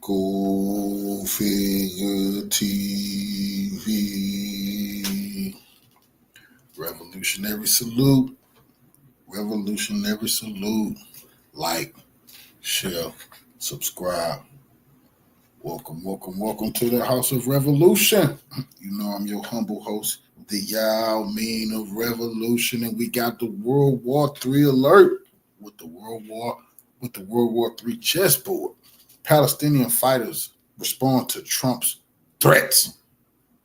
Go Figure TV. Revolutionary salute. Revolutionary salute. Like, share, subscribe. Welcome to the House of Revolution. You know I'm your humble host, the Yao Mean of Revolution, and we got the World War III alert with the World War III chessboard. Palestinian fighters respond to Trump's threats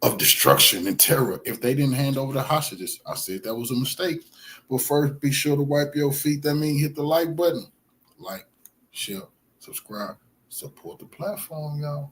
of destruction and terror if they didn't hand over the hostages. I said that was a mistake. But first, be sure to wipe your feet. That means hit the like button. Like, share, subscribe, support the platform, y'all.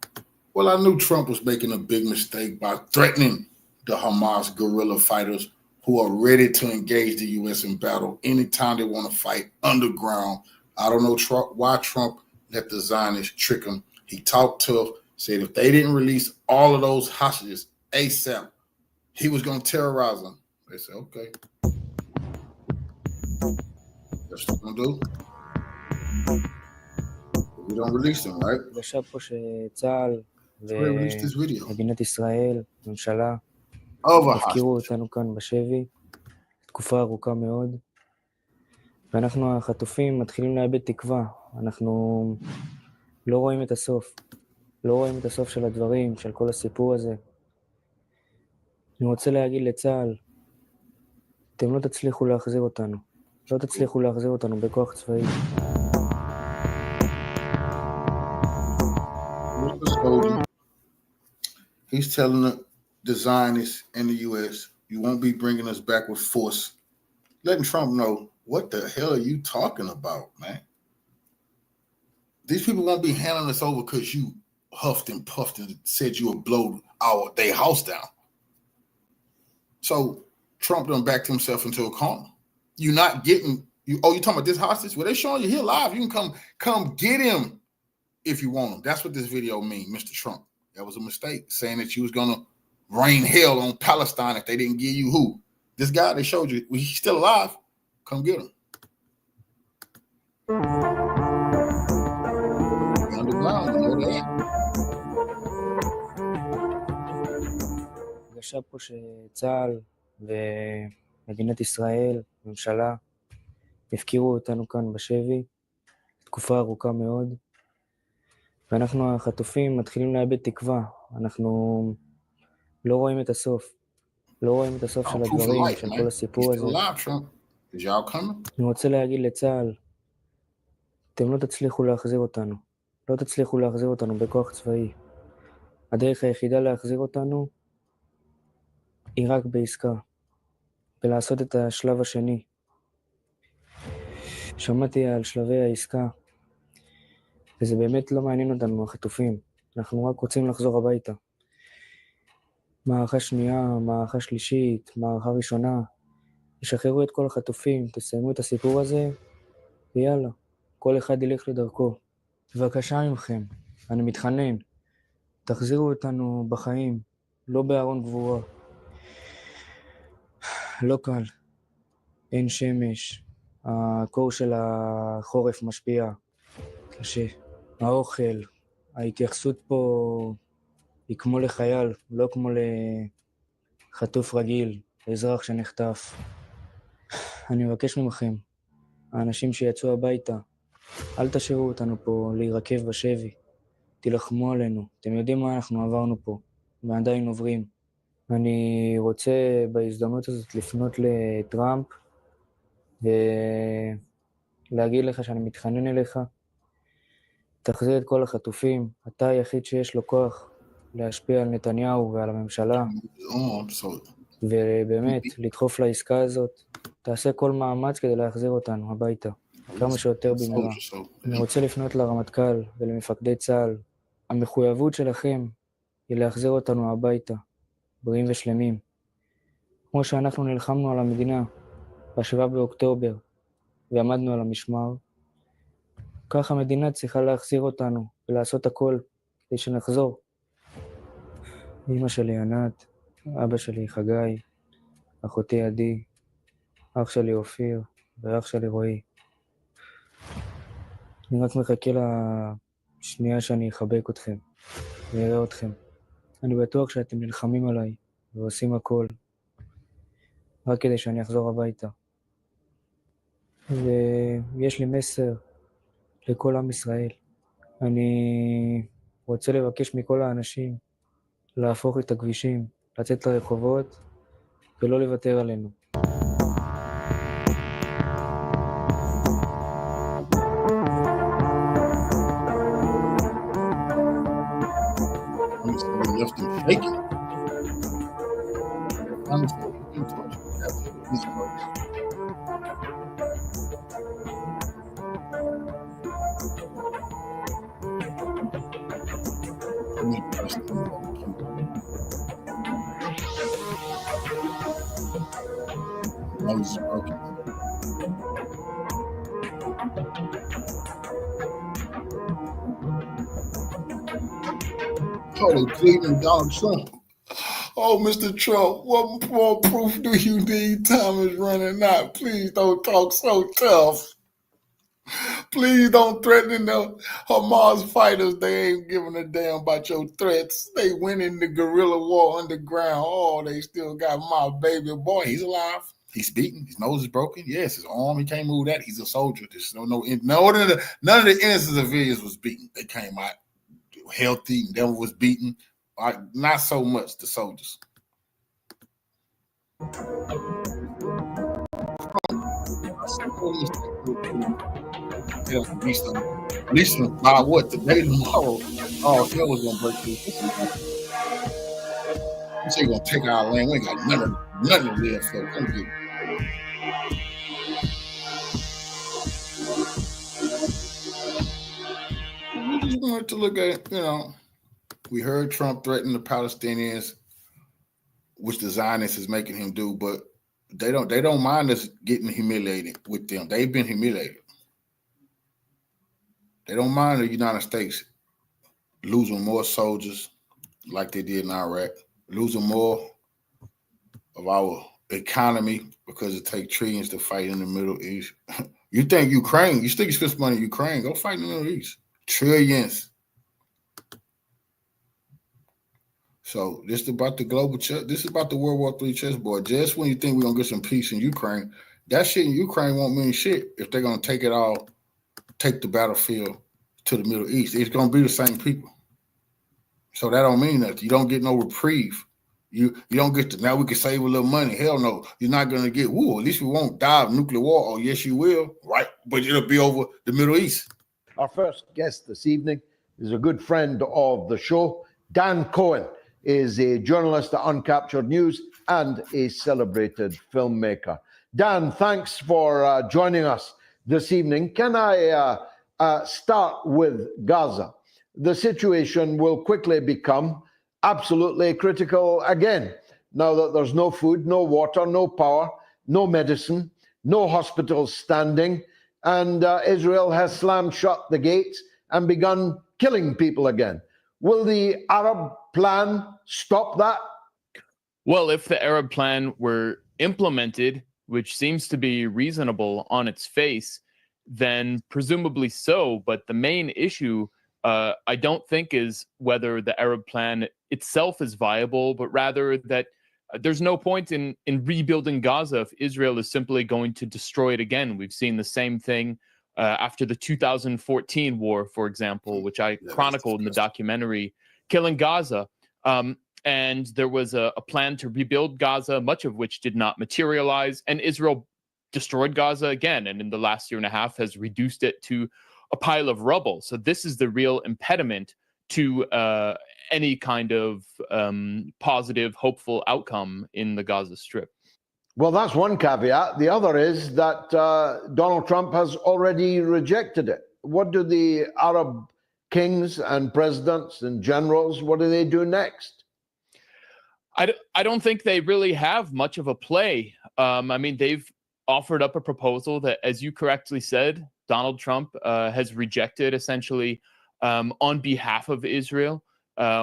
Well, I knew Trump was making a big mistake by threatening the Hamas guerrilla fighters who are ready to engage the U.S. in battle anytime they want to fight underground. I don't know why Trump let the Zionists trick him. He talked tough, said if they didn't release all of those hostages ASAP, he was going to terrorize them. They said, okay. That's what we're going to do. We don't release them, right? עכשיו פה שצה"ל ומדינת ישראל, ממשלה, הפקירו אותנו כאן בשבי, תקופה ארוכה מאוד, ואנחנו החטופים מתחילים לאבד תקווה. אנחנו לא רואים את הסוף. לא רואים את הסוף של הדברים, של כל הסיפור הזה. אני רוצה להגיד לצה"ל, אתם לא תצליחו להחזיר אותנו. לא תצליחו להחזיר אותנו בכוח צבאי. He's telling the Zionists in the U.S., you won't be bringing us back with force. Letting Trump know, what the hell are you talking about, man? These people won't be handing us over because you huffed and puffed and said you would blow their house down. So Trump done backed himself into a corner. You're not getting, you talking about this hostage? Well, they're showing you here live. You can come get him if you want him. That's what this video means, Mr. Trump. That was a mistake, saying that you was going to rain hell on Palestine if they didn't give you who? This guy they showed you, he's still alive. Come get him. Underground, you know that. עכשיו פה שצה"ל ומדינת ישראל, ממשלה, הפקירו אותנו כאן בשבי, תקופה ארוכה מאוד, ואנחנו החטופים מתחילים לאבד תקווה. אנחנו לא רואים את הסוף. לא רואים את הסוף של הדברים, של כל הסיפור הזה. אני רוצה להגיד לצה"ל, אתם לא תצליחו להחזיר אותנו. לא תצליחו להחזיר אותנו בכוח צבאי. הדרך היחידה להחזיר אותנו היא רק בעסקה, ולעשות את השלב השני. שמעתי על שלבי העסקה, וזה באמת לא מעניין אותנו, החטופים. אנחנו רק רוצים לחזור הביתה. מערכה שנייה, מערכה שלישית, מערכה ראשונה. ישחררו את כל החטופים, תסיימו את הסיפור הזה, ויאללה, כל אחד ילך לדרכו. בבקשה ממכם, אני מתחנן, תחזירו אותנו בחיים, לא בארון גבורה. לא קל, אין שמש, הקור של החורף משפיע, קשה. האוכל, ההתייחסות פה היא כמו לחייל, לא כמו לחטוף רגיל, אזרח שנחטף. אני מבקש ממכם, האנשים שיצאו הביתה, אל תשאירו אותנו פה להירקב בשבי, תילחמו עלינו, אתם יודעים מה אנחנו עברנו פה, ועדיין עוברים. אני רוצה בהזדמנות הזאת לפנות לטראמפ, ולהגיד לך שאני מתחנן אליך, תחזיר את כל החטופים, אתה היחיד שיש לו כוח להשפיע על נתניהו ועל הממשלה, ובאמת, לדחוף לעסקה הזאת, תעשה כל מאמץ כדי להחזיר אותנו הביתה, כמה שיותר במהרה. אני רוצה לפנות לרמטכ"ל ולמפקדי צה"ל, המחויבות שלכם היא להחזיר אותנו הביתה, בריאים ושלמים. כמו שאנחנו נלחמנו על המדינה ב7 באוקטובר ועמדנו על המשמר, כך המדינה צריכה להחזיר אותנו ולעשות הכל כדי שנחזור. אמא שלי ענת, אבא שלי חגי, אחותי עדי, אח שלי אופיר ואח שלי רועי. אני רק מחכה שנייה שאני אחבק אתכם ואראה אתכם. אני בטוח שאתם נלחמים עליי ועושים הכל רק כדי שאני אחזור הביתה. ויש לי מסר לכל עם ישראל. אני רוצה לבקש מכל האנשים להפוך את הכבישים, לצאת לרחובות ולא לוותר עלינו. Honestly, left them shaking. Honestly, you touch these words. I need to rest in the nose is broken. Oh, they pleading Donald Trump. Oh, Mr. Trump, what more proof do you need? Time is running out. Please don't talk so tough. Please don't threaten the Hamas fighters. They ain't giving a damn about your threats. They went in the guerrilla war underground. Oh, they still got my baby boy. He's alive. He's beaten. His nose is broken. Yes, his arm, he can't move that. He's a soldier. There's none of the innocent civilians was beaten. They came out healthy. Them was beaten. Not so much the soldiers. At least by what today, tomorrow, all hell was gonna break through. You say you're gonna take our land. We ain't got nothing to live for. Come get it. We just wanted to look at, we heard Trump threaten the Palestinians, which the Zionists is making him do, but they don't mind us getting humiliated with them. They've been humiliated. They don't mind the United States losing more soldiers like they did in Iraq, losing more of our economy because it takes trillions to fight in the Middle East. You think Ukraine, you spend money in Ukraine, go fight in the Middle East. Trillions. So this is about the global chess. This is about the World War III chessboard. Just when you think we're going to get some peace in Ukraine, that shit in Ukraine won't mean shit if they're going to take the battlefield to the Middle East. It's going to be the same people. So that don't mean nothing. You don't get no reprieve. You don't get to, now we can save a little money. Hell no. You're not going to get, at least we won't die of nuclear war. Oh, yes, you will. Right. But it'll be over the Middle East. Our first guest this evening is a good friend of the show. Dan Cohen is a journalist at Uncaptured News and a celebrated filmmaker. Dan, thanks for joining us this evening. Can I start with Gaza? The situation will quickly become absolutely critical again, now that there's no food, no water, no power, no medicine, no hospitals standing, and Israel has slammed shut the gates and begun killing people again. Will the Arab plan stop that? Well, if the Arab plan were implemented, which seems to be reasonable on its face, then presumably so. But the main issue, I don't think, is whether the Arab plan itself is viable, but rather that there's no point in rebuilding Gaza if Israel is simply going to destroy it again. We've seen the same thing after the 2014 war, for example, which I chronicled in the documentary Killing Gaza. And there was a plan to rebuild Gaza, much of which did not materialize. And Israel destroyed Gaza again, and in the last year and a half has reduced it to a pile of rubble. So this is the real impediment to any kind of positive, hopeful outcome in the Gaza Strip. Well, that's one caveat. The other is that Donald Trump has already rejected it. What do the Arab kings and presidents and generals, what do they do next? I don't think they really have much of a play. I mean, they've offered up a proposal that, as you correctly said, Donald Trump has rejected essentially on behalf of Israel,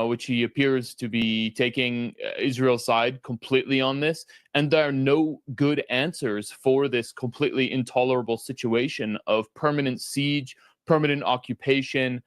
which he appears to be taking Israel's side completely on this. And there are no good answers for this completely intolerable situation of permanent siege, permanent occupation,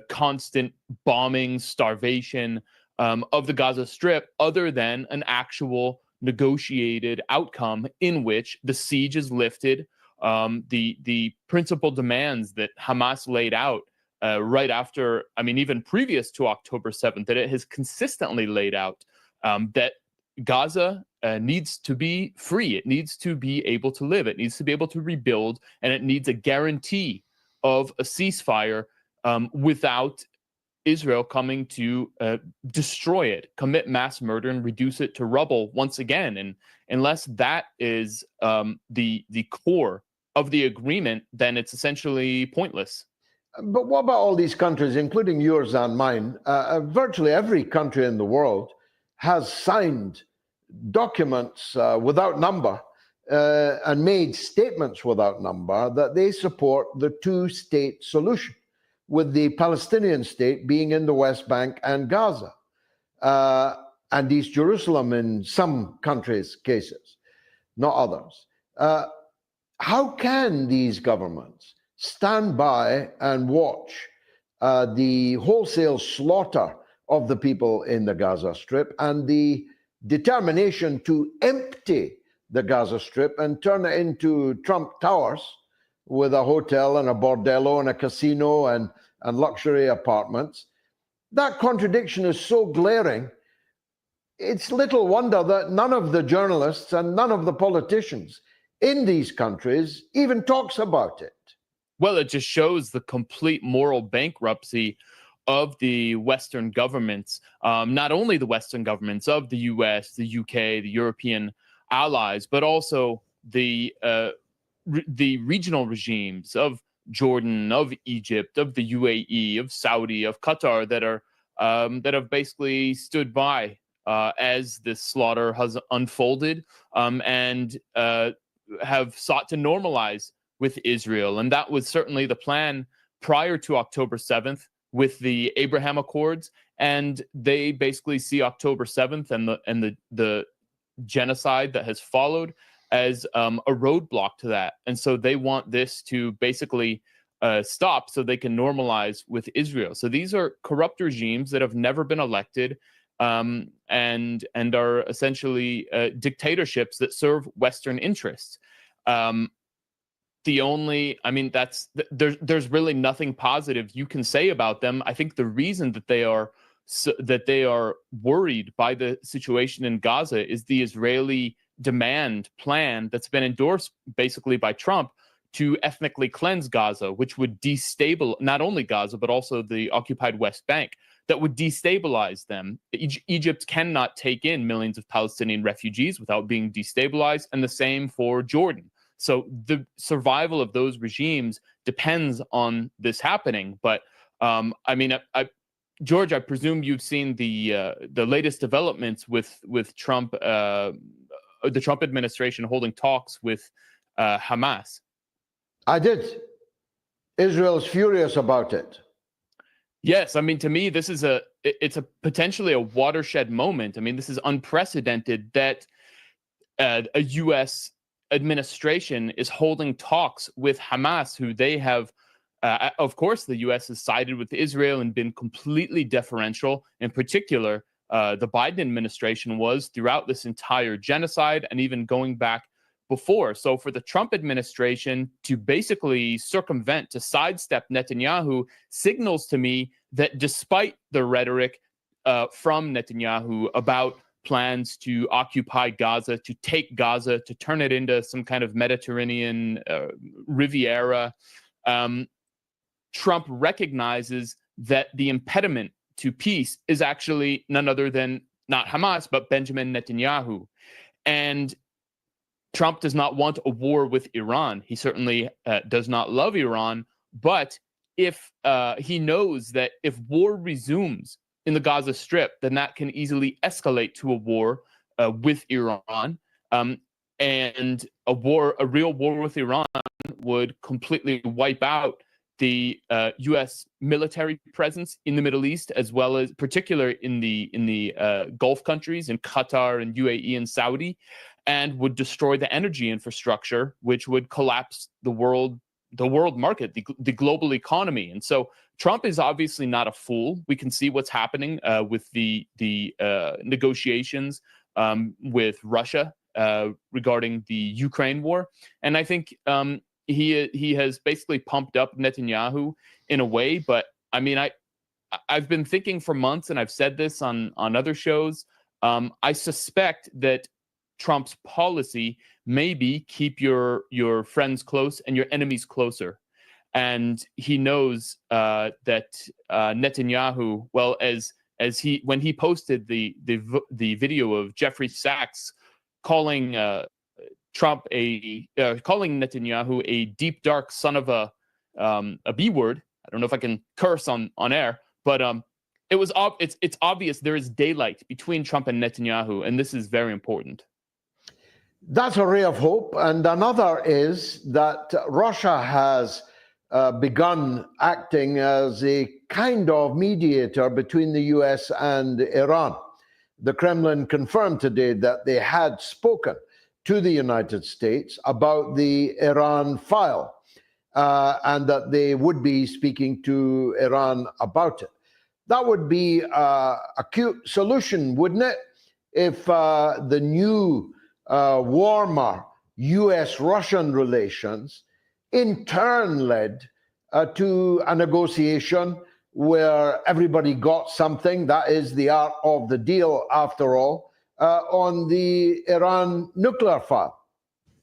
constant bombing, starvation of the Gaza Strip, other than an actual negotiated outcome in which the siege is lifted. The principal demands that Hamas laid out right after, I mean, even previous to October 7th, that it has consistently laid out, that Gaza needs to be free. It needs to be able to live. It needs to be able to rebuild, and it needs a guarantee of a ceasefire without Israel coming to destroy it, commit mass murder, and reduce it to rubble once again. And unless that is the core of the agreement, then it's essentially pointless. But what about all these countries, including yours and mine? Virtually every country in the world has signed documents without number and made statements without number that they support the two-state solution, with the Palestinian state being in the West Bank and Gaza, and East Jerusalem in some countries' cases, not others. How can these governments stand by and watch the wholesale slaughter of the people in the Gaza Strip and the determination to empty the Gaza Strip and turn it into Trump Towers with a hotel and a bordello and a casino and luxury apartments? That contradiction is so glaring, it's little wonder that none of the journalists and none of the politicians in these countries even talks about it. Well, it just shows the complete moral bankruptcy of the Western governments, not only the Western governments of the US, the UK, the European allies, but also the regional regimes of Jordan, of Egypt, of the UAE, of Saudi, of Qatar that have basically stood by as this slaughter has unfolded and have sought to normalize with Israel. And that was certainly the plan prior to October 7th with the Abraham Accords. And they basically see October 7th and the genocide that has followed as a roadblock to that. And so they want this to basically stop so they can normalize with Israel. So these are corrupt regimes that have never been elected and are essentially dictatorships that serve Western interests. There's really nothing positive you can say about them. I think the reason that they are worried by the situation in Gaza is the Israeli demand plan that's been endorsed basically by Trump to ethnically cleanse Gaza, which would destabilize not only Gaza, but also the occupied West Bank, that would destabilize them. Egypt cannot take in millions of Palestinian refugees without being destabilized, and the same for Jordan. So the survival of those regimes depends on this happening. But George, I presume you've seen the latest developments with Trump, the Trump administration holding talks with Hamas. I did. Israel's furious about it. Yes, I mean, to me, it's potentially a watershed moment. I mean, this is unprecedented that a U.S. administration is holding talks with Hamas, who they have, of course, the U.S. has sided with Israel and been completely deferential. In particular, the Biden administration was throughout this entire genocide and even going back before. So for the Trump administration to basically circumvent, to sidestep Netanyahu, signals to me that despite the rhetoric from Netanyahu about plans to occupy Gaza, to take Gaza, to turn it into some kind of Mediterranean Riviera, Trump recognizes that the impediment to peace is actually none other than not Hamas, but Benjamin Netanyahu. And Trump does not want a war with Iran. He certainly does not love Iran. But if he knows that if war resumes in the Gaza Strip, then that can easily escalate to a war with Iran. And a real war with Iran would completely wipe out the U.S. military presence in the Middle East, as well as particularly in the Gulf countries, in Qatar and UAE and Saudi, and would destroy the energy infrastructure, which would collapse the world market, the global economy. And so Trump is obviously not a fool. We can see what's happening with the negotiations with Russia regarding the Ukraine war, and I think he has basically pumped up Netanyahu in a way. But I mean, I've been thinking for months, and I've said this on other shows. I suspect that Trump's policy may be keep your friends close and your enemies closer. And he knows that Netanyahu, well, as when he posted the video of Jeffrey Sachs calling calling Netanyahu a deep dark son of a B word. I don't know if I can curse on air, but it's obvious there is daylight between Trump and Netanyahu, and this is very important. That's a ray of hope. And another is that Russia has begun acting as a kind of mediator between the US and Iran. The Kremlin confirmed today that they had spoken to the United States about the Iran file and that they would be speaking to Iran about it. That would be a cute solution, wouldn't it? If the new warmer US-Russian relations in turn led to a negotiation where everybody got something, that is the art of the deal after all, on the Iran nuclear file.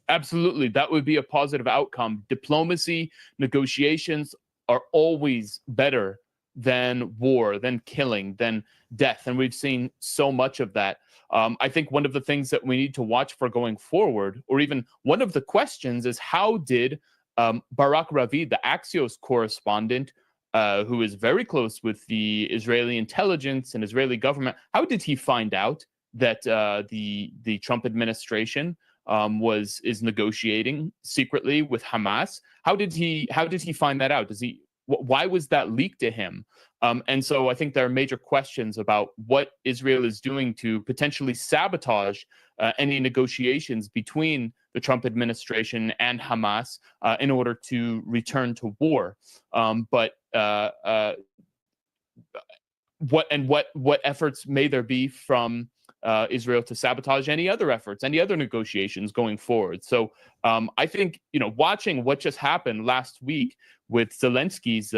Absolutely. That would be a positive outcome. Diplomacy, negotiations are always better than war, than killing, than death. And we've seen so much of that. I think one of the things that we need to watch for going forward, or even one of the questions, is how did Barak Ravid, the Axios correspondent, who is very close with the Israeli intelligence and Israeli government, how did he find out that the Trump administration is negotiating secretly with Hamas? How did he find that out? Why was that leaked to him? And so I think there are major questions about what Israel is doing to potentially sabotage any negotiations between the Trump administration and Hamas in order to return to war. But what efforts may there be from Israel to sabotage any other efforts, any other negotiations going forward? So I think, watching what just happened last week with Zelensky's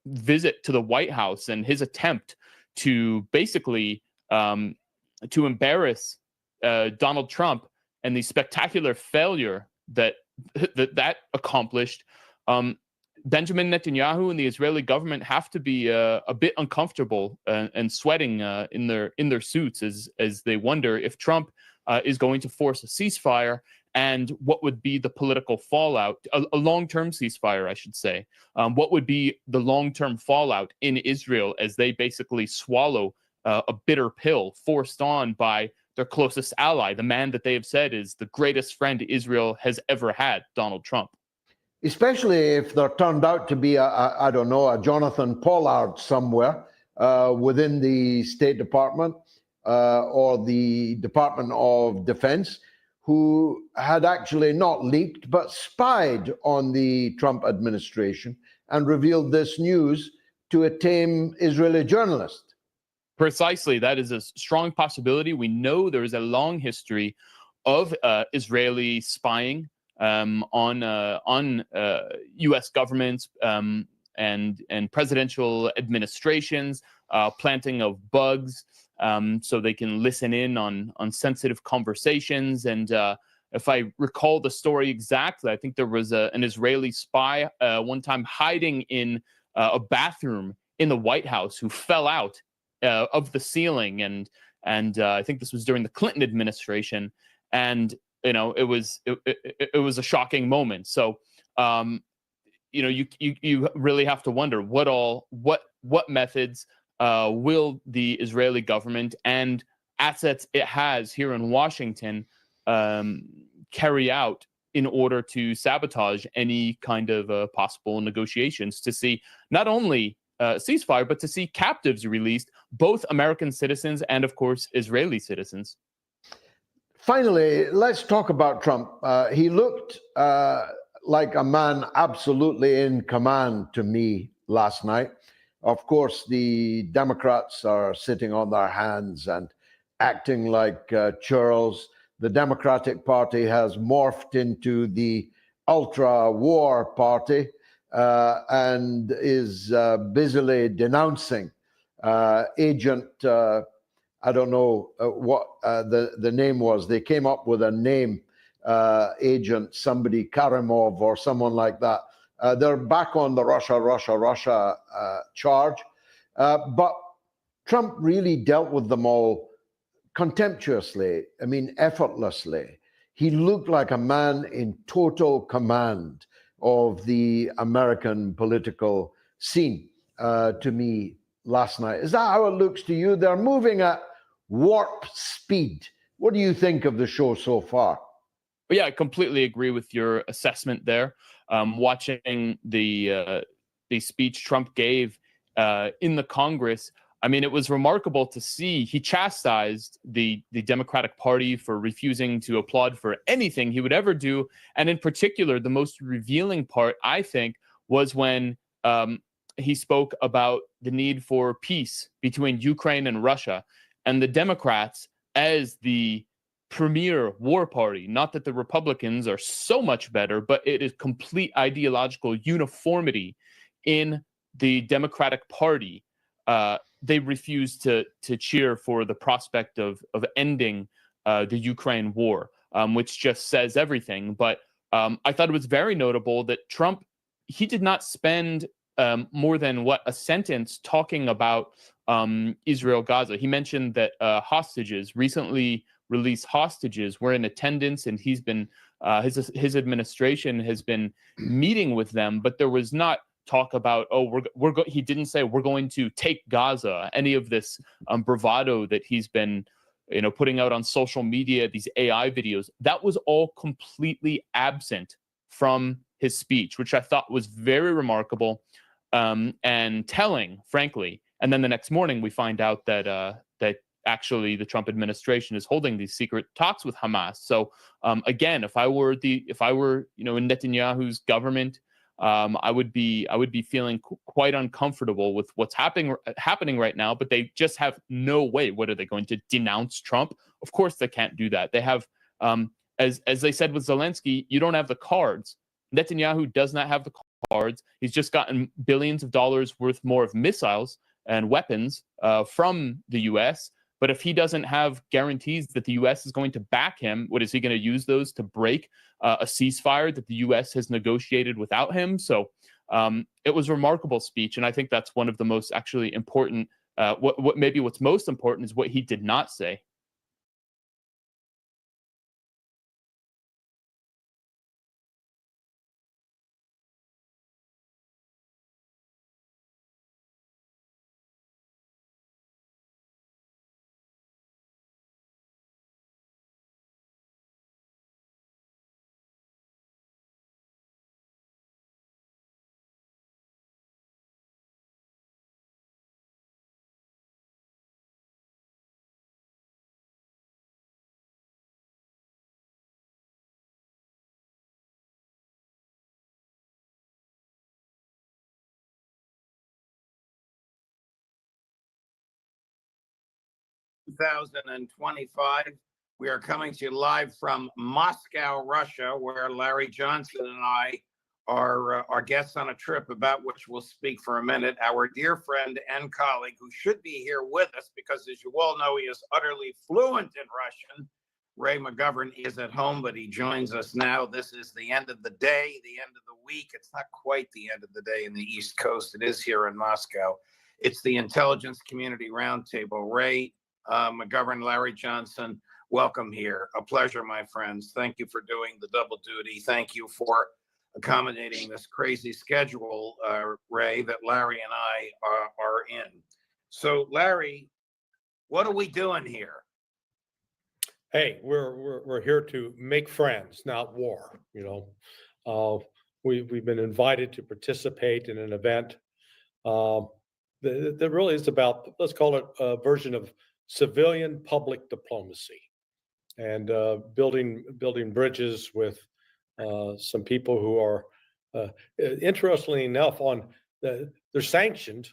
visit to the White House and his attempt to basically to embarrass Donald Trump and the spectacular failure that accomplished, Benjamin Netanyahu and the Israeli government have to be a bit uncomfortable and sweating in their suits as they wonder if Trump is going to force a ceasefire, and what would be the political fallout, a long-term ceasefire, I should say. What would be the long-term fallout in Israel as they basically swallow a bitter pill forced on by their closest ally, the man that they have said is the greatest friend Israel has ever had, Donald Trump. Especially if there turned out to be a Jonathan Pollard somewhere within the State Department or the Department of Defense, who had actually not leaked but spied on the Trump administration and revealed this news to a tame Israeli journalist. Precisely. That is a strong possibility. We know there is a long history of Israeli spying on U.S. governments and presidential administrations, planting of bugs so they can listen in on sensitive conversations. And if I recall the story exactly, I think there was an Israeli spy one time hiding in a bathroom in the White House who fell out of the ceiling, and I think this was during the Clinton administration, and it was a shocking moment. So you really have to wonder what methods will the Israeli government and assets it has here in Washington carry out in order to sabotage any kind of possible negotiations to see not only ceasefire, but to see captives released, both American citizens and, of course, Israeli citizens. Finally, let's talk about Trump. He looked like a man absolutely in command to me last night. Of course, the Democrats are sitting on their hands and acting like churls. The Democratic Party has morphed into the ultra-war party and is busily denouncing Agent, I don't know what the name was. They came up with a name, Agent somebody, Karimov or someone like that. They're back on the Russia charge. But Trump really dealt with them all contemptuously, I mean, effortlessly. He looked like a man in total command of the American political scene to me last night. Is that how it looks to you? They're moving at warp speed. What do you think of the show so far? Yeah, I completely agree with your assessment there. Watching the speech Trump gave in the Congress, I mean, it was remarkable to see. He chastised the Democratic Party for refusing to applaud for anything he would ever do. And in particular, the most revealing part, I think, was when he spoke about the need for peace between Ukraine and Russia. And the Democrats, as the premier war party, not that the Republicans are so much better, but it is complete ideological uniformity in the Democratic Party. They refused to cheer for the prospect of ending the Ukraine war, which just says everything. But I thought it was very notable that Trump, he did not spend more than a sentence talking about Israel, Gaza. He mentioned that hostages, recently released hostages, were in attendance, and he's been his administration has been meeting with them, but there was not talk about, he didn't say we're going to take Gaza, any of this bravado that he's been putting out on social media, these AI videos. That was all completely absent from his speech, which I thought was very remarkable and telling, frankly. And then the next morning we find out that actually the Trump administration is holding these secret talks with Hamas. So again, if I were in Netanyahu's government, I would be feeling quite uncomfortable with what's happening right now. But they just have no way. What are they going to denounce Trump? Of course they can't do that. They have, as they said with Zelensky, you don't have the cards. Netanyahu does not have the cards. He's just gotten billions of dollars worth more of missiles and weapons from the U.S. But if he doesn't have guarantees that the U.S. is going to back him, what is he going to use those to break a ceasefire that the U.S. has negotiated without him? So it was a remarkable speech, and I think that's one of the most actually important. What's most important is what he did not say. We are coming to you live from Moscow, Russia, where Larry Johnson and I are guests on a trip about which we'll speak for a minute. Our dear friend and colleague, who should be here with us because, as you all know, he is utterly fluent in Russian, Ray McGovern, is at home, but he joins us now. This is the end of the day, the end of the week. It's not quite the end of the day in the East Coast. It is here in Moscow. It's the Intelligence Community Roundtable. Ray McGovern, Larry Johnson, welcome here. A pleasure, my friends. Thank you for doing the double duty. Thank you for accommodating this crazy schedule, Ray, that Larry and I are in. So, Larry, what are we doing here? Hey, we're here to make friends, not war. We've been invited to participate in an event that really is about, let's call it a version of civilian public diplomacy, and building bridges with some people who are, interestingly enough, they're sanctioned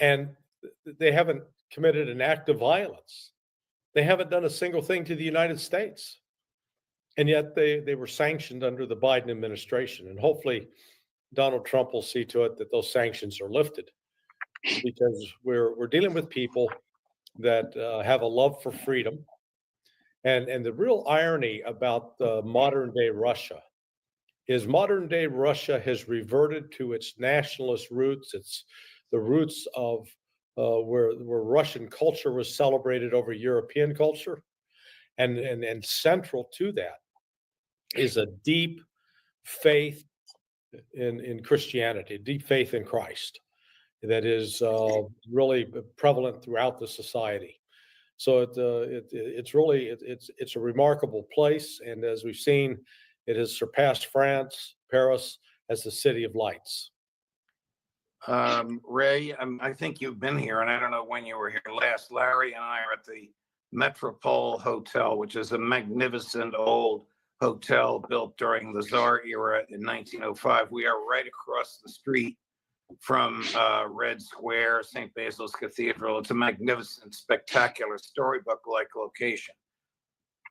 and they haven't committed an act of violence. They haven't done a single thing to the United States. And yet they were sanctioned under the Biden administration. And hopefully Donald Trump will see to it that those sanctions are lifted, because we're dealing with people that have a love for freedom. And the real irony about modern day Russia is modern day Russia has reverted to its nationalist roots. It's the roots of where Russian culture was celebrated over European culture. And central to that is a deep faith in Christianity, deep faith in Christ that is really prevalent throughout the society. So it's a remarkable place, and as we've seen, it has surpassed France, Paris, as the city of lights. Ray, I think you've been here, and I don't know when you were here last. Larry and I are at the Metropole Hotel, which is a magnificent old hotel built during the Tsar era in 1905. We are right across the street from Red Square, St. Basil's Cathedral. It's a magnificent, spectacular, storybook-like location.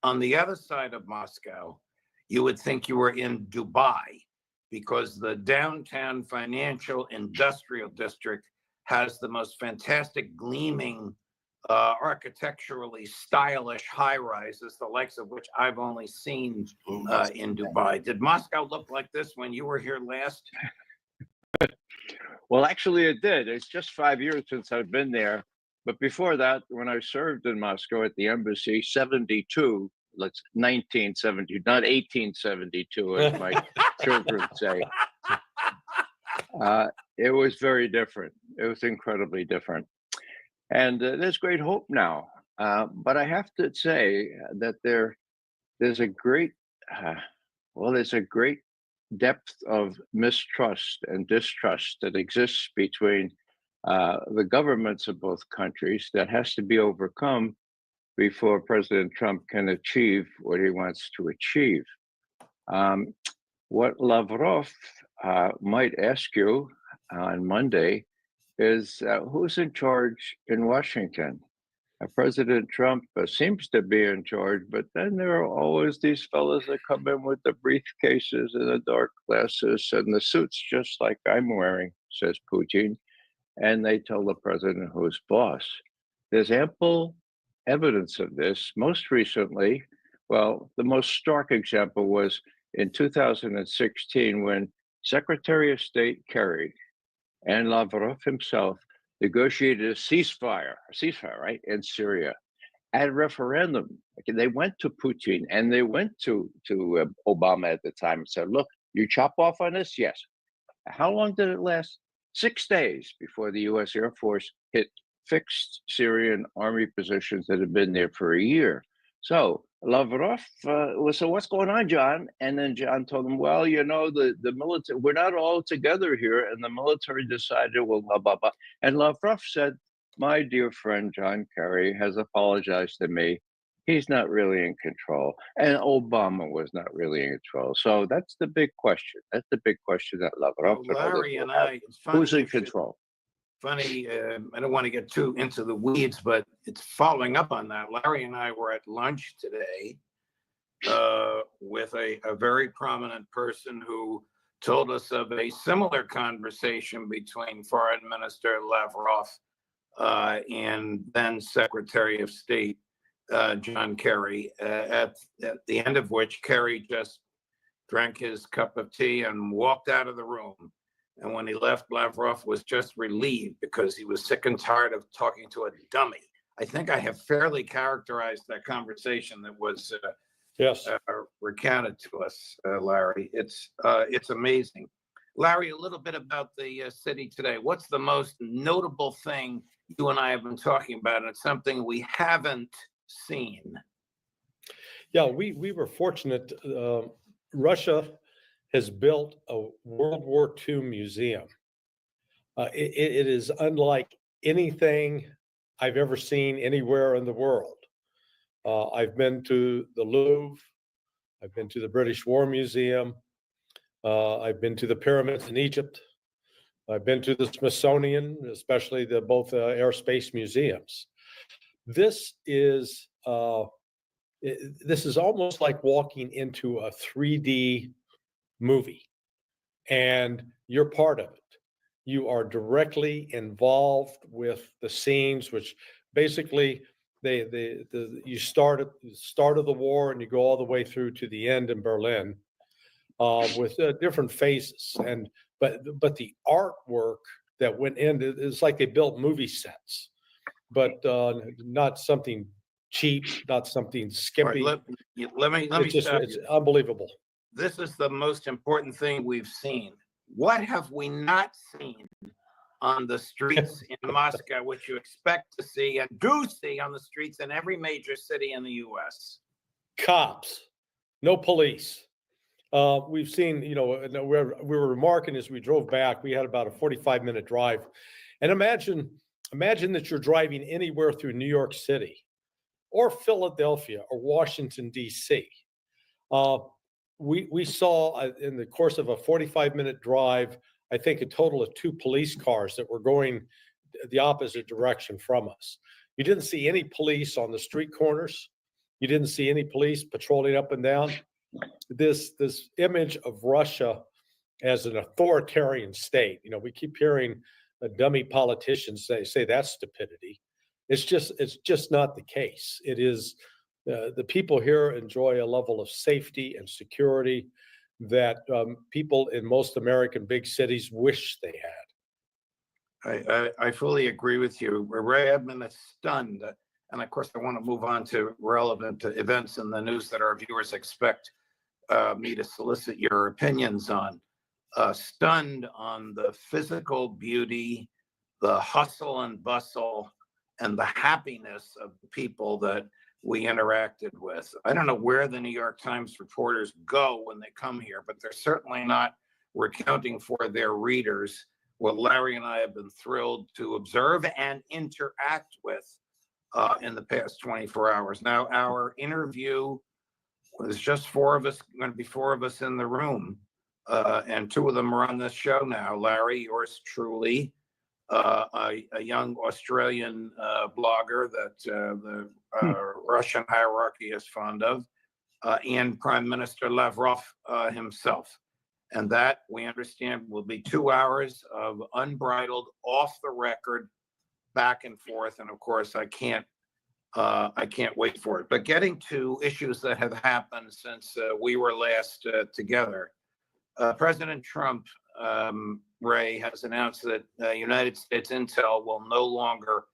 On the other side of Moscow, you would think you were in Dubai, because the downtown financial industrial district has the most fantastic gleaming, architecturally stylish high-rises, the likes of which I've only seen in Dubai. Did Moscow look like this when you were here last? Well, actually, it did. It's just 5 years since I've been there. But before that, when I served in Moscow at the embassy, 72, 1970, not 1872, as my children say. It was very different. It was incredibly different. And there's great hope now. But I have to say that there's a great, there's a great depth of mistrust and distrust that exists between the governments of both countries that has to be overcome before President Trump can achieve what he wants to achieve. What Lavrov might ask you on Monday is who's in charge in Washington? President Trump seems to be in charge, but then there are always these fellows that come in with the briefcases and the dark glasses and the suits, just like I'm wearing, says Putin, and they tell the president who's boss. There's ample evidence of this. Most recently, well, the most stark example was in 2016 when Secretary of State Kerry and Lavrov himself negotiated a ceasefire, right, in Syria at a referendum. They went to Putin and they went to Obama at the time and said, look, you chop off on this? Yes. How long did it last? 6 days before the US Air Force hit fixed Syrian army positions that had been there for a year. So Lavrov was, so what's going on, John? And then John told him, well, you know, the military, we're not all together here. And the military decided, well, blah, blah, blah. And Lavrov said, my dear friend, John Kerry, has apologized to me. He's not really in control. And Obama was not really in control. So that's the big question. That's the big question that Lavrov and Larry and I, it's funny. Who's in control? Funny, I don't want to get too into the weeds, but it's following up on that. Larry and I were at lunch today with a very prominent person who told us of a similar conversation between Foreign Minister Lavrov and then Secretary of State John Kerry, at the end of which Kerry just drank his cup of tea and walked out of the room. And when he left, Lavrov was just relieved because he was sick and tired of talking to a dummy. I think I have fairly characterized that conversation that was recounted to us, Larry. It's amazing. Larry, a little bit about the city today. What's the most notable thing you and I have been talking about? And it's something we haven't seen. Yeah, we were fortunate. Russia has built a World War II museum. It is unlike anything I've ever seen anywhere in the world. I've been to the Louvre. I've been to the British War Museum. I've been to the pyramids in Egypt. I've been to the Smithsonian, especially the both aerospace museums. This is almost like walking into a 3D movie, and you're part of it. You are directly involved with the scenes, which basically you start at the start of the war and you go all the way through to the end in Berlin, with different phases. But the artwork that went in, it's like they built movie sets, but not something cheap, not something skimpy. Right, let me stop It's you. unbelievable. This is the most important thing we've seen. What have we not seen on the streets in Moscow, which you expect to see and do see on the streets in every major city in the U.S.? Cops, no police. We've seen, we were remarking as we drove back, we had about a 45-minute drive. And imagine that you're driving anywhere through New York City or Philadelphia or Washington, D.C. We saw in the course of a 45-minute drive, I think a total of 2 police cars that were going the opposite direction from us. You didn't see any police on the street corners. You didn't see any police patrolling up and down. This image of Russia as an authoritarian state, we keep hearing dummy politicians say that's stupidity. It's just not the case. It is the people here enjoy a level of safety and security that people in most American big cities wish they had. I fully agree with you. Ray, I've been stunned. And of course, I want to move on to relevant events in the news that our viewers expect me to solicit your opinions on. Stunned on the physical beauty, the hustle and bustle, and the happiness of the people that we interacted with. I don't know where the New York Times reporters go when they come here, but they're certainly not recounting for their readers what Larry and I have been thrilled to observe and interact with in the past 24 hours. Now, our interview was just 4 of us, going to be 4 of us in the room, and 2 of them are on this show now. Larry, yours truly, a young Australian blogger that the Russian hierarchy is fond of, and Prime Minister Lavrov himself. And that, we understand, will be 2 hours of unbridled, off-the-record, back and forth. And of course, I can't wait for it. But getting to issues that have happened since we were last together, President Trump, Ray, has announced that United States Intel will no longer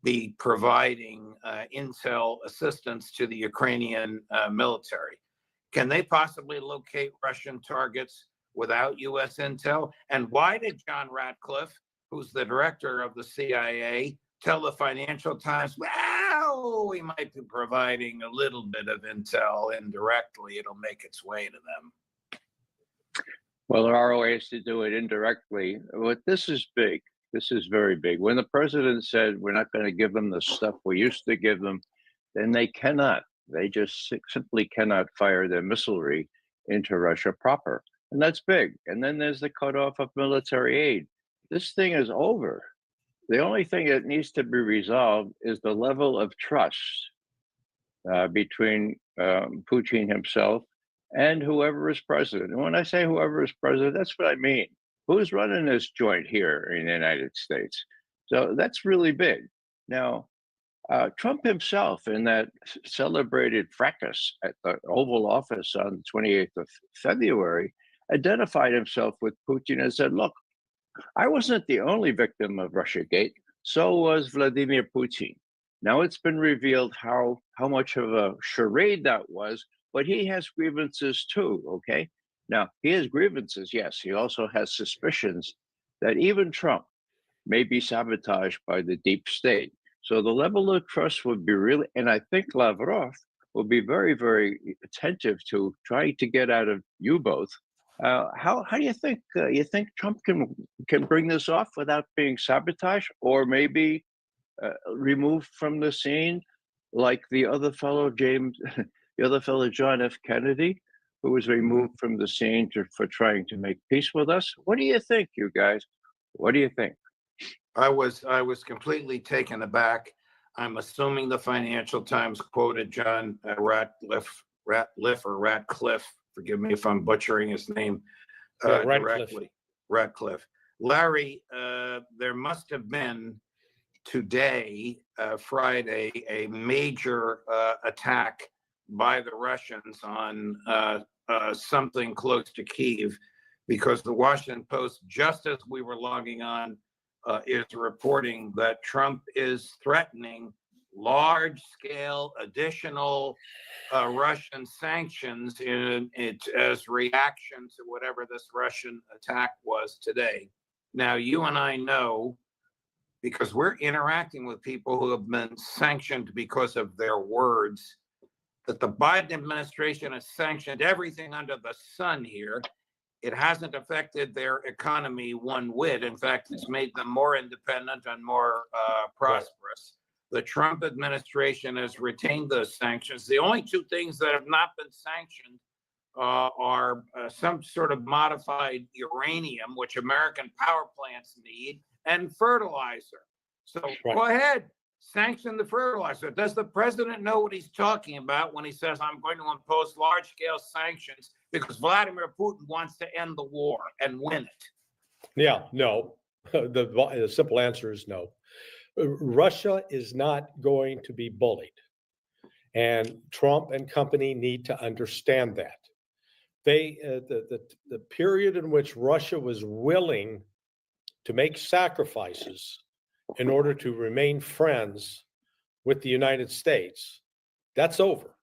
be providing intel assistance to the Ukrainian military. Can they possibly locate Russian targets without U.S. intel? And why did John Ratcliffe, who's the director of the CIA, tell the Financial Times, well, we might be providing a little bit of intel indirectly. It'll make its way to them. Well, there are ways to do it indirectly. But this is big. This is very big. When the president said we're not going to give them the stuff we used to give them, then they cannot. They just simply cannot fire their missilery into Russia proper. And that's big. And then there's the cutoff of military aid. This thing is over. The only thing that needs to be resolved is the level of trust between Putin himself and whoever is president. And when I say whoever is president, that's what I mean. Who's running this joint here in the United States? So that's really big. Now, Trump himself, in that celebrated fracas at the Oval Office on the 28th of February, identified himself with Putin and said, look, I wasn't the only victim of Russiagate. So was Vladimir Putin. Now it's been revealed how much of a charade that was, but he has grievances too, okay? Now, he has grievances, yes. He also has suspicions that even Trump may be sabotaged by the deep state. So the level of trust would be really, and I think Lavrov will be very, very attentive to trying to get out of you both. How do you think Trump can bring this off without being sabotaged, or maybe removed from the scene, like the other fellow John F. Kennedy, who was removed from the scene for trying to make peace with us? What do you think, you guys? What do you think? I was completely taken aback. I'm assuming the Financial Times quoted John Ratcliffe. Forgive me if I'm butchering his name directly. Ratcliffe. Larry, there must have been today, Friday, a major attack by the Russians on something close to Kyiv, because the Washington Post, just as we were logging on, is reporting that Trump is threatening large-scale additional Russian sanctions as reaction to whatever this Russian attack was today. Now, you and I know, because we're interacting with people who have been sanctioned because of their words, that the Biden administration has sanctioned everything under the sun here. It hasn't affected their economy one whit. In fact, it's made them more independent and more prosperous. The Trump administration has retained those sanctions. The only two things that have not been sanctioned are some sort of modified uranium, which American power plants need, and fertilizer. So go ahead, sanction the fertilizer. Does the president know what he's talking about when he says, I'm going to impose large-scale sanctions because Vladimir Putin wants to end the war and win it? Yeah, no. The simple answer is no. Russia is not going to be bullied. And Trump and company need to understand that. The period in which Russia was willing to make sacrifices in order to remain friends with the United States, that's over.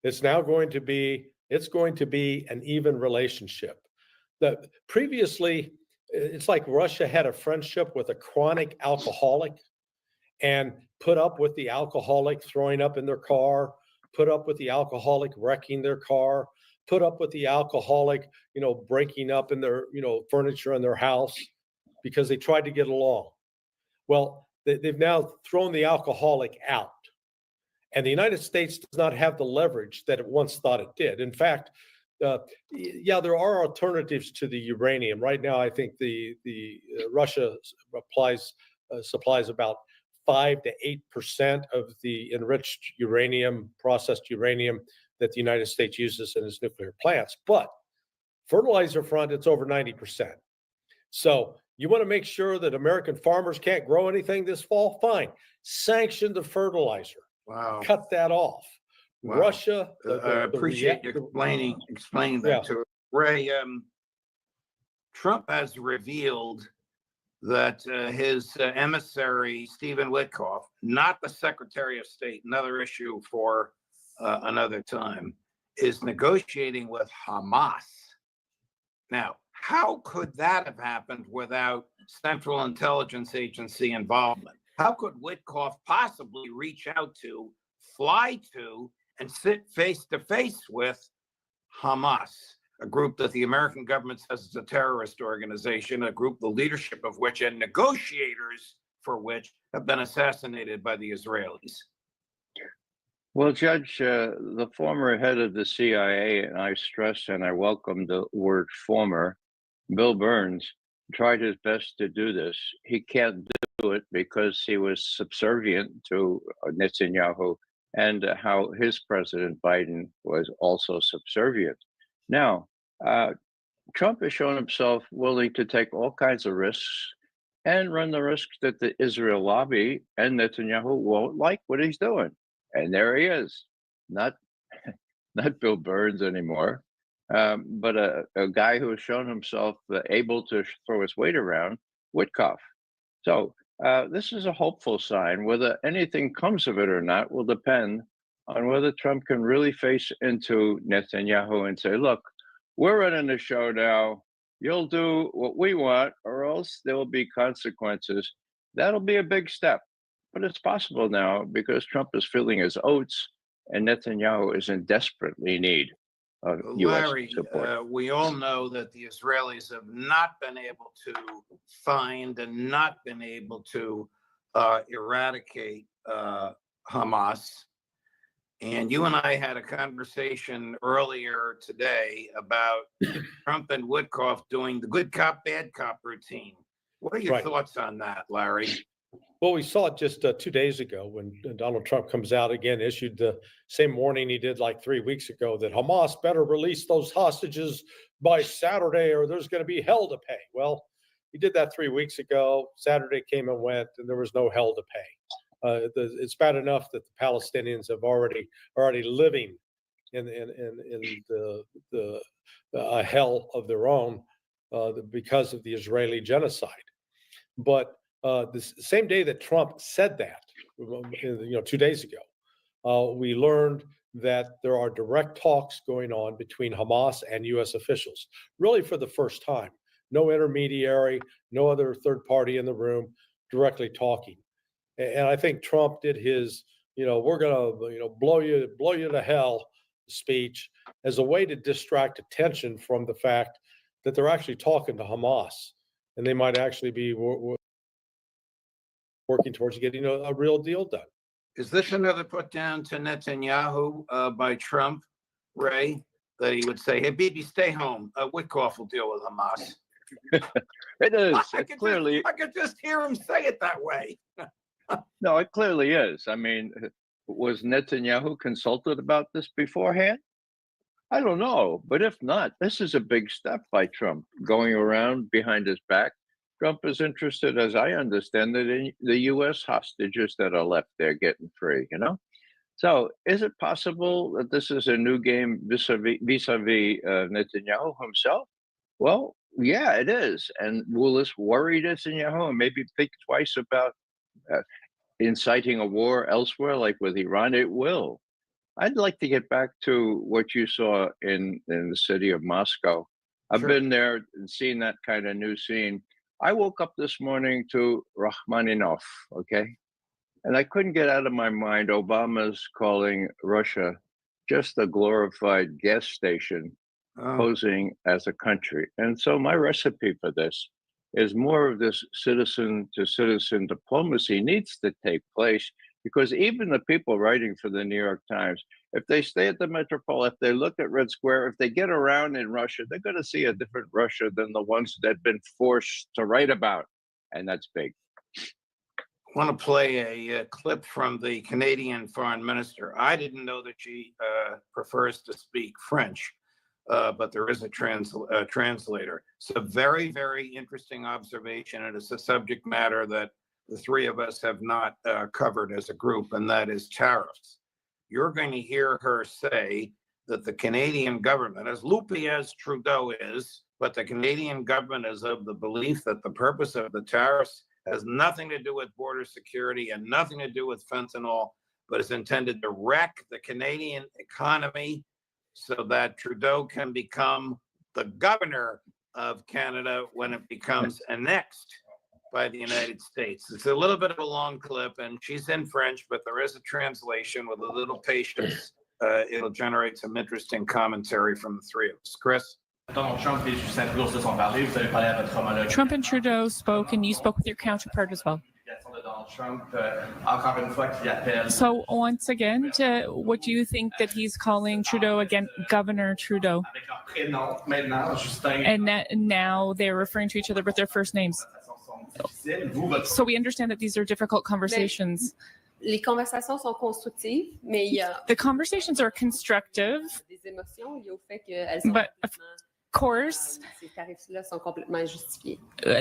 It's now going to be an even relationship. Previously, it's like Russia had a friendship with a chronic alcoholic and put up with the alcoholic throwing up in their car, put up with the alcoholic wrecking their car, put up with the alcoholic, breaking up in their, furniture in their house because they tried to get along. Well, they've now thrown the alcoholic out. And the United States does not have the leverage that it once thought it did. In fact, there are alternatives to the uranium. Right now, I think the Russia supplies about 5 to 8% of the enriched uranium, processed uranium that the United States uses in its nuclear plants. But fertilizer front, it's over 90%. So you want to make sure that American farmers can't grow anything this fall? Fine. Sanction the fertilizer. Wow. Cut that off. Wow. Russia. I appreciate you explaining that to Ray. Trump has revealed that his emissary, Stephen Witkoff, not the Secretary of State, another issue for another time, is negotiating with Hamas. Now, how could that have happened without Central Intelligence Agency involvement? How could Witkoff possibly reach out to, fly to, and sit face to face with Hamas, a group that the American government says is a terrorist organization, a group the leadership of which and negotiators for which have been assassinated by the Israelis? Well, Judge, the former head of the CIA, and I stress and I welcome the word former, Bill Burns, tried his best to do this. He can't do it because he was subservient to Netanyahu and how his president Biden was also subservient. Now, Trump has shown himself willing to take all kinds of risks and run the risk that the Israel lobby and Netanyahu won't like what he's doing. And there he is, not Bill Burns anymore, but a guy who has shown himself able to throw his weight around, Witkoff. So this is a hopeful sign. Whether anything comes of it or not will depend on whether Trump can really face into Netanyahu and say, look, we're running the show now. You'll do what we want, or else there will be consequences. That'll be a big step. But it's possible now because Trump is filling his oats and Netanyahu is in desperately need of U.S. support. We all know that the Israelis have not been able to find and not been able to eradicate Hamas. And you and I had a conversation earlier today about Trump and Witkoff doing the good cop, bad cop routine. What are your Right. thoughts on that, Larry? Well, we saw it just 2 days ago when Donald Trump comes out again, issued the same warning he did like 3 weeks ago that Hamas better release those hostages by Saturday or there's going to be hell to pay. Well, he did that 3 weeks ago. Saturday came and went, and there was no hell to pay. It's bad enough that the Palestinians are already living in the hell of their own because of the Israeli genocide. But the same day that Trump said that, 2 days ago, we learned that there are direct talks going on between Hamas and U.S. officials, really for the first time. No intermediary, no other third party in the room, directly talking. And I think Trump did his, we're going to, blow you to hell speech as a way to distract attention from the fact that they're actually talking to Hamas, and they might actually be working towards getting a real deal done. Is this another put down to Netanyahu by Trump, Ray, that he would say, hey, Bibi, stay home. Witkoff will deal with Hamas. It is. I could just hear him say it that way. No, it clearly is. I mean, was Netanyahu consulted about this beforehand? I don't know. But if not, this is a big step by Trump going around behind his back. Trump is interested, as I understand it, in the U.S. hostages that are left there getting free, So is it possible that this is a new game vis-a-vis Netanyahu himself? Well, yeah, it is. And will this worry Netanyahu and maybe think twice about inciting a war elsewhere, like with Iran? It will. I'd like to get back to what you saw in the city of Moscow. I've Sure. been there and seen that kind of new scene. I woke up this morning to Rachmaninoff, okay? And I couldn't get out of my mind Obama's calling Russia just a glorified gas station posing as a country. And so my recipe for this is more of this citizen to citizen diplomacy needs to take place, because even the people writing for the New York Times, if they stay at the Metropole, if they look at Red Square, if they get around in Russia, they're going to see a different Russia than the ones that have been forced to write about. And that's big. I want to play a clip from the Canadian foreign minister. I didn't know that she prefers to speak French, but there is a translator. It's a very, very interesting observation, and it's a subject matter that the three of us have not covered as a group, and that is tariffs. You're going to hear her say that the Canadian government, as loopy as Trudeau is, but the Canadian government is of the belief that the purpose of the tariffs has nothing to do with border security and nothing to do with fentanyl, but is intended to wreck the Canadian economy so that Trudeau can become the governor of Canada when it becomes annexed by the United States. It's a little bit of a long clip, and she's in French, but there is a translation. With a little patience, it'll generate some interesting commentary from the three of us. Chris? Trump and Trudeau spoke, and you spoke with your counterpart as well. So once again, what do you think that he's calling Trudeau again, Governor Trudeau? And now they're referring to each other with their first names. So we understand that these are difficult conversations. Les conversations sont constructives, mais il y a The conversations are constructive, des émotions liées au fait qu'elles sont but of course, ces tarifs-là sont complètement injustifiés.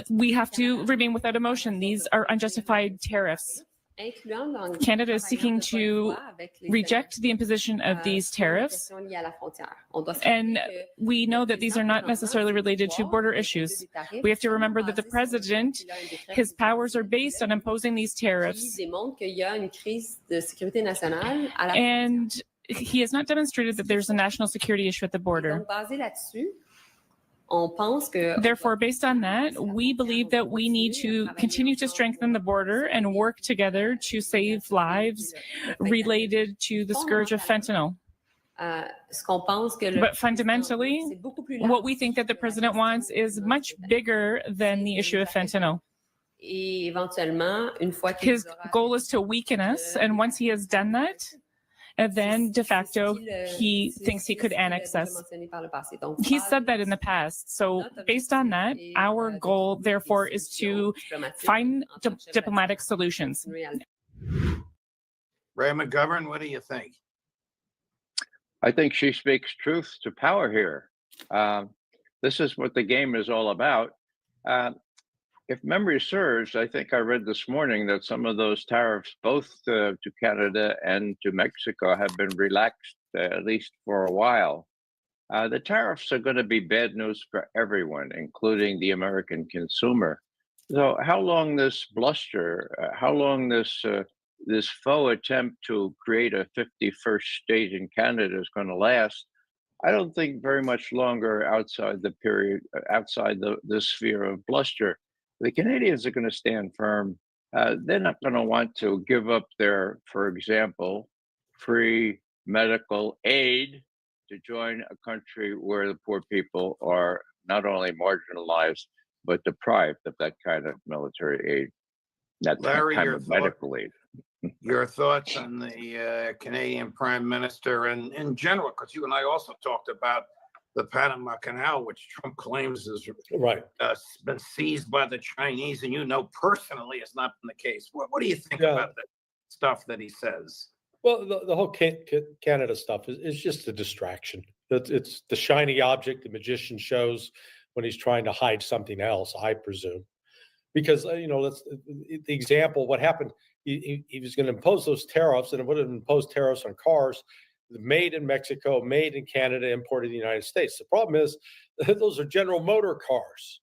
we have to remain without emotion. These are unjustified tariffs. Canada is seeking to reject the imposition of these tariffs, and we know that these are not necessarily related to border issues. We have to remember that the president, his powers are based on imposing these tariffs, and he has not demonstrated that there's a national security issue at the border. Therefore, based on that, we believe that we need to continue to strengthen the border and work together to save lives related to the scourge of fentanyl. But fundamentally, what we think that the president wants is much bigger than the issue of fentanyl. His goal is to weaken us, and once he has done that, And then de facto, he thinks he could annex us. He said that in the past. So based on that, our goal, therefore, is to find diplomatic solutions. Ray McGovern, what do you think? I think she speaks truth to power here. This is what the game is all about. If memory serves, I think I read this morning that some of those tariffs, both to Canada and to Mexico, have been relaxed, at least for a while. The tariffs are going to be bad news for everyone, including the American consumer. So how long this bluster, how long this faux attempt to create a 51st state in Canada is going to last, I don't think very much longer outside the period, outside the sphere of bluster. The Canadians are going to stand firm. They're not going to want to give up their, for example, free medical aid to join a country where the poor people are not only marginalized, but deprived of that kind of military aid, that Larry, kind of medical aid. Your thoughts on the Canadian Prime Minister and in general, because you and I also talked about the Panama Canal, which Trump claims has been seized by the Chinese, and you know personally it's not been the case. What do you think about the stuff that he says? Well, the whole Canada stuff is just a distraction. It's the shiny object the magician shows when he's trying to hide something else, I presume. Because, the example, what happened, he was going to impose those tariffs, and it would have imposed tariffs on cars made in Mexico, made in Canada, imported in the United States. The problem is those are General Motor cars.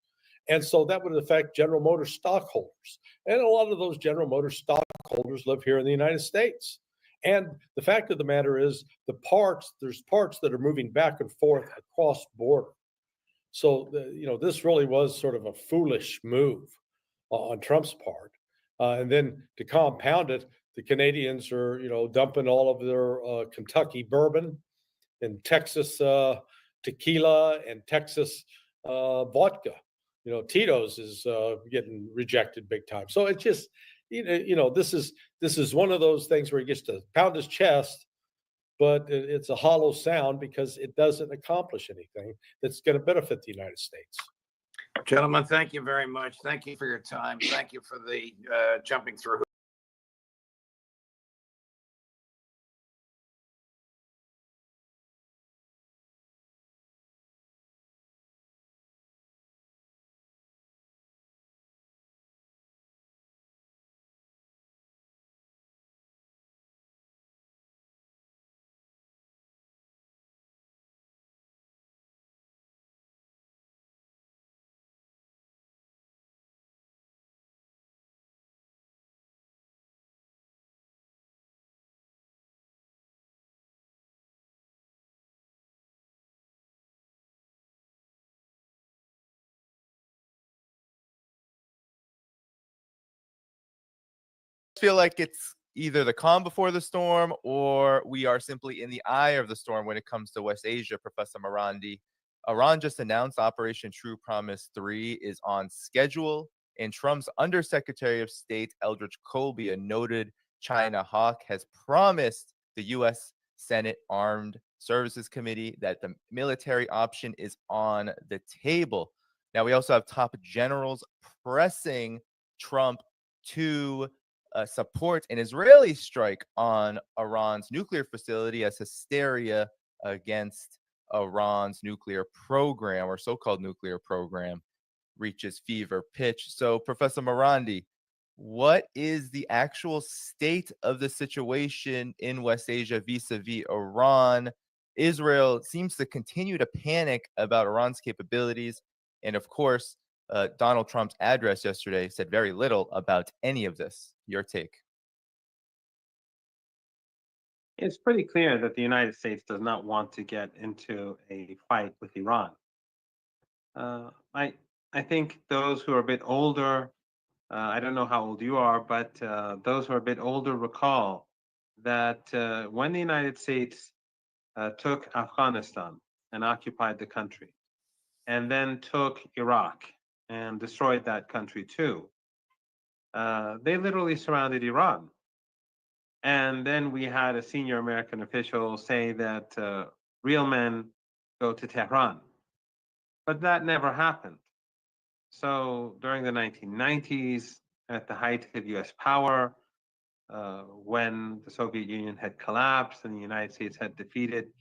And so that would affect General Motors stockholders. And a lot of those General Motors stockholders live here in the United States. And the fact of the matter is there's parts that are moving back and forth across border. So, this really was sort of a foolish move on Trump's part. And then to compound it, the Canadians are, dumping all of their Kentucky bourbon and Texas tequila and Texas vodka. Tito's is getting rejected big time. So it's just, this is one of those things where he gets to pound his chest, but it's a hollow sound because it doesn't accomplish anything that's going to benefit the United States. Gentlemen, thank you very much. Thank you for your time. Thank you for the jumping through. Feel like it's either the calm before the storm or we are simply in the eye of the storm when it comes to West Asia, Professor Morandi. Iran just announced Operation True Promise 3 is on schedule, and Trump's Undersecretary of State Eldridge Colby, a noted China hawk, has promised the U.S. Senate Armed Services Committee that the military option is on the table. Now, we also have top generals pressing Trump to support an Israeli strike on Iran's nuclear facility as hysteria against Iran's nuclear program, or so-called nuclear program, reaches fever pitch. So, Professor Morandi, what is the actual state of the situation in West Asia vis-a-vis Iran? Israel seems to continue to panic about Iran's capabilities. And of course, Donald Trump's address yesterday said very little about any of this. Your take? It's pretty clear that the United States does not want to get into a fight with Iran. I think those who are a bit older, I don't know how old you are, but those who are a bit older recall that when the United States took Afghanistan and occupied the country, and then took Iraq and destroyed that country too, they literally surrounded Iran. And then we had a senior American official say that real men go to Tehran. But that never happened. So during the 1990s, at the height of US power, when the Soviet Union had collapsed and the United States had defeated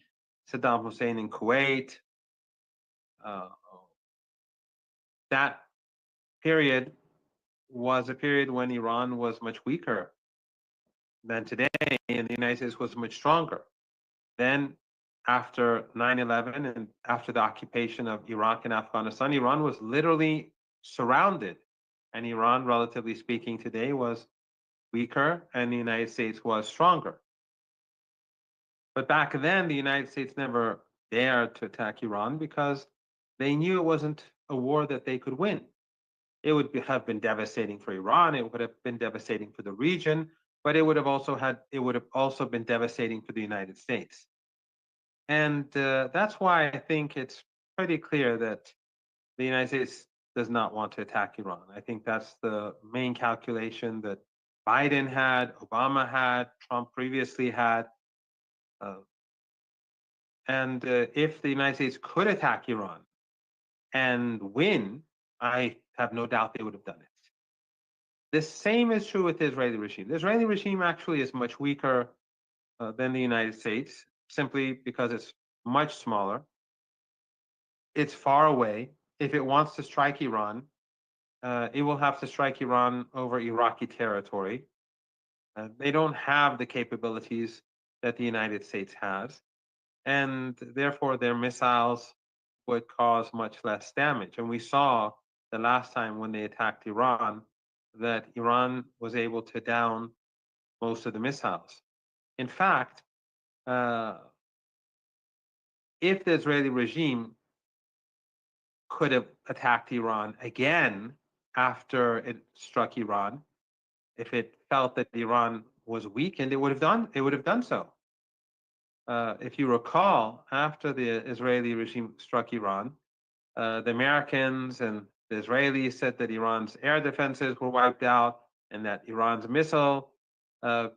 Saddam Hussein in Kuwait, that period was a period when Iran was much weaker than today, and the United States was much stronger. Then, after 9/11 and after the occupation of Iraq and Afghanistan, Iran was literally surrounded. And Iran, relatively speaking, today was weaker, and the United States was stronger. But back then, the United States never dared to attack Iran because they knew it wasn't a war that they could win. It would have been devastating for Iran. It would have been devastating for the region, but it would have also been devastating for the United States. And that's why I think it's pretty clear that the United States does not want to attack Iran. I think that's the main calculation that Biden had, Obama had, Trump previously had. And if the United States could attack Iran and win, I have no doubt they would have done it. The same is true with the Israeli regime. The Israeli regime actually is much weaker than the United States, simply because it's much smaller. It's far away. If it wants to strike Iran, it will have to strike Iran over Iraqi territory. They don't have the capabilities that the United States has, and therefore their missiles would cause much less damage. And we saw the last time when they attacked Iran that Iran was able to down most of the missiles. In fact, if the Israeli regime could have attacked Iran again after it struck Iran, if it felt that Iran was weakened, it would have done so. If you recall, after the Israeli regime struck Iran, the Americans and the Israelis said that Iran's air defenses were wiped out and that Iran's missile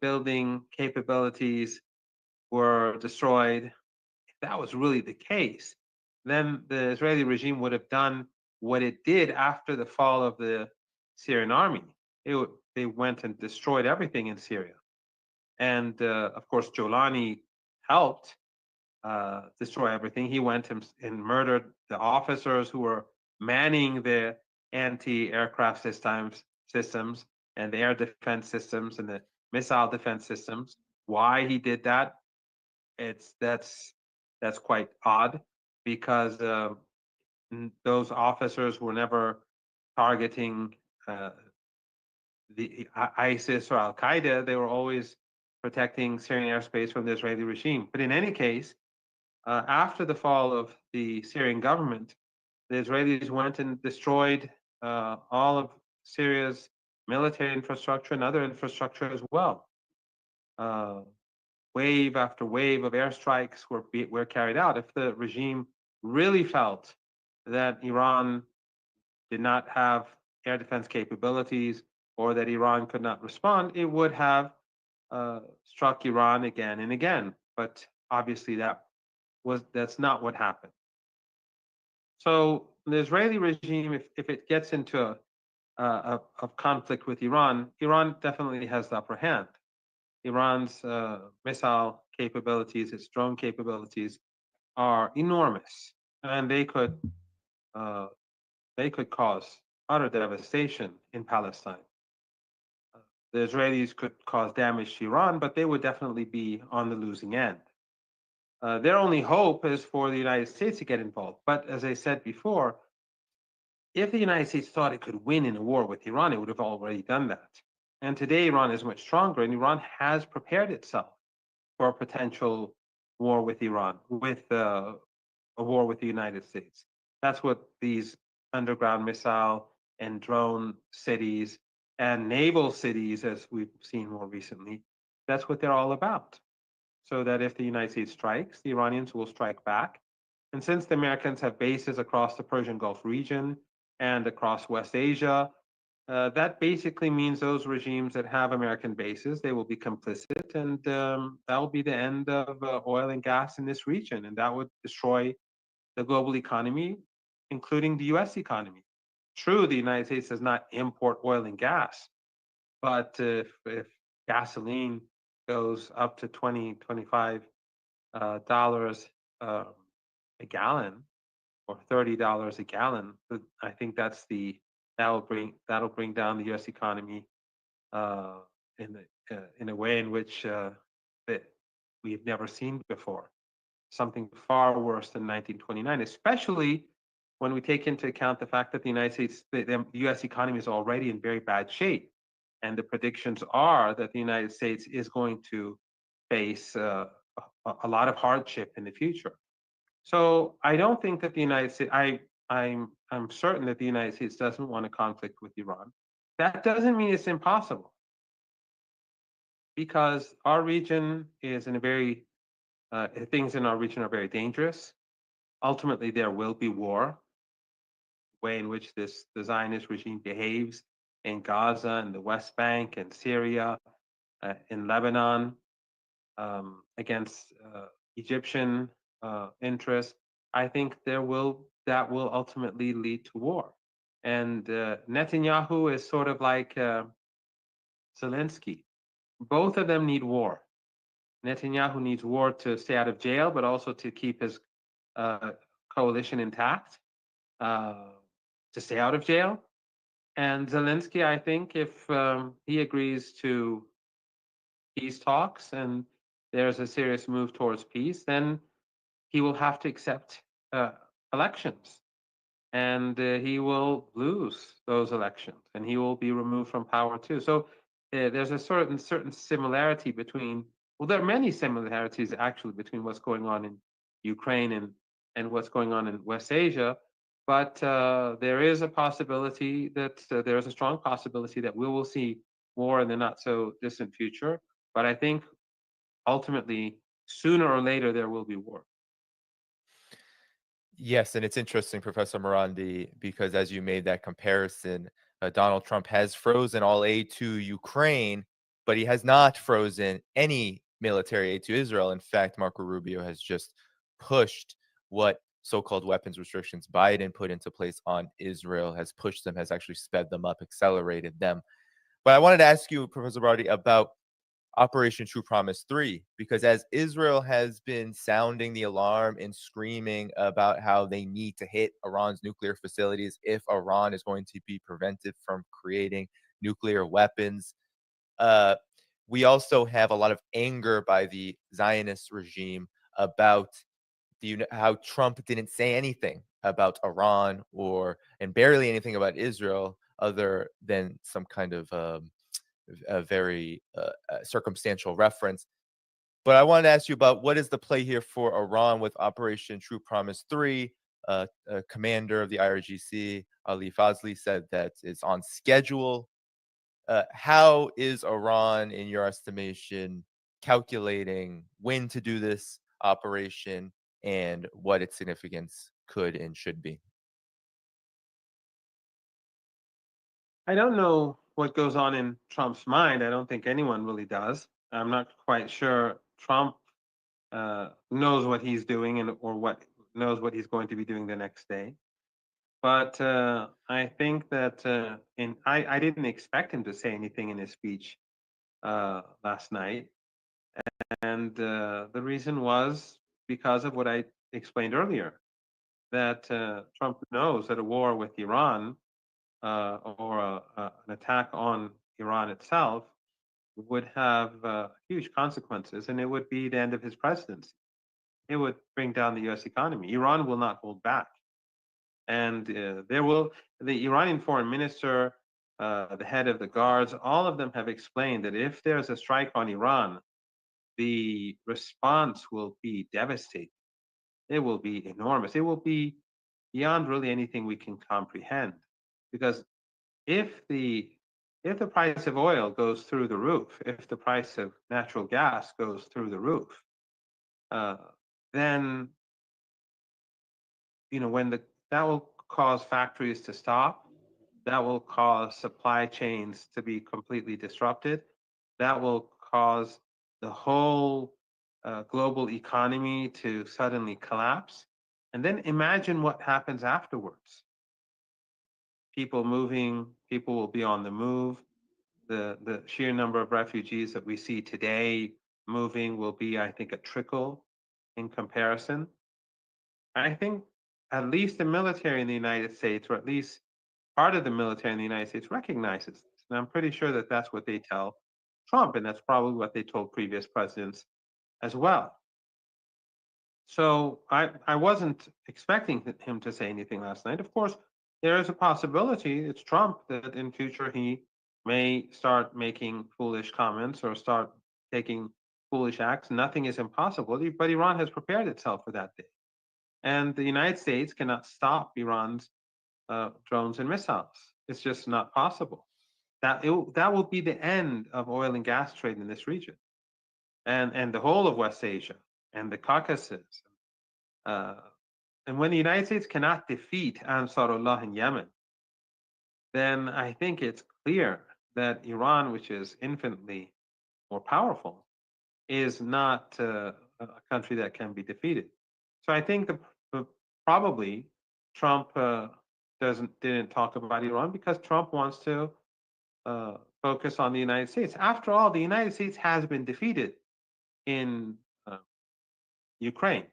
building capabilities were destroyed. If that was really the case, then the Israeli regime would have done what it did after the fall of the Syrian army. They went and destroyed everything in Syria. And of course, Jolani helped destroy everything. He went and murdered the officers who were manning the anti-aircraft systems and the air defense systems and the missile defense systems. Why he did that? That's quite odd, because those officers were never targeting the ISIS or Al Qaeda. They were always protecting Syrian airspace from the Israeli regime. But in any case, after the fall of the Syrian government, the Israelis went and destroyed all of Syria's military infrastructure and other infrastructure as well. Wave after wave of airstrikes were carried out. If the regime really felt that Iran did not have air defense capabilities or that Iran could not respond, it would have struck Iran again and again. But obviously that's not what happened. So the Israeli regime, if it gets into a conflict with Iran, Iran definitely has the upper hand. Iran's missile capabilities, its drone capabilities, are enormous, and they could cause utter devastation in Palestine. The Israelis could cause damage to Iran, but they would definitely be on the losing end. Their only hope is for the United States to get involved. But as I said before, if the United States thought it could win in a war with Iran, it would have already done that. And today, Iran is much stronger, and Iran has prepared itself for a potential war with Iran, with a war with the United States. That's what these underground missile and drone cities and naval cities, as we've seen more recently, that's what they're all about. So that if the United States strikes, the Iranians will strike back. And since the Americans have bases across the Persian Gulf region and across West Asia, that basically means those regimes that have American bases, they will be complicit, and that will be the end of oil and gas in this region, and that would destroy the global economy, including the U.S. economy. True, the United States does not import oil and gas, but if gasoline goes up to $25 a gallon or $30 a gallon, I think that'll bring down the U.S. economy uh, in a way in which that we've never seen before. Something far worse than 1929, especially when we take into account the fact that the United States, the U.S. economy is already in very bad shape, and the predictions are that the United States is going to face a lot of hardship in the future. So I don't think that the United States. I'm certain that the United States doesn't want a conflict with Iran. That doesn't mean it's impossible, because our region is in a very things in our region are very dangerous. Ultimately, there will be war. The way in which the Zionist regime behaves in Gaza and the West Bank and Syria, in Lebanon, against Egyptian interests, I think that will ultimately lead to war. And Netanyahu is sort of like Zelensky. Both of them need war. Netanyahu needs war to stay out of jail, but also to keep his coalition intact, to stay out of jail. And Zelensky, I think, if he agrees to peace talks and there's a serious move towards peace, then he will have to accept elections, and he will lose those elections, and he will be removed from power too. So there's a certain similarity between. Well, there are many similarities actually between what's going on in Ukraine and what's going on in West Asia. But there is a possibility that there is a strong possibility that we will see war in the not so distant future. But I think ultimately, sooner or later, there will be war. Yes, and it's interesting, Professor Morandi, because as you made that comparison, Donald Trump has frozen all aid to Ukraine, but he has not frozen any military aid to Israel. In fact, Marco Rubio has just pushed what so-called weapons restrictions Biden put into place on Israel, has pushed them, has actually sped them up, accelerated them. But I wanted to ask you, Professor Morandi, about Operation True Promise 3, because as Israel has been sounding the alarm and screaming about how they need to hit Iran's nuclear facilities if Iran is going to be prevented from creating nuclear weapons, we also have a lot of anger by the Zionist regime about how Trump didn't say anything about Iran and barely anything about Israel other than some kind of a very circumstantial reference. But I wanted to ask you about what is the play here for Iran with Operation True Promise 3. A commander of the IRGC, Ali Fazli, said that it's on schedule. How is Iran, in your estimation, calculating when to do this operation and what its significance could and should be? I don't know what goes on in Trump's mind. I don't think anyone really does. I'm not quite sure Trump knows what he's doing or knows what he's going to be doing the next day. But I think that I didn't expect him to say anything in his speech last night, and the reason was because of what I explained earlier, that Trump knows that a war with Iran or an attack on Iran itself would have huge consequences, and it would be the end of his presidency. It would bring down the U.S. economy. Iran will not hold back, and the Iranian foreign minister, the head of the guards, all of them have explained that if there's a strike on Iran, the response will be devastating. It will be enormous. It will be beyond really anything we can comprehend, because if the price of oil goes through the roof, if the price of natural gas goes through the roof, then that will cause factories to stop. That will cause supply chains to be completely disrupted. That will cause the whole global economy to suddenly collapse. And then imagine what happens afterwards. People moving, people will be on the move. The sheer number of refugees that we see today moving will be, I think, a trickle in comparison. I think at least the military in the United States, or at least part of the military in the United States, recognizes this. And I'm pretty sure that that's what they tell Trump, and that's probably what they told previous presidents as well. So I wasn't expecting him to say anything last night. Of course, there is a possibility, it's Trump, that in future he may start making foolish comments or start taking foolish acts. Nothing is impossible, but Iran has prepared itself for that day. And the United States cannot stop Iran's drones and missiles. It's just not possible. That will be the end of oil and gas trade in this region, and the whole of West Asia and the Caucasus. And when the United States cannot defeat Ansarullah in Yemen, then I think it's clear that Iran, which is infinitely more powerful, is not a country that can be defeated. So I think probably Trump didn't talk about Iran because Trump wants to focus on the United States. After all, the United States has been defeated in Ukraine.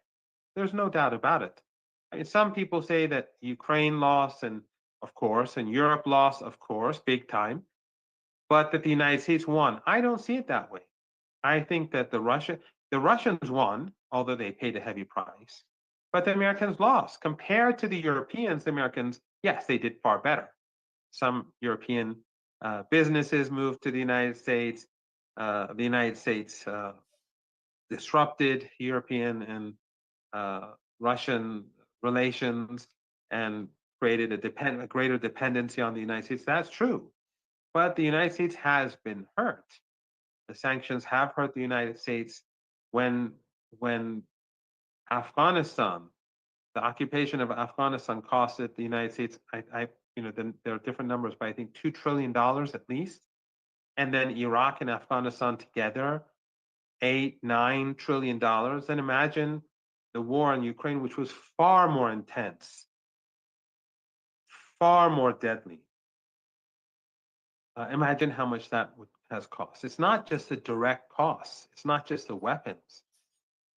There's no doubt about it. I mean, some people say that Ukraine lost, and of course, and Europe lost, of course, big time, but that the United States won. I don't see it that way. I think that the Russians won, although they paid a heavy price, but the Americans lost. Compared to the Europeans, the Americans, yes, they did far better. Some European businesses moved to the United States. The United States disrupted European and Russian relations and created a greater dependency on the United States. That's true. But the United States has been hurt. The sanctions have hurt the United States when Afghanistan, the occupation of Afghanistan costed the United States, there are different numbers, but I think $2 trillion at least. And then Iraq and Afghanistan together, $8-9 trillion. Then imagine the war in Ukraine, which was far more intense, far more deadly. Imagine how much that has cost. It's not just the direct costs. It's not just the weapons.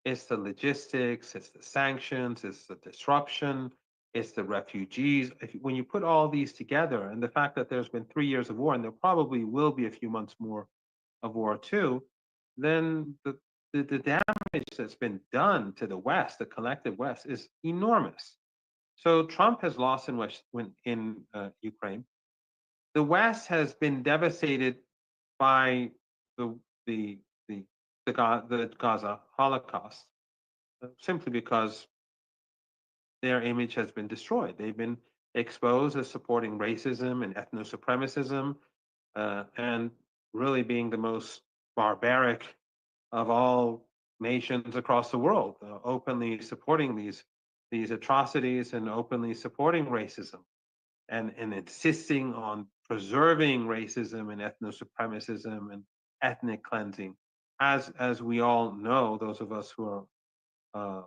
It's the logistics, it's the sanctions, it's the disruption, it's the refugees. When you put all these together, and the fact that there's been 3 years of war, and there probably will be a few months more of war too, then the damage that's been done to the West, the collective West, is enormous. So Trump has lost in Ukraine. The West has been devastated by the Gaza Holocaust, simply because their image has been destroyed. They've been exposed as supporting racism and ethno-supremacism, and really being the most barbaric of all nations across the world, openly supporting these atrocities and openly supporting racism, and insisting on preserving racism and ethno-supremacism and ethnic cleansing. As we all know, those of us who are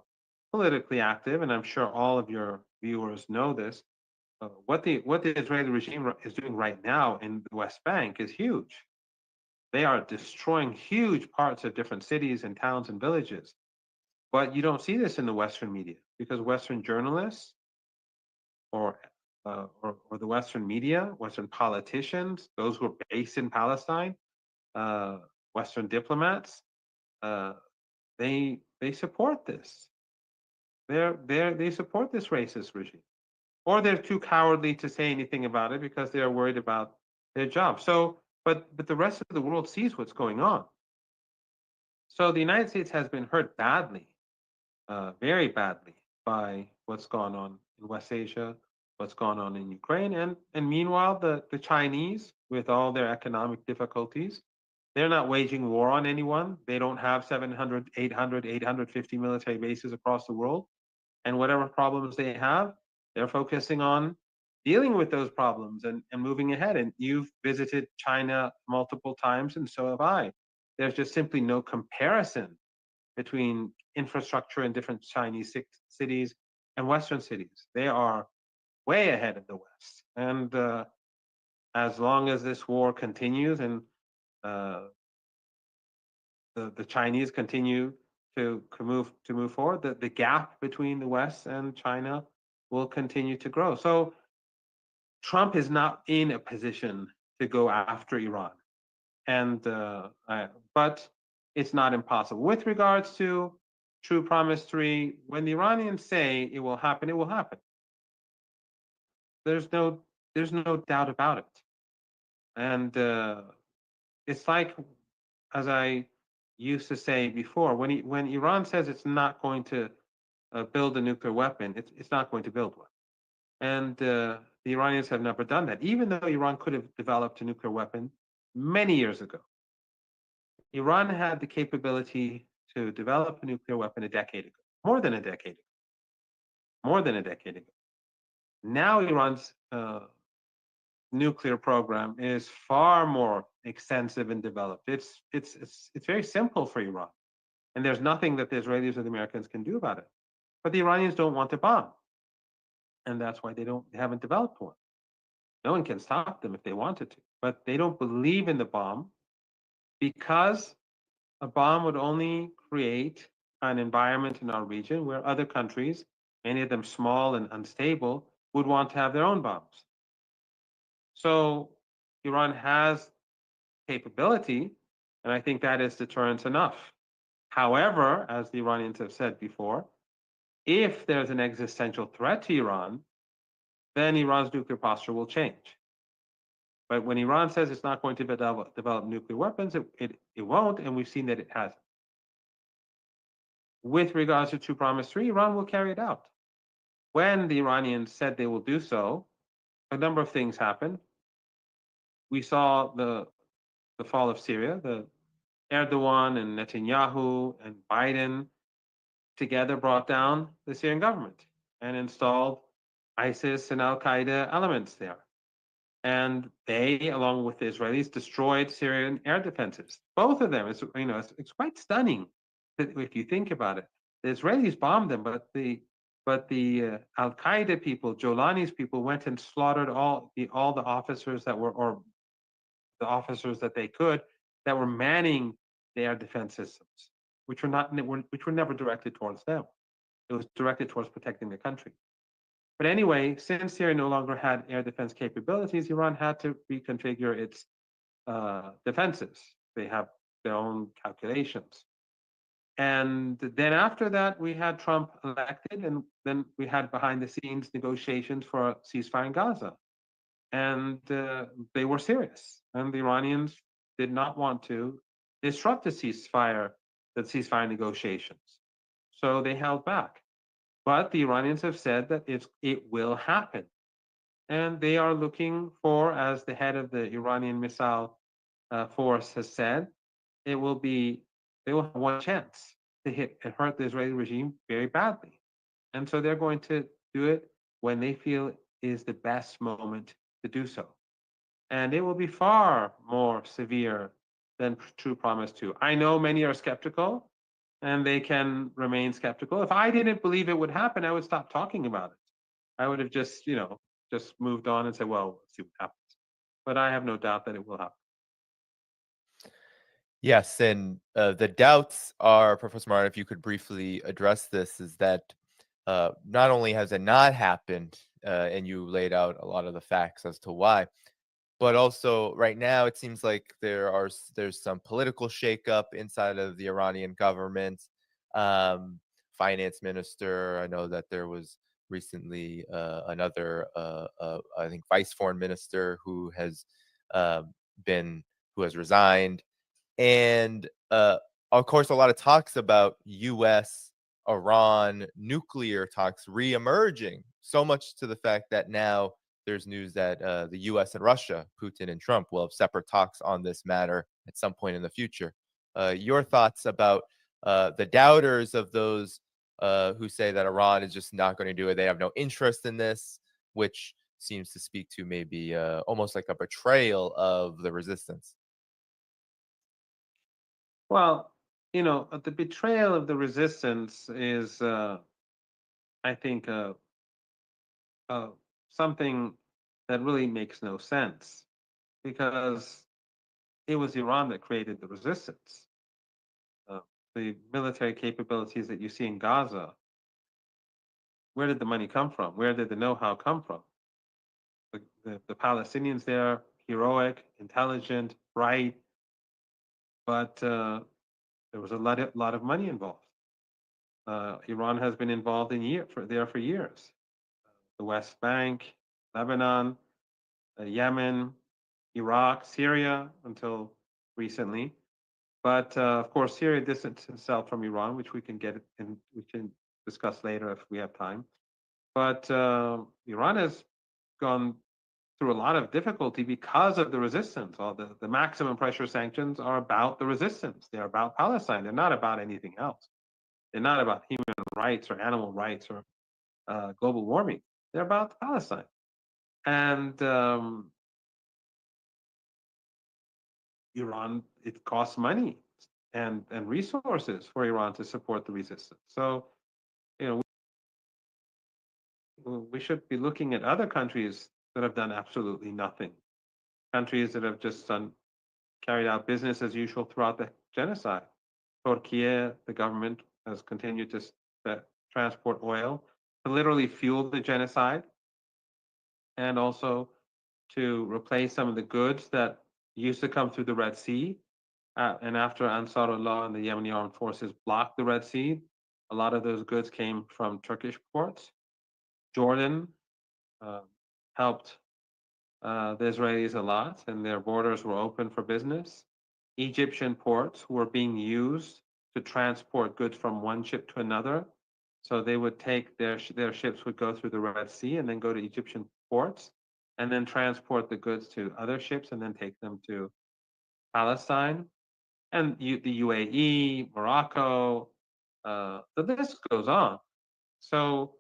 politically active, and I'm sure all of your viewers know this, what the Israeli regime is doing right now in the West Bank is huge. They are destroying huge parts of different cities and towns and villages. But you don't see this in the Western media, because Western journalists or the Western media, Western politicians, those who are based in Palestine, Western diplomats, they support this. They support this racist regime, or they're too cowardly to say anything about it because they are worried about their job. So, but the rest of the world sees what's going on. So the United States has been hurt badly, very badly, by what's gone on in West Asia, what's gone on in Ukraine, and meanwhile the Chinese, with all their economic difficulties, they're not waging war on anyone. They don't have 700, 800, 850 military bases across the world. And whatever problems they have, they're focusing on dealing with those problems and moving ahead. And you've visited China multiple times, and so have I. There's just simply no comparison between infrastructure in different Chinese cities and Western cities. They are way ahead of the West. And as long as this war continues and the Chinese continue to move forward, the gap between the West and China will continue to grow. So Trump is not in a position to go after Iran, and but it's not impossible. With regards to True Promise 3, when the Iranians say it will happen, it will happen. There's no doubt about it. And it's like, as I used to say before, when Iran says it's not going to build a nuclear weapon, it's not going to build one. And the Iranians have never done that, even though Iran could have developed a nuclear weapon many years ago. Iran had the capability to develop a nuclear weapon a decade ago, more than a decade ago. Now Iran's nuclear program is far more extensive and developed. It's very simple for Iran, and there's nothing that the Israelis or the Americans can do about it. But the Iranians don't want to bomb, and that's why they haven't developed one. No one can stop them if they wanted to, but they don't believe in the bomb, because a bomb would only create an environment in our region where other countries, many of them small and unstable, would want to have their own bombs. So Iran has capability, and I think that is deterrence enough. However, as the Iranians have said before, if there's an existential threat to Iran, then Iran's nuclear posture will change. But when Iran says it's not going to develop nuclear weapons, it won't, and we've seen that it hasn't. With regards to True Promise 3, Iran will carry it out. When the Iranians said they will do so, a number of things happened. We saw the fall of Syria. The Erdogan and Netanyahu and Biden together brought down the Syrian government and installed ISIS and Al-Qaeda elements there. And they, along with the Israelis, destroyed Syrian air defenses. Both of them. It's quite stunning if you think about it. The Israelis bombed them, but the Al-Qaeda people, Jolani's people, went and slaughtered all the officers that were, or the officers that they could, that were manning the air defense systems, which were never directed towards them. It was directed towards protecting the country. But anyway, since Syria no longer had air defense capabilities, Iran had to reconfigure its defenses. They have their own calculations. And then after that, we had Trump elected, and then we had behind the scenes negotiations for a ceasefire in Gaza. And they were serious. And the Iranians did not want to disrupt the ceasefire negotiations. So they held back. But the Iranians have said that it will happen. And they are looking for, as the head of the Iranian missile force has said, they will have one chance to hurt the Israeli regime very badly. And so they're going to do it when they feel is the best moment to do so. And it will be far more severe than True Promise 2. I know many are skeptical, and they can remain skeptical. If I didn't believe it would happen, I would stop talking about it. I would have just moved on and said, well, let's see what happens. But I have no doubt that it will happen. Yes, and the doubts are, Professor Martin, if you could briefly address this, is that not only has it not happened, and you laid out a lot of the facts as to why, but also right now it seems like there's some political shakeup inside of the Iranian government. Finance minister, I know that there was recently another, I think, vice foreign minister who has resigned. And of course, a lot of talks about U.S. Iran nuclear talks re-emerging, so much to the fact that now there's news that the U.S. and Russia, Putin and Trump, will have separate talks on this matter at some point in the future. Your thoughts about the doubters of those who say that Iran is just not going to do it, they have no interest in this, which seems to speak to maybe almost like a betrayal of the resistance. Well, the betrayal of the resistance is, I think, something that really makes no sense because it was Iran that created the resistance. The military capabilities that you see in Gaza, where did the money come from? Where did the know-how come from? The Palestinians there, heroic, intelligent, bright, but there was a lot of money involved. Iran has been involved for years. The West Bank, Lebanon, Yemen, Iraq, Syria, until recently. But of course, Syria distanced itself from Iran, which we can discuss later if we have time. But Iran has gone through a lot of difficulty because of the resistance. All the maximum pressure sanctions are about the resistance. They're about Palestine. They're not about anything else. They're not about human rights or animal rights or global warming. They're about Palestine. And Iran, it costs money and resources for Iran to support the resistance. So, we should be looking at other countries that have done absolutely nothing. Countries that have just carried out business as usual throughout the genocide. Turkey, the government has continued to transport oil to literally fuel the genocide and also to replace some of the goods that used to come through the Red Sea. And after Ansarullah and the Yemeni armed forces blocked the Red Sea, a lot of those goods came from Turkish ports. Jordan helped the Israelis a lot, and their borders were open for business. Egyptian ports were being used to transport goods from one ship to another. So they would take their ships would go through the Red Sea and then go to Egyptian ports and then transport the goods to other ships and then take them to Palestine. And the UAE, Morocco, the list goes on. So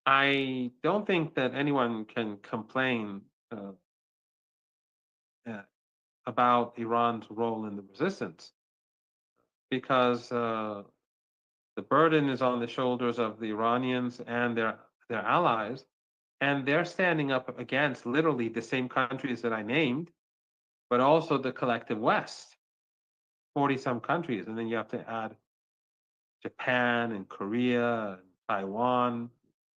I don't think that anyone can complain about Iran's role in the resistance because the burden is on the shoulders of the Iranians and their allies, and they're standing up against literally the same countries that I named, but also the collective West, 40-some countries, and then you have to add Japan and Korea and Taiwan,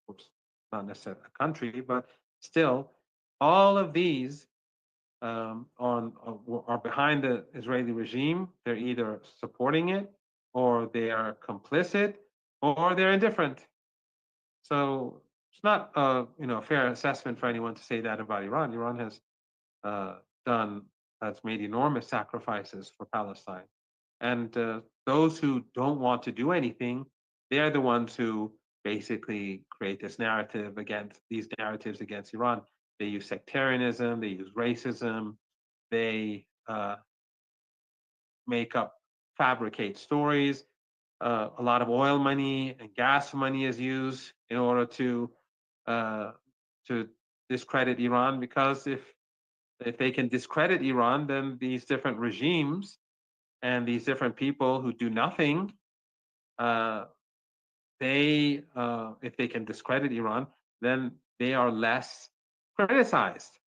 oops, not necessarily a country, but still, all of these are behind the Israeli regime. They're either supporting it, or they are complicit, or they're indifferent. So it's not a fair assessment for anyone to say that about Iran. Iran has made enormous sacrifices for Palestine, and those who don't want to do anything, they're the ones who basically create these narratives against Iran. They use sectarianism, they use racism, they fabricate stories. A lot of oil money and gas money is used in order to discredit Iran, because if they can discredit Iran, then these different regimes and these different people who do nothing, if they can discredit Iran, then they are less criticized.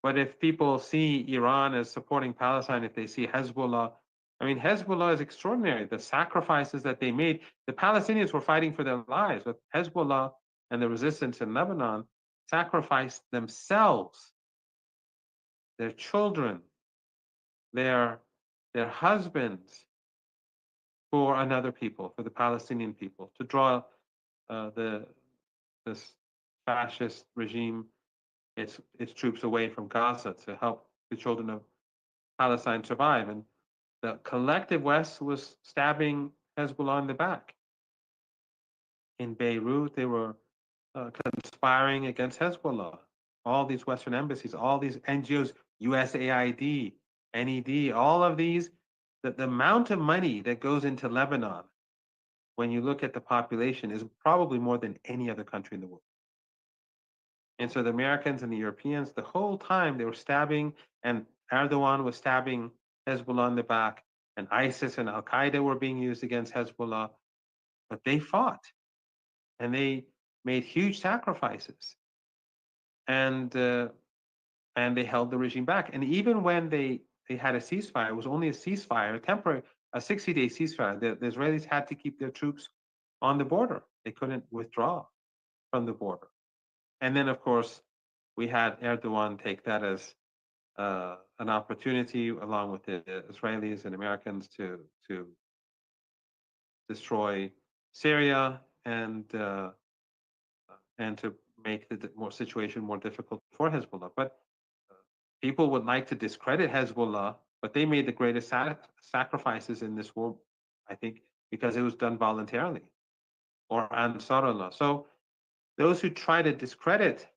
But if people see Iran as supporting Palestine, if they see Hezbollah, I mean, Hezbollah is extraordinary. The sacrifices that they made, the Palestinians were fighting for their lives, but Hezbollah and the resistance in Lebanon sacrificed themselves, their children, their husbands, for another people, for the Palestinian people, to draw this fascist regime, its troops away from Gaza, to help the children of Palestine survive. And the collective West was stabbing Hezbollah in the back. In Beirut, they were conspiring against Hezbollah. All these Western embassies, all these NGOs, USAID, NED, all of these, the amount of money that goes into Lebanon, when you look at the population, is probably more than any other country in the world. And so the Americans and the Europeans, the whole time they were stabbing, and Erdogan was stabbing Hezbollah in the back, and ISIS and Al Qaeda were being used against Hezbollah, but they fought and they made huge sacrifices, and they held the regime back. And even when they had a ceasefire, it was only a ceasefire, a temporary, a 60-day ceasefire. The Israelis had to keep their troops on the border; they couldn't withdraw from the border. And then, of course, we had Erdogan take that as an opportunity, along with the Israelis and Americans, to destroy Syria and to make the situation more difficult for Hezbollah. But people would like to discredit Hezbollah, but they made the greatest sacrifices in this war, I think, because it was done voluntarily, or Ansarullah. So those who try to discredit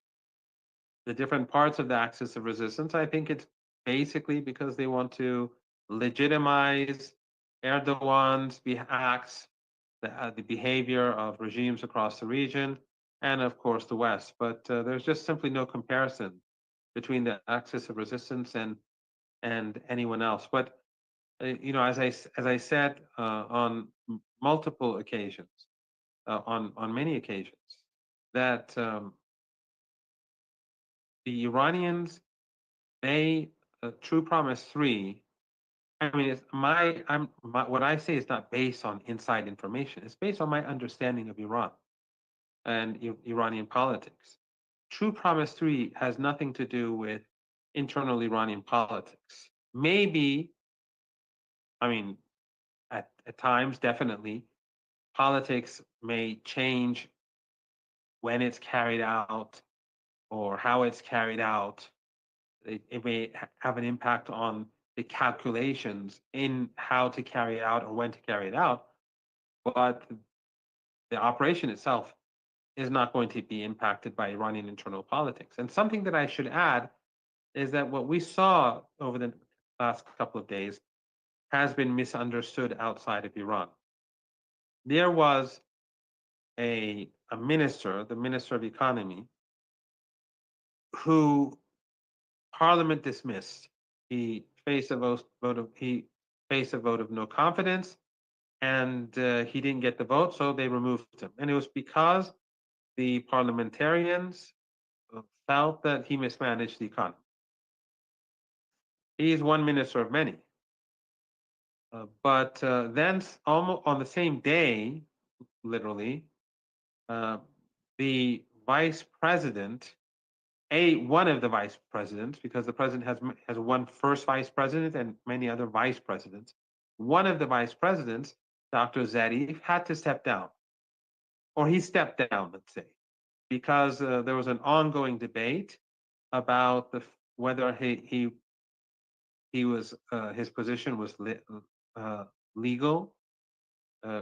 the different parts of the axis of resistance, I think it's basically because they want to legitimize Erdogan's acts, the behavior of regimes across the region, and of course the West. But there's just simply no comparison between the axis of resistance and anyone else. But you know, as I said on multiple occasions, on many occasions, that the Iranians, True Promise 3, I mean, it's what I say is not based on inside information. It's based on my understanding of Iran and Iranian politics. True Promise 3 has nothing to do with internal Iranian politics. Maybe, I mean, at times, definitely, politics may change when it's carried out or how it's carried out. It may have an impact on the calculations in how to carry it out or when to carry it out, but the operation itself is not going to be impacted by Iranian internal politics. And something that I should add is that what we saw over the last couple of days has been misunderstood outside of Iran. There was a minister, the Minister of Economy, who Parliament dismissed. He faced a vote of no confidence, and he didn't get the vote, so they removed him. And it was because the parliamentarians felt that he mismanaged the economy. He is one minister of many. But then, almost on the same day, literally, the vice president, one of the vice presidents, because the president has one first vice president and many other vice presidents. One of the vice presidents, Dr. Zarif, had to step down, or he stepped down, let's say, because there was an ongoing debate about whether his position was legal,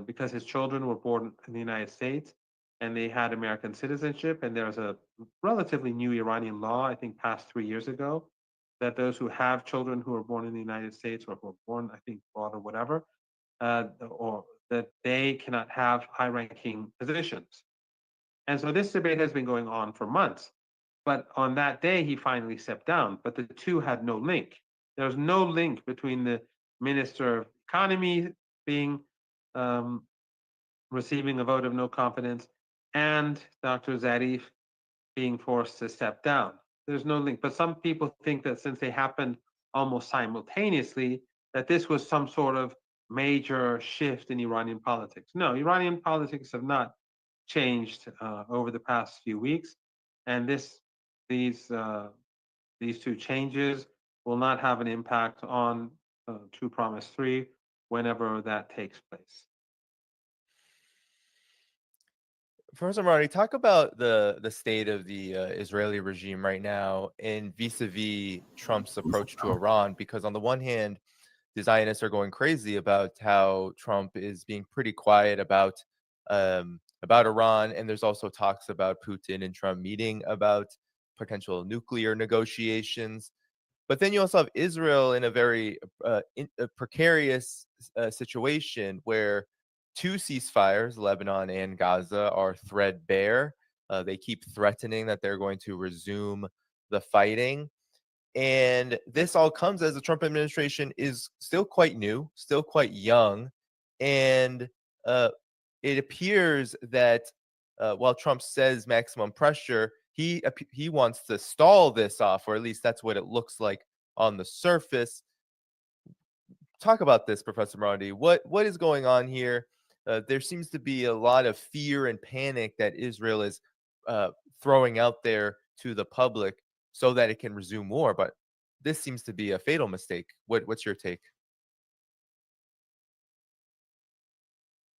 because his children were born in the United States and they had American citizenship. And there's a relatively new Iranian law, I think passed 3 years ago, that those who have children who are born in the United States or who are born, I think, abroad or whatever, or that they cannot have high-ranking positions. And so this debate has been going on for months. But on that day, he finally stepped down. But the two had no link. There's no link between the Minister of Economy being receiving a vote of no confidence and Dr. Zarif being forced to step down. There's no link. But some people think that since they happened almost simultaneously, that this was some sort of major shift in Iranian politics. No, Iranian politics have not changed over the past few weeks, and these two changes will not have an impact on True Promise 3 whenever that takes place. Professor Marty, talk about the state of the Israeli regime right now and vis-a-vis Trump's approach to Iran, because on the one hand, the Zionists are going crazy about how Trump is being pretty quiet about Iran, and there's also talks about Putin and Trump meeting about potential nuclear negotiations. But then you also have Israel in a very precarious situation where two ceasefires, Lebanon and Gaza, are threadbare. They keep threatening that they're going to resume the fighting. And this all comes as the Trump administration is still quite new, still quite young. And it appears that while Trump says maximum pressure, he wants to stall this off, or at least that's what it looks like on the surface. Talk about this, Professor Marandi. What is going on here? There seems to be a lot of fear and panic that Israel is throwing out there to the public so that it can resume war, but this seems to be a fatal mistake. What's your take?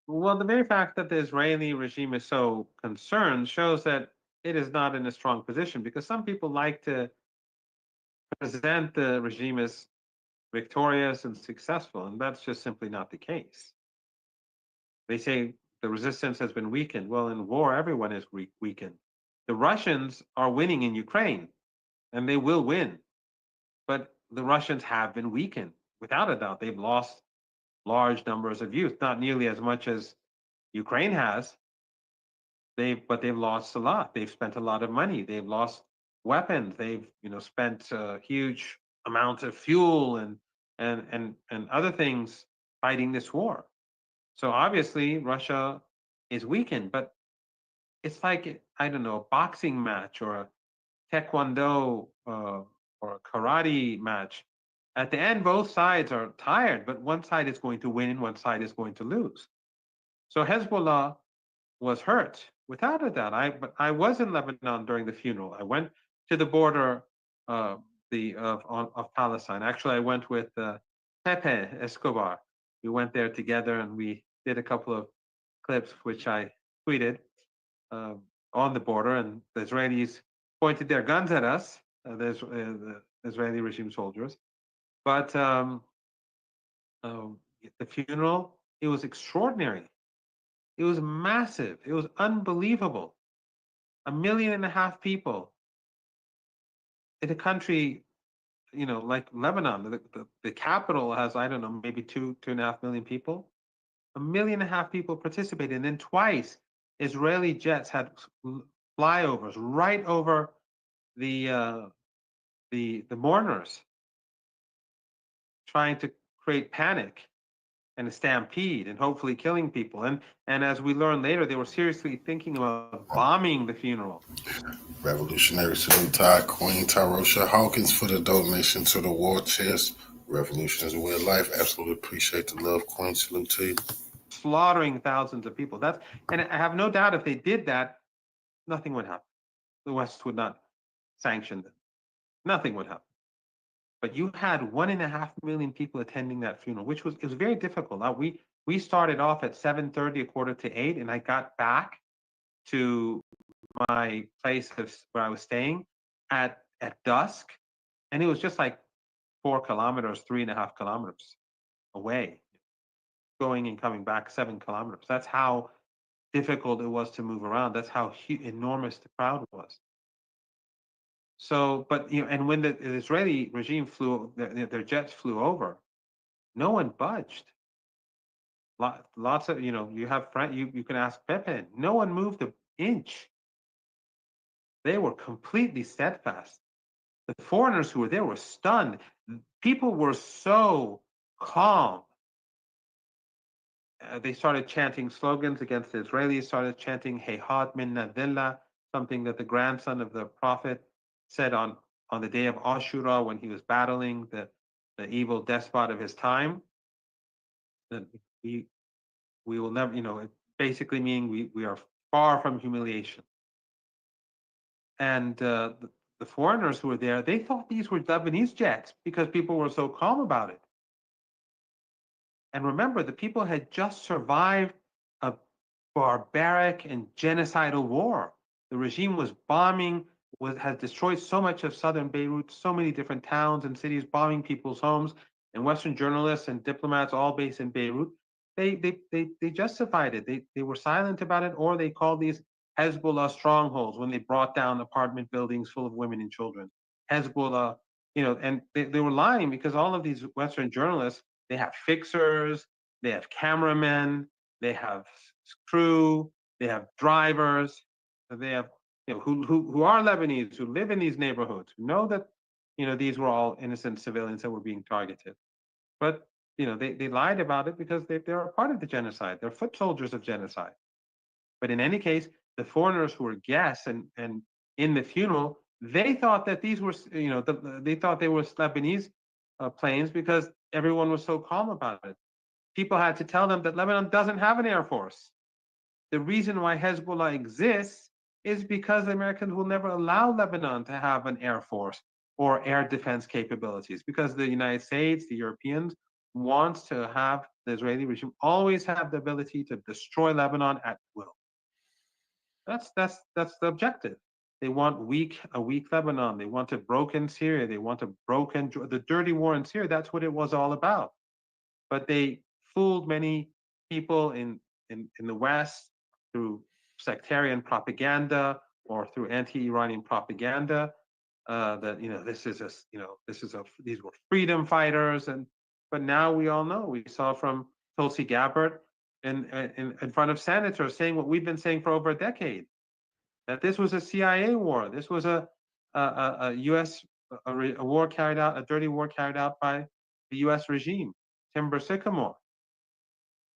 Well, the very fact that the Israeli regime is so concerned shows that it is not in a strong position, because some people like to present the regime as victorious and successful, and that's just simply not the case. They say the resistance has been weakened. Well, in war, everyone is weakened. The Russians are winning in Ukraine, and they will win. But the Russians have been weakened. Without a doubt, they've lost large numbers of youth, not nearly as much as Ukraine has. But they've lost a lot. They've spent a lot of money. They've lost weapons. They've spent huge amounts of fuel and other things fighting this war. So obviously Russia is weakened, but it's like, I don't know, a boxing match or a taekwondo or a karate match. At the end, both sides are tired, but one side is going to win, one side is going to lose. So Hezbollah was hurt, without a doubt. I was in Lebanon during the funeral. I went to the border of Palestine. Actually, I went with Pepe Escobar. We went there together, and we did a couple of clips, which I tweeted on the border. And the Israelis pointed their guns at us, the Israeli regime soldiers. But the funeral, it was extraordinary. It was massive. It was unbelievable. 1.5 million people in a country, like Lebanon. The capital has, I don't know, maybe 2.5 million people. 1.5 million people participated, and then twice Israeli jets had flyovers right over the mourners, trying to create panic and a stampede and hopefully killing people. And as we learned later, they were seriously thinking about bombing the funeral. Revolutionary salute to Queen Tyrosha Hawkins for the donation to the war chest. Revolution is a way of life. Absolutely appreciate the love, Queen. Salute to you. Slaughtering thousands of people. And I have no doubt if they did that, nothing would happen. The West would not sanction them. Nothing would happen. But you had 1.5 million people attending that funeral, it was very difficult. Now we started off at 7:30, 7:45, and I got back to my place where I was staying at dusk, and it was just like 4 kilometers, 3.5 kilometers away, going and coming back 7 kilometers. That's how difficult it was to move around. That's how enormous the crowd was. So, but and when the Israeli regime their jets flew over, no one budged. Lots of you have you can ask Pepe. No one moved an inch. They were completely steadfast. The foreigners who were there were stunned. People were so calm. They started chanting slogans against the Israelis. Started chanting "Heihat minna dhillah," something that the grandson of the prophet said on the day of Ashura when he was battling the evil despot of his time. That we will never, it basically meaning we are far from humiliation. And the foreigners who were there, they thought these were Lebanese jets because people were so calm about it. And remember, the people had just survived a barbaric and genocidal war. The regime was bombing, has destroyed so much of southern Beirut, so many different towns and cities, bombing people's homes, and Western journalists and diplomats, all based in Beirut, they justified it. They were silent about it, or they called these Hezbollah strongholds when they brought down apartment buildings full of women and children. Hezbollah, and they were lying, because all of these Western journalists, they have fixers, they have cameramen, they have crew, they have drivers, they have who are Lebanese, who live in these neighborhoods, who know that, these were all innocent civilians that were being targeted. But, they lied about it because they're a part of the genocide. They're foot soldiers of genocide. But in any case, the foreigners who were guests and in the funeral, they thought that these were, they thought they were Lebanese planes because everyone was so calm about it. People had to tell them that Lebanon doesn't have an air force. The reason why Hezbollah exists is because the Americans will never allow Lebanon to have an air force or air defense capabilities, because the United States, the Europeans, wants to have the Israeli regime always have the ability to destroy Lebanon at will. That's the objective. They want a weak Lebanon. They want a broken Syria. They want the dirty war in Syria. That's what it was all about. But they fooled many people in the West through sectarian propaganda or through anti-Iranian propaganda that these were freedom fighters, but now we all know. We saw from Tulsi Gabbard in front of senators saying what we've been saying for over a decade, that this was a CIA war. This was a U.S. a war carried out, a dirty war carried out by the U.S. regime, Timber Sycamore,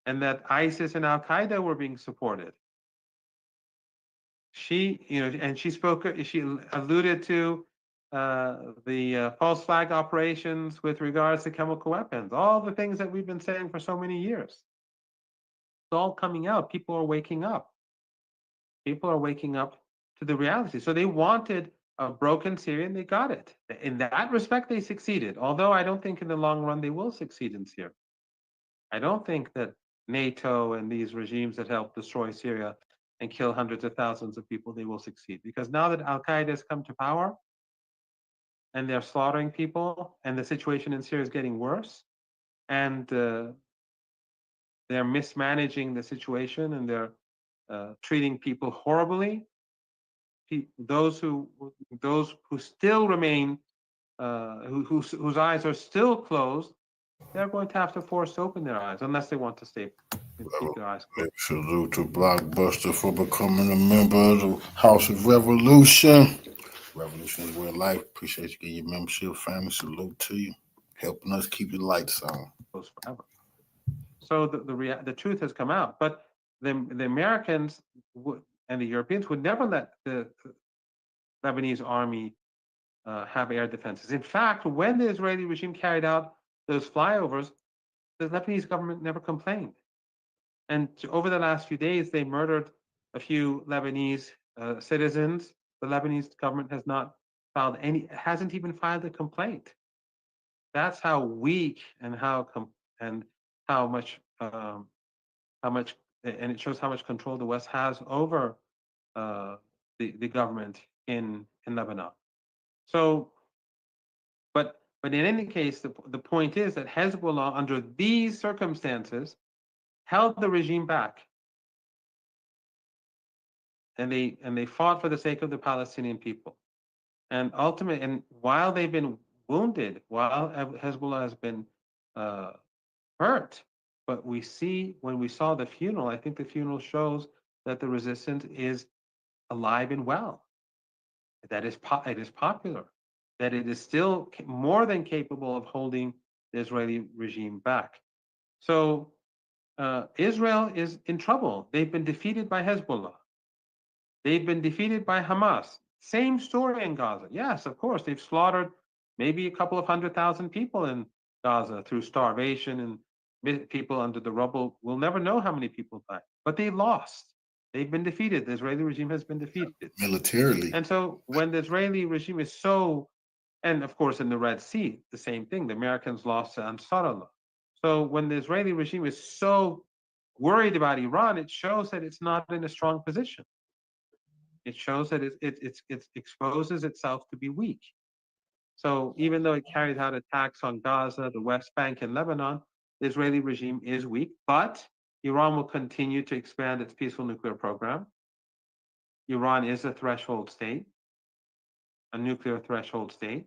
and that ISIS and Al Qaeda were being supported. She alluded to the false flag operations with regards to chemical weapons, all the things that we've been saying for so many years. It's all coming out. People are waking up. People are waking up to the reality. So they wanted a broken Syria, and they got it. In that respect, they succeeded. Although I don't think in the long run they will succeed in Syria. I don't think that NATO and these regimes that help destroy Syria and kill hundreds of thousands of people, they will succeed. Because now that Al Qaeda has come to power and they're slaughtering people, and the situation in Syria is getting worse, and they're mismanaging the situation, and they're treating people horribly. Those who still remain, whose eyes are still closed, they're going to have to force to open their eyes, unless they want to keep their eyes closed. Salute to Blockbuster for becoming a member of the House of Revolution. Revolution is real life. Appreciate you getting your membership, family. Salute to you, helping us keep the lights on. Forever. So the truth has come out, but the Americans and the Europeans would never let the Lebanese army have air defenses. In fact, when the Israeli regime carried out those flyovers, the Lebanese government never complained. And over the last few days, they murdered a few Lebanese citizens. The Lebanese government hasn't even filed a complaint. That's how weak and how much, and it shows how much control the West has over the government in Lebanon. So, but in any case, the point is that Hezbollah, under these circumstances, held the regime back, and they fought for the sake of the Palestinian people. And ultimately, and while they've been wounded, while Hezbollah has been hurt, but when we saw the funeral, I think the funeral shows that the resistance is alive and well, that it is popular, that it is still more than capable of holding the Israeli regime back. So Israel is in trouble. They've been defeated by Hezbollah. They've been defeated by Hamas. Same story in Gaza. Yes, of course, they've slaughtered maybe a couple of 100,000 people in Gaza through starvation, and people under the rubble. We'll never know how many people died, but they lost. They've been defeated. The Israeli regime has been defeated militarily. And so when the Israeli regime is so, and of course in the Red Sea, the same thing, the Americans lost to Ansarallah. So when the Israeli regime is so worried about Iran, it shows that it's not in a strong position. It shows that it exposes itself to be weak. So even though it carried out attacks on Gaza, the West Bank, and Lebanon, the Israeli regime is weak, but Iran will continue to expand its peaceful nuclear program. Iran is a threshold state, a nuclear threshold state.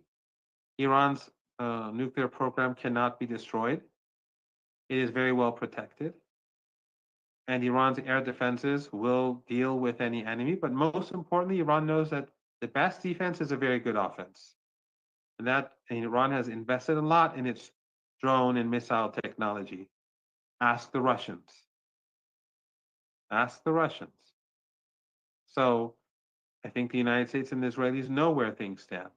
Iran's nuclear program cannot be destroyed. It is very well protected. and Iran's air defenses will deal with any enemy. But most importantly, Iran knows that the best defense is a very good offense. And Iran has invested a lot in its drone and missile technology. Ask the Russians. Ask the Russians. So I think the United States and the Israelis know where things stand.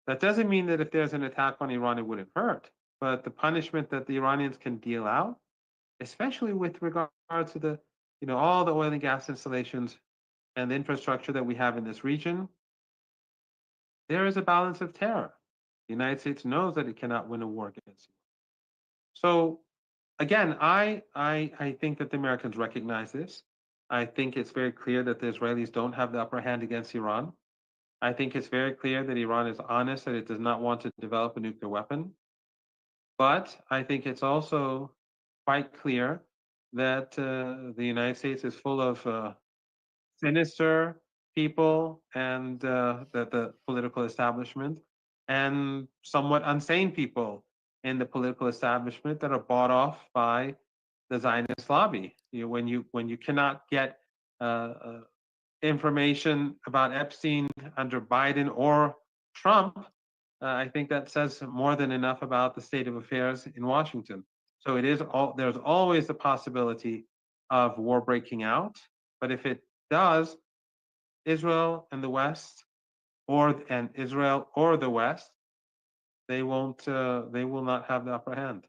That doesn't mean that if there's an attack on Iran, it wouldn't hurt. But the punishment that the Iranians can deal out, especially with regard to the, all the oil and gas installations and the infrastructure that we have in this region, there is a balance of terror. The United States knows that it cannot win a war against it. So again, I think that the Americans recognize this. I think it's very clear that the Israelis don't have the upper hand against Iran. I think it's very clear that Iran is honest that it does not want to develop a nuclear weapon. But I think it's also quite clear that the United States is full of sinister people and the political establishment and somewhat insane people in the political establishment that are bought off by the Zionist lobby. When you cannot get information about Epstein under Biden or Trump, I think that says more than enough about the state of affairs in Washington. So there's always the possibility of war breaking out, but if it does, Israel and the West, and Israel or the West, they will not have the upper hand.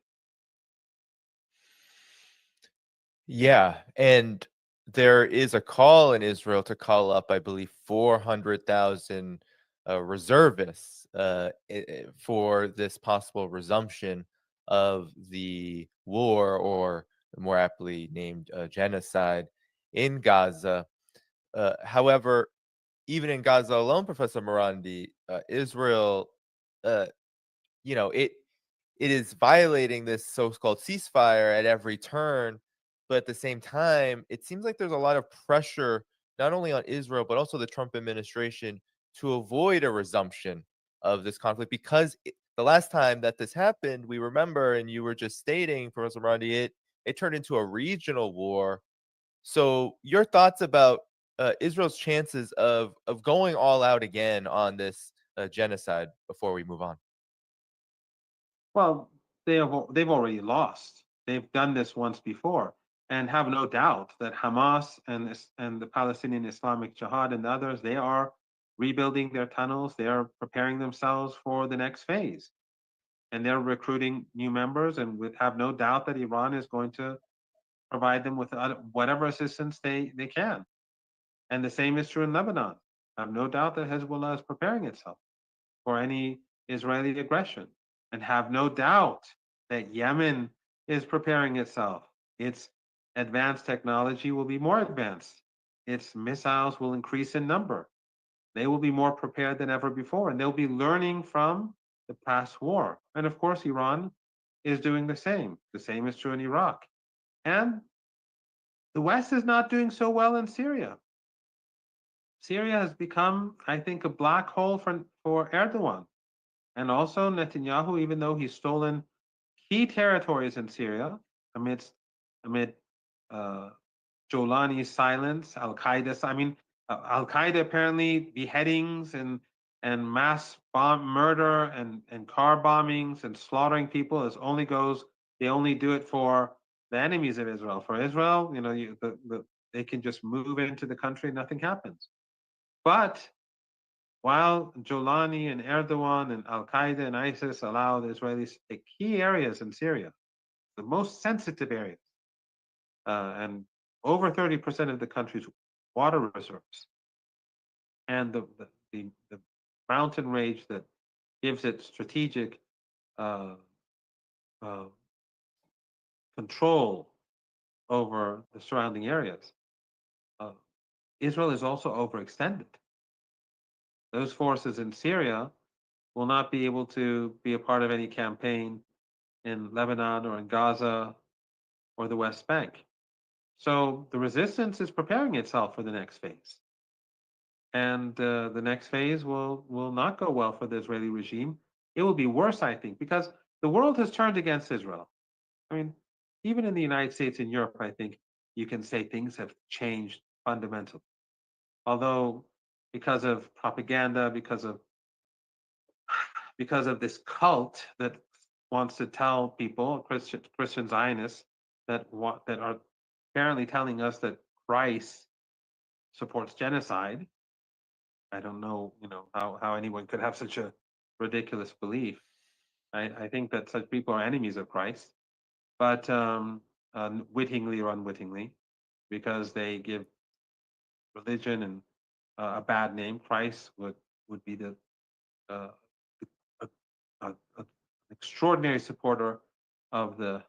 Yeah, and there is a call in Israel to call up, I believe, 400,000 reservists for this possible resumption of the war, or more aptly named genocide, in Gaza. However, even in Gaza alone, Professor Morandi, Israel, it is violating this so-called ceasefire at every turn. But at the same time, it seems like there's a lot of pressure, not only on Israel, but also the Trump administration, to avoid a resumption of this conflict. Because the last time that this happened, we remember, and you were just stating, Professor Morandi, it turned into a regional war. So your thoughts about Israel's chances of going all out again on this genocide before we move on? Well, they've already lost. They've done this once before, and have no doubt that Hamas and the Palestinian Islamic Jihad and the others, they are rebuilding their tunnels. They are preparing themselves for the next phase, and they're recruiting new members. And have no doubt that Iran is going to provide them with whatever assistance they can. And the same is true in Lebanon. I have no doubt that Hezbollah is preparing itself for any Israeli aggression, and have no doubt that Yemen is preparing itself. Its advanced technology will be more advanced. Its missiles will increase in number. They will be more prepared than ever before, and they'll be learning from the past war. And of course, Iran is doing the same. The same is true in Iraq. And the West is not doing so well in Syria. Syria has become, I think, a black hole for Erdogan. And also Netanyahu, even though he's stolen key territories in Syria amid Jolani's silence, Al-Qaeda apparently beheadings and mass murder and car bombings and slaughtering people they only do it for the enemies of Israel. For Israel, they can just move into the country, nothing happens. But while Jolani and Erdogan and Al-Qaeda and ISIS allow the Israelis to take key areas in Syria, the most sensitive areas, and over 30% of the country's water reserves, and the mountain range that gives it strategic control over the surrounding areas, Israel is also overextended. Those forces in Syria will not be able to be a part of any campaign in Lebanon or in Gaza or the West Bank. So the resistance is preparing itself for the next phase. And the next phase will not go well for the Israeli regime. It will be worse, I think, because the world has turned against Israel. I mean, even in the United States and Europe, I think, you can say things have changed fundamentally. Although, because of propaganda, because of this cult that wants to tell people, Christian Zionists, that are apparently telling us that Christ supports genocide. I don't know, how anyone could have such a ridiculous belief. I think that such people are enemies of Christ, but wittingly or unwittingly, because they give religion and a bad name. Christ would be the uh, an extraordinary supporter of the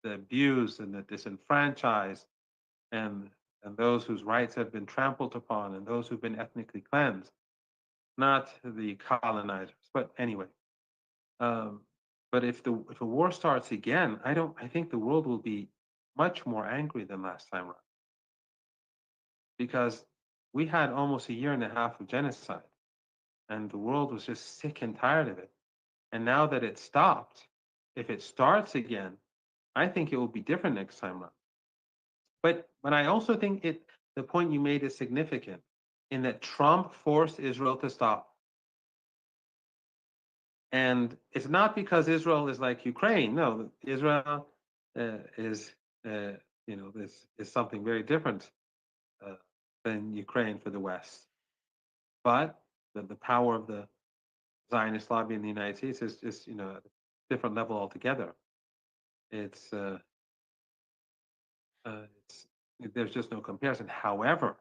abused and the disenfranchised, and those whose rights have been trampled upon, and those who've been ethnically cleansed, not the colonizers. But anyway, but if a war starts again, I think the world will be much more angry than last time around, because we had almost a year and a half of genocide, and the world was just sick and tired of it. And now that it stopped, if it starts again, I think it will be different next time around. But I also think the point you made is significant, in that Trump forced Israel to stop. And it's not because Israel is like Ukraine. No, Israel is something very different than Ukraine for the West. But the power of the Zionist lobby in the United States is just a different level altogether. It's there's just no comparison. However,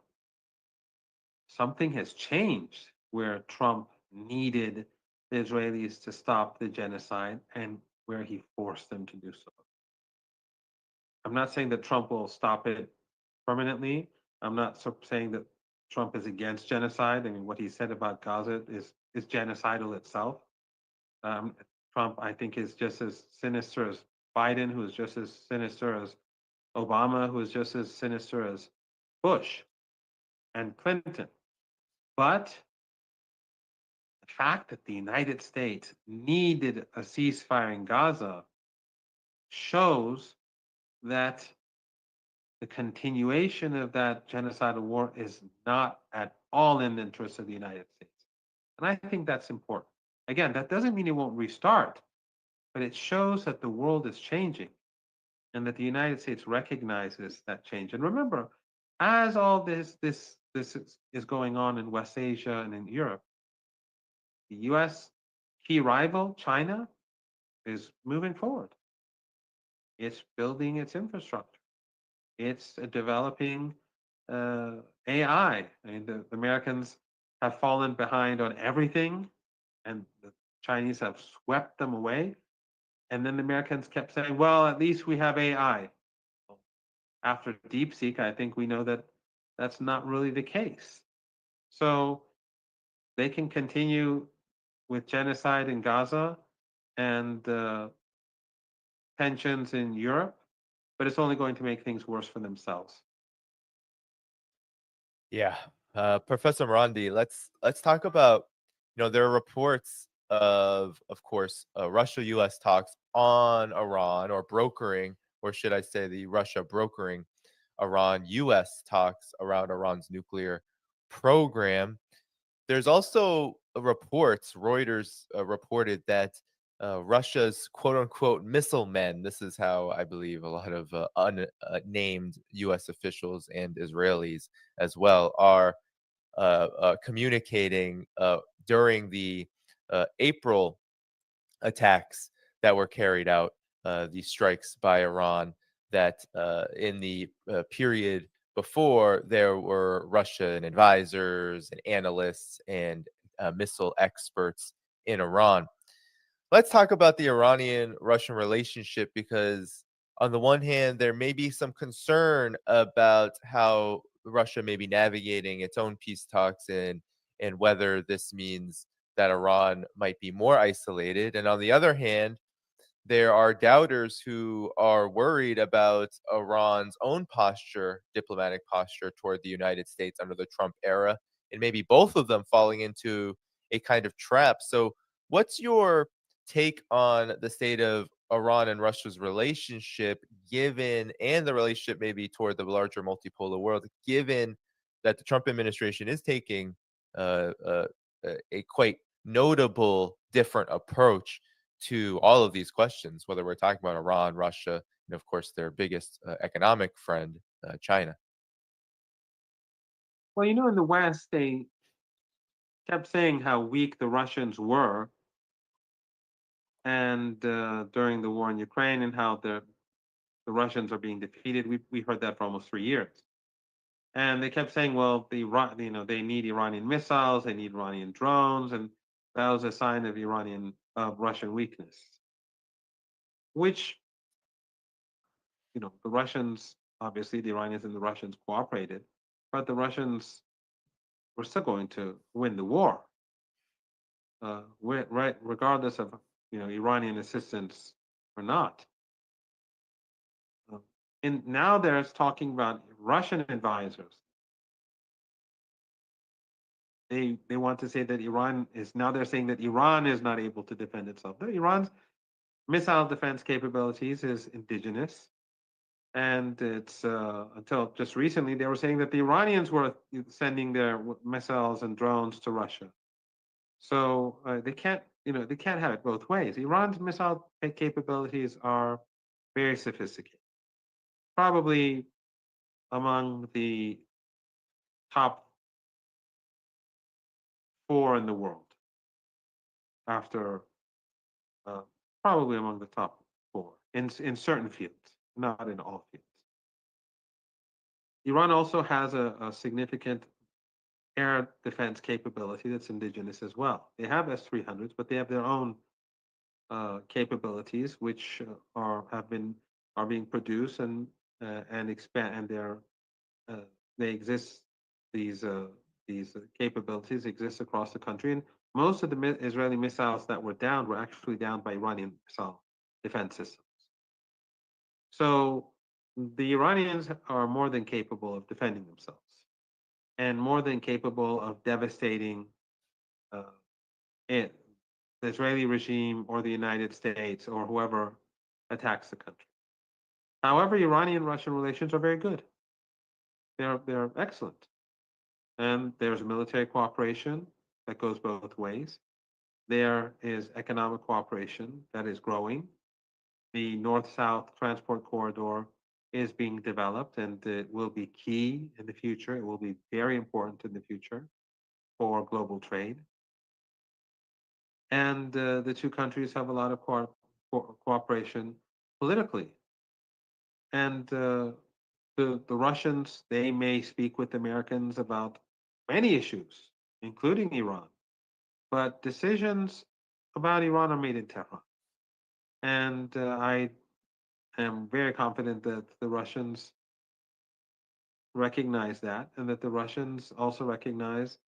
something has changed where Trump needed the Israelis to stop the genocide, and where he forced them to do so. I'm not saying that Trump will stop it permanently. I'm not saying that Trump is against genocide. I mean, what he said about Gaza is genocidal itself. Trump, I think, is just as sinister as Biden, who is just as sinister as Obama, who is just as sinister as Bush and Clinton. But the fact that the United States needed a ceasefire in Gaza shows that the continuation of that genocidal war is not at all in the interest of the United States. And I think that's important. Again, that doesn't mean it won't restart, but it shows that the world is changing and that the United States recognizes that change. And remember, as all this is going on in West Asia and in Europe, the US key rival, China, is moving forward. It's building its infrastructure. It's developing AI. I mean, the Americans have fallen behind on everything, and the Chinese have swept them away. And then the Americans kept saying, well, at least we have AI. After DeepSeek, I think we know that that's not really the case. So they can continue with genocide in Gaza and tensions in Europe, but it's only going to make things worse for themselves. Yeah, Professor Marandi, let's talk about, there are reports of course, Russia-U.S. talks on Iran, or brokering, or should I say the Russia brokering Iran-U.S. talks around Iran's nuclear program. There's also reports, Reuters reported that Russia's quote-unquote missile men, this is how I believe a lot of unnamed U.S. officials and Israelis as well are communicating during the April attacks that were carried out, these strikes by Iran, that in the period before, there were Russian advisors and analysts and missile experts in Iran. Let's talk about the Iranian-Russian relationship, because on the one hand, there may be some concern about how Russia may be navigating its own peace talks, and whether this means that Iran might be more isolated. And on the other hand, there are doubters who are worried about Iran's own posture, diplomatic posture toward the United States under the Trump era, and maybe both of them falling into a kind of trap. So what's your take on the state of Iran and Russia's relationship, given and the relationship maybe toward the larger multipolar world, given that the Trump administration is taking a quite notable different approach to all of these questions, whether we're talking about Iran, Russia, and of course their biggest economic friend, China. Well, in the West, they kept saying how weak the Russians were, and during the war in Ukraine, and how the Russians are being defeated. We heard that for almost 3 years, and they kept saying, well, they need Iranian missiles, they need Iranian drones, and that was a sign of Russian weakness. Which, the Russians, obviously, the Iranians and the Russians cooperated, but the Russians were still going to win the war, right, regardless of Iranian assistance or not. And now there's talking about Russian advisors. They want to say that they're saying that Iran is not able to defend itself. Iran's missile defense capabilities is indigenous. And it's until just recently, they were saying that the Iranians were sending their missiles and drones to Russia. So they can't have it both ways. Iran's missile capabilities are very sophisticated, probably among the top 4 in the world, after probably among the top 4 in certain fields, not in all fields. Iran also has a significant air defense capability that's indigenous as well. They have S-300s, but they have their own capabilities, which are being produced and expand, and they exist. These capabilities exist across the country, and most of the Israeli missiles that were downed were actually downed by Iranian missile defense systems. So the Iranians are more than capable of defending themselves, and more than capable of devastating the Israeli regime or the United States or whoever attacks the country. However, Iranian-Russian relations are very good. They're excellent, and there's military cooperation that goes both ways. There is economic cooperation that is growing. The North-South transport corridor is being developed, and it will be key in the future. It will be very important in the future for global trade. And the two countries have a lot of cooperation politically. And the Russians, they may speak with Americans about many issues, including Iran, but decisions about Iran are made in Tehran. And I am very confident that the Russians recognize that, and that the Russians also recognize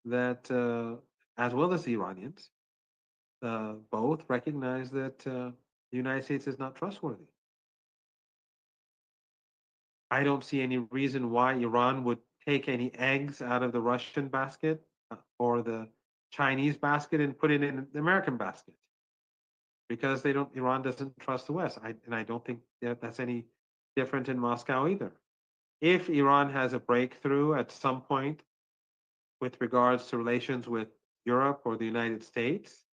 that, as well as the Iranians, both recognize that the United States is not trustworthy. I don't see any reason why Iran would take any eggs out of the Russian basket or the Chinese basket and put it in the American basket, because Iran doesn't trust the West. And I don't think that's any different in Moscow either. If Iran has a breakthrough at some point with regards to relations with Europe or the United States,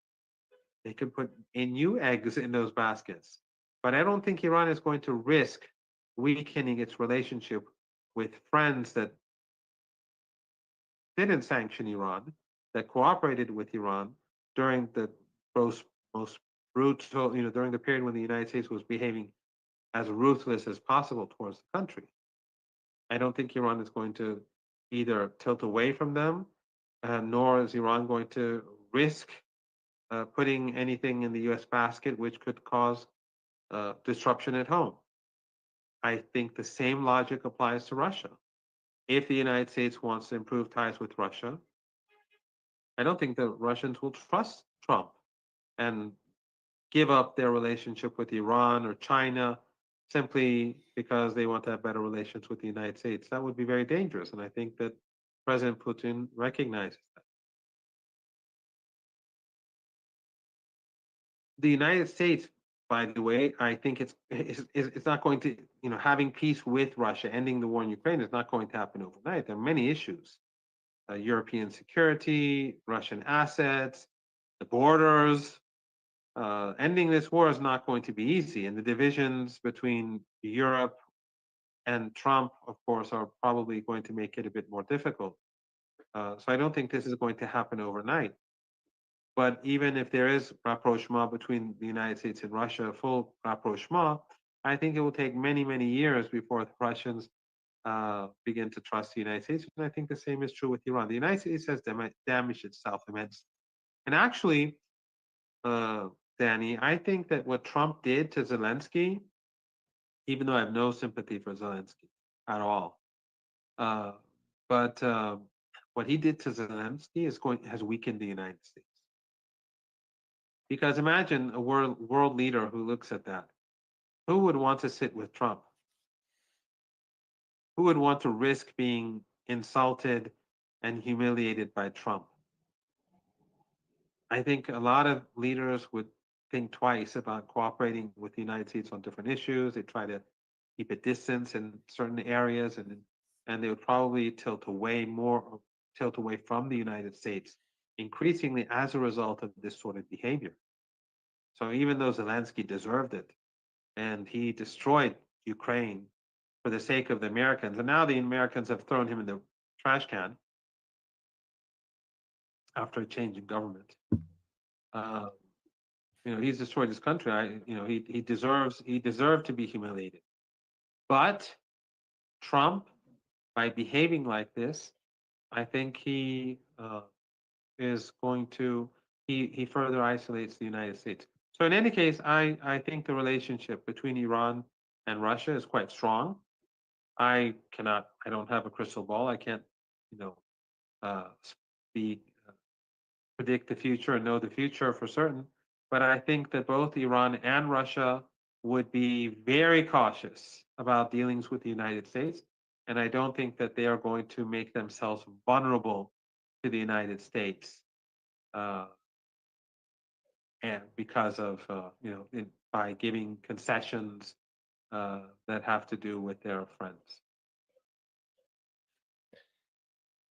they could put in new eggs in those baskets. But I don't think Iran is going to risk weakening its relationship with friends that didn't sanction Iran, that cooperated with Iran during the most brutal, during the period when the United States was behaving as ruthless as possible towards the country. I don't think Iran is going to either tilt away from them, nor is Iran going to risk putting anything in the US basket which could cause disruption at home. I think the same logic applies to Russia. If the United States wants to improve ties with Russia, I don't think the Russians will trust Trump and give up their relationship with Iran or China simply because they want to have better relations with the United States. That would be very dangerous, and I think that President Putin recognizes that. The United States by the way, I think it's not going to, having peace with Russia, ending the war in Ukraine is not going to happen overnight. There are many issues: European security, Russian assets, the borders. Ending this war is not going to be easy, and the divisions between Europe and Trump, of course, are probably going to make it a bit more difficult. So I don't think this is going to happen overnight. But even if there is rapprochement between the United States and Russia, full rapprochement, I think it will take many, many years before the Russians begin to trust the United States. And I think the same is true with Iran. The United States has damaged itself immensely. And actually, Danny, I think that what Trump did to Zelensky, even though I have no sympathy for Zelensky at all, but what he did to Zelensky has weakened the United States. Because imagine a world leader who looks at that. Who would want to sit with Trump? Who would want to risk being insulted and humiliated by Trump? I think a lot of leaders would think twice about cooperating with the United States on different issues. They try to keep a distance in certain areas, and they would probably tilt away from the United States increasingly as a result of this sort of behavior. So even though Zelensky deserved it, and he destroyed Ukraine for the sake of the Americans, and now the Americans have thrown him in the trash can after a change in government. He's destroyed his country. He deserved to be humiliated. But Trump, by behaving like this, I think he is going to he further isolates the United States. So in any case, I think the relationship between Iran and Russia is quite strong. I don't have a crystal ball. I can't, predict the future and know the future for certain. But I think that both Iran and Russia would be very cautious about dealings with the United States. And I don't think that they are going to make themselves vulnerable to the United States. And because of, by giving concessions that have to do with their friends.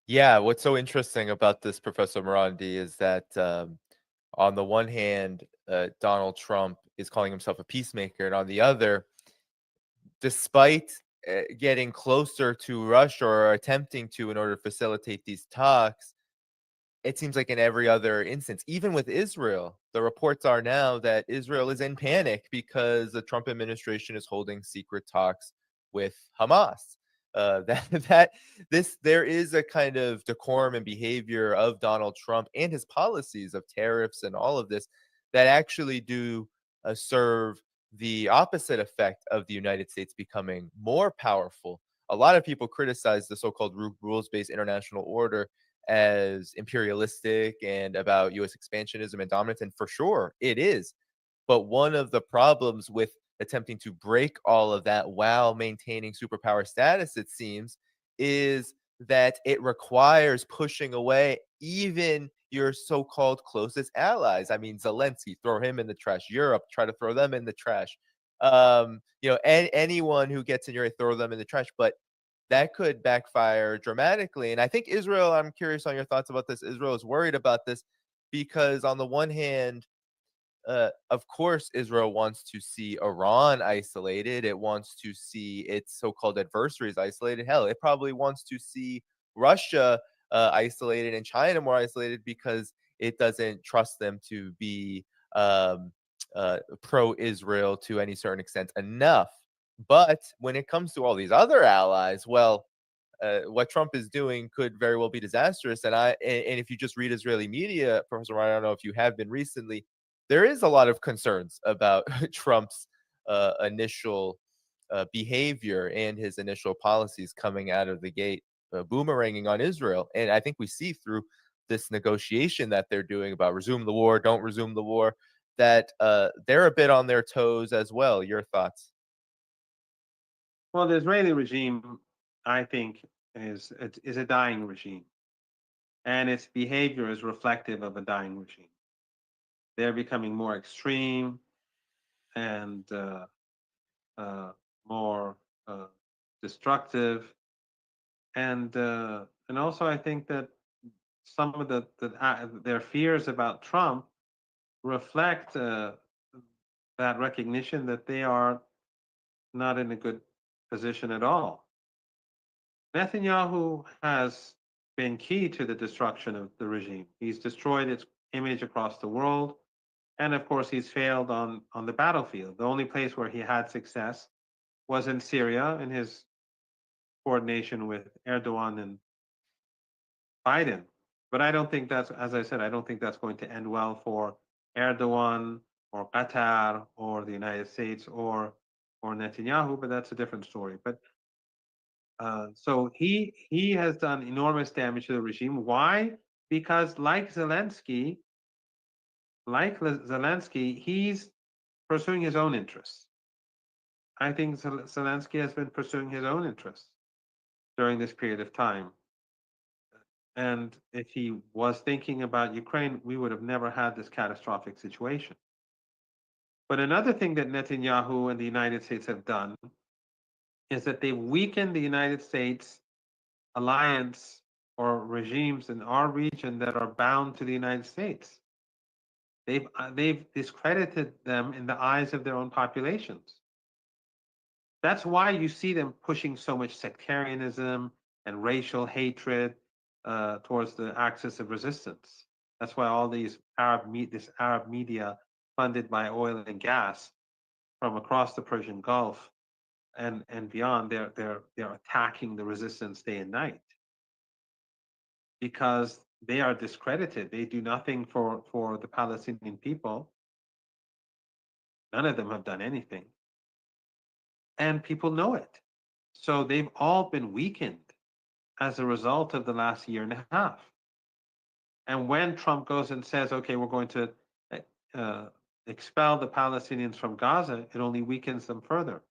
Yeah, what's so interesting about this, Professor Morandi, is that on the one hand, Donald Trump is calling himself a peacemaker, and on the other, despite getting closer to Russia or attempting to in order to facilitate these talks, it seems like in every other instance, even with Israel, the reports are now that Israel is in panic because the Trump administration is holding secret talks with Hamas. There is a kind of decorum and behavior of Donald Trump and his policies of tariffs and all of this that actually do serve the opposite effect of the United States becoming more powerful. A lot of people criticize the so-called rules-based international order as imperialistic and about U.S. expansionism and dominance, and for sure it is. But one of the problems with attempting to break all of that while maintaining superpower status, it seems, is that it requires pushing away even your so-called closest allies. I mean, Zelensky, throw him in the trash. Europe, try to throw them in the trash. Anyone who gets in your way, throw them in the trash. But that could backfire dramatically. And I think Israel, I'm curious on your thoughts about this. Israel is worried about this because on the one hand, of course, Israel wants to see Iran isolated. It wants to see its so-called adversaries isolated. Hell, it probably wants to see Russia isolated and China more isolated because it doesn't trust them to be pro-Israel to any certain extent enough. But when it comes to all these other allies, well, what Trump is doing could very well be disastrous. And if you just read Israeli media, Professor Ryan, I don't know if you have been recently, there is a lot of concerns about Trump's initial behavior and his initial policies coming out of the gate, boomeranging on Israel. And I think we see through this negotiation that they're doing about resume the war, don't resume the war, that they're a bit on their toes as well. Your thoughts? Well, the Israeli regime, I think, is a dying regime, and its behavior is reflective of a dying regime. They're becoming more extreme. and more destructive. And also, I think that some of their fears about Trump reflect that recognition that they are not in a good position at all. Netanyahu has been key to the destruction of the regime. He's destroyed its image across the world. And of course, he's failed on the battlefield. The only place where he had success was in Syria in his coordination with Erdogan and Biden. But I don't think that's, as I said, I don't think that's going to end well for Erdogan or Qatar or the United States or Netanyahu, but that's a different story. But so he has done enormous damage to the regime. Why? Because like Zelensky, he's pursuing his own interests. I think Zelensky has been pursuing his own interests during this period of time. And if he was thinking about Ukraine, we would have never had this catastrophic situation. But another thing that Netanyahu and the United States have done is that they've weakened the United States alliance or regimes in our region that are bound to the United States. They've discredited them in the eyes of their own populations. That's why you see them pushing so much sectarianism and racial hatred towards the axis of resistance. That's why all these Arab media funded by oil and gas from across the Persian Gulf and beyond, they're attacking the resistance day and night because they are discredited. They do nothing for the Palestinian people. None of them have done anything. And people know it. So they've all been weakened as a result of the last year and a half. And when Trump goes and says, okay, we're going to expel the Palestinians from Gaza, it only weakens them further.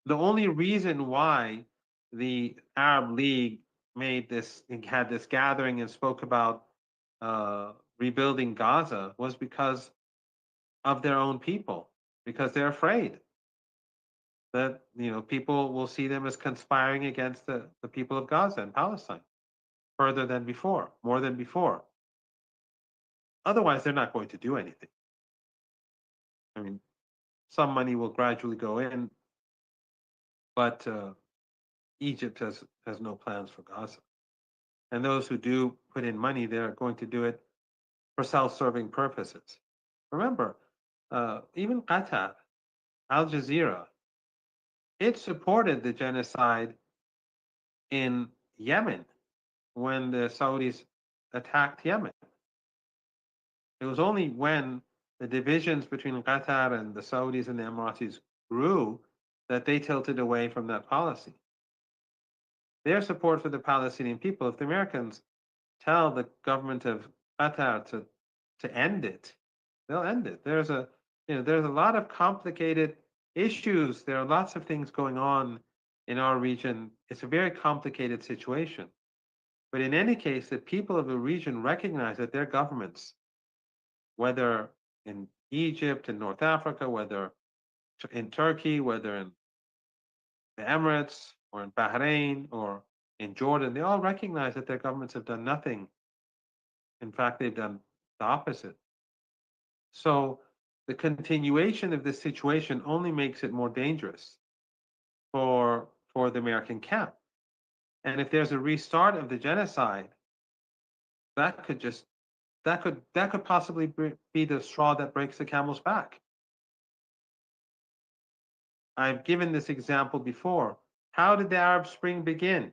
The only reason why the Arab League had this gathering and spoke about rebuilding Gaza was because of their own people, because they're afraid that people will see them as conspiring against the people of Gaza and Palestine further than before, more than before. Otherwise, they're not going to do anything. I mean, some money will gradually go in, but Egypt has no plans for Gaza. And those who do put in money, they're going to do it for self-serving purposes. Remember, even Qatar, Al Jazeera, it supported the genocide in Yemen when the Saudis attacked Yemen. It was only when the divisions between Qatar and the Saudis and the Emiratis grew that they tilted away from that policy. Their support for the Palestinian people, if the Americans tell the government of Qatar to end it, they'll end it. There's a lot of complicated issues. There are lots of things going on in our region. It's a very complicated situation. But in any case, the people of the region recognize that their governments, whether in Egypt and North Africa, whether in Turkey, whether in the Emirates or in Bahrain or in Jordan, they all recognize that their governments have done nothing. In fact, they've done the opposite. So the continuation of this situation only makes it more dangerous for the American camp. And if there's a restart of the genocide, that could possibly be the straw that breaks the camel's back. I've given this example before. How did the Arab Spring begin?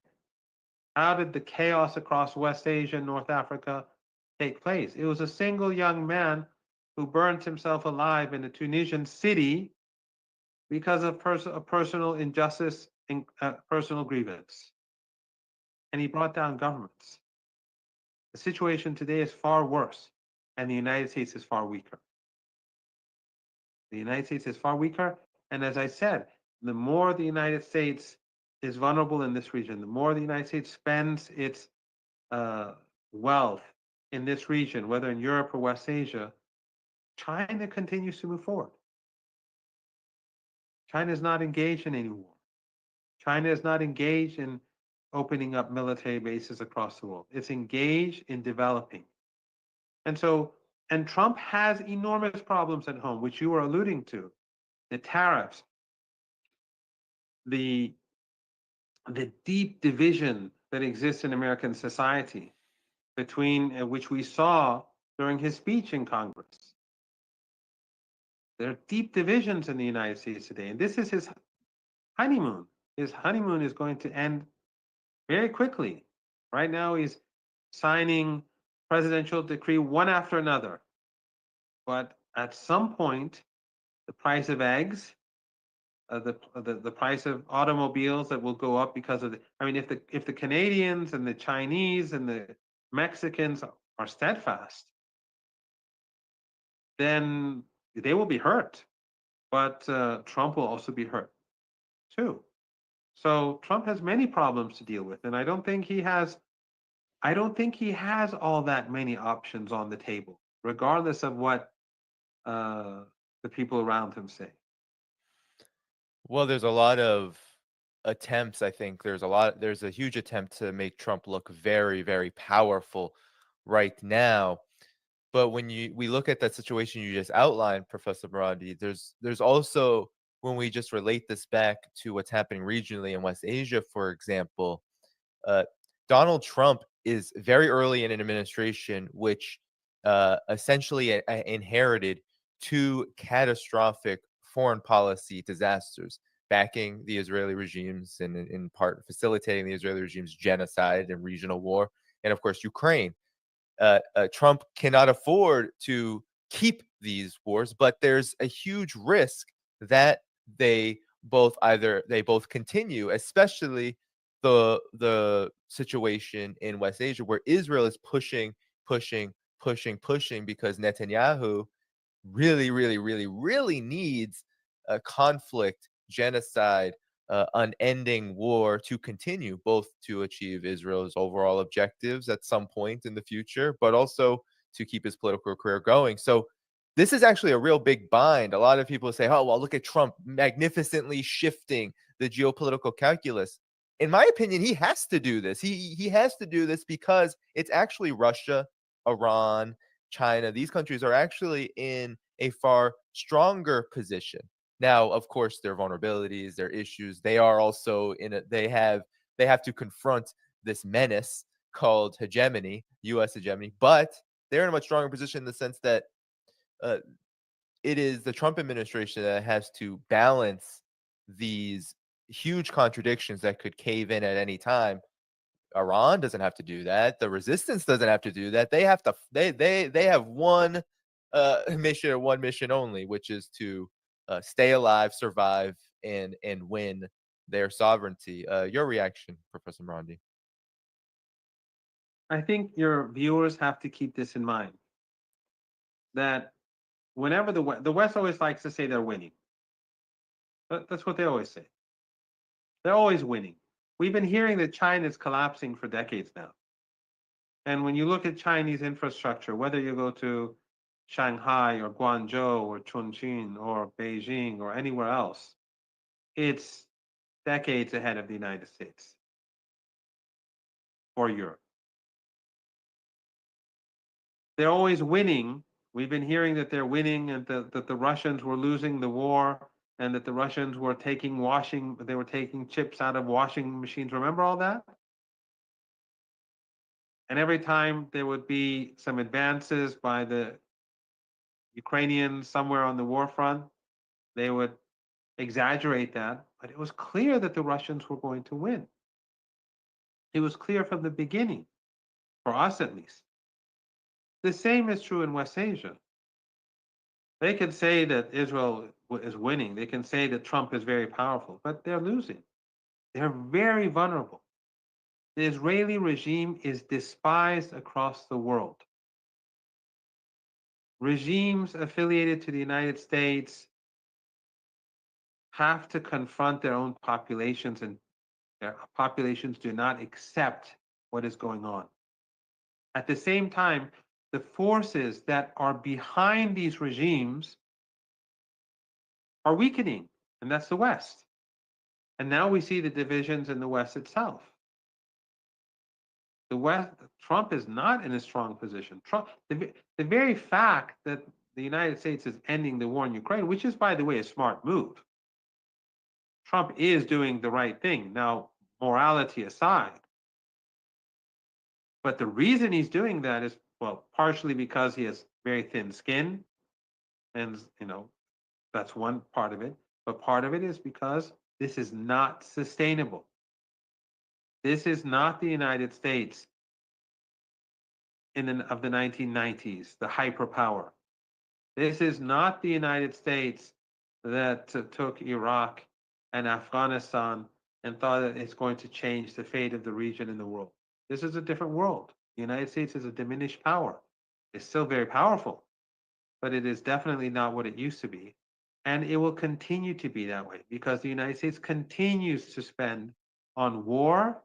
How did the chaos across West Asia and North Africa take place? It was a single young man who burned himself alive in a Tunisian city because of personal injustice and personal grievance. And he brought down governments. The situation today is far worse, and the United States is far weaker. The United States is far weaker, and as I said, the more the United States is vulnerable in this region, the more the United States spends its wealth in this region, whether in Europe or West Asia, China continues to move forward. China is not engaged in any war. China is not engaged in opening up military bases across the world. It's engaged in developing. And so, and Trump has enormous problems at home, which you were alluding to. The tariffs, the deep division that exists in American society between which we saw during his speech in Congress. There are deep divisions in the United States today, and this is his honeymoon. His honeymoon is going to end very quickly. Right now, he's signing presidential decree one after another. But at some point, the price of eggs, the price of automobiles that will go up because of the. I mean, if the Canadians and the Chinese and the Mexicans are steadfast, then they will be hurt. But Trump will also be hurt too. So Trump has many problems to deal with, and I don't think he has all that many options on the table, regardless of what the people around him say. Well, there's a lot of attempts. I think there's a huge attempt to make Trump look very, very powerful right now. But when we look at that situation you just outlined, Professor Marandi, there's also, when we just relate this back to what's happening regionally in West Asia, for example, Donald Trump is very early in an administration which essentially inherited two catastrophic foreign policy disasters, backing the Israeli regimes and in part facilitating the Israeli regime's genocide and regional war, and of course Ukraine. Trump cannot afford to keep these wars, but there's a huge risk that they both continue, especially the situation in West Asia where Israel is pushing because Netanyahu really needs a conflict, genocide, unending war to continue, both to achieve Israel's overall objectives at some point in the future, but also to keep his political career going. So this is actually a real big bind. A lot of people say, oh, well, look at Trump magnificently shifting the geopolitical calculus. In my opinion, he has to do this. He has to do this because it's actually Russia, Iran, China. These countries are actually in a far stronger position. Now, of course, their vulnerabilities, their issues, they are also they have to confront this menace called hegemony, U.S. hegemony, but they're in a much stronger position in the sense that it is the Trump administration that has to balance these huge contradictions that could cave in at any time. Iran doesn't have to do that. The resistance doesn't have to do that. They have to. They have one mission only, which is to stay alive, survive, and win their sovereignty. Your reaction, Professor Marandi? I think your viewers have to keep this in mind, that whenever the West always likes to say they're winning. That's what they always say. They're always winning. We've been hearing that China is collapsing for decades now. And when you look at Chinese infrastructure, whether you go to Shanghai or Guangzhou or Chongqing or Beijing or anywhere else, it's decades ahead of the United States or Europe. They're always winning. We've been hearing that they're winning and that the Russians were losing the war and that the Russians were taking chips out of washing machines. Remember all that? And every time there would be some advances by the Ukrainians somewhere on the war front, they would exaggerate that. But it was clear that the Russians were going to win. It was clear from the beginning, for us at least. The same is true in West Asia. They can say that Israel is winning. They can say that Trump is very powerful, but they're losing. They're very vulnerable. The Israeli regime is despised across the world. Regimes affiliated to the United States have to confront their own populations, and their populations do not accept what is going on. At the same time, the forces that are behind these regimes are weakening, and that's the West. And now we see the divisions in the West itself. The West, Trump is not in a strong position. Trump, the very fact that the United States is ending the war in Ukraine, which is, by the way, a smart move. Trump is doing the right thing. Now, morality aside, but the reason he's doing that is, well, partially because he has very thin skin, and that's one part of it. But part of it is because this is not sustainable. This is not the United States of the 1990s, the hyperpower. This is not the United States that took Iraq and Afghanistan and thought that it's going to change the fate of the region and the world. This is a different world. The United States is a diminished power. It's still very powerful, but it is definitely not what it used to be. And it will continue to be that way because the United States continues to spend on war.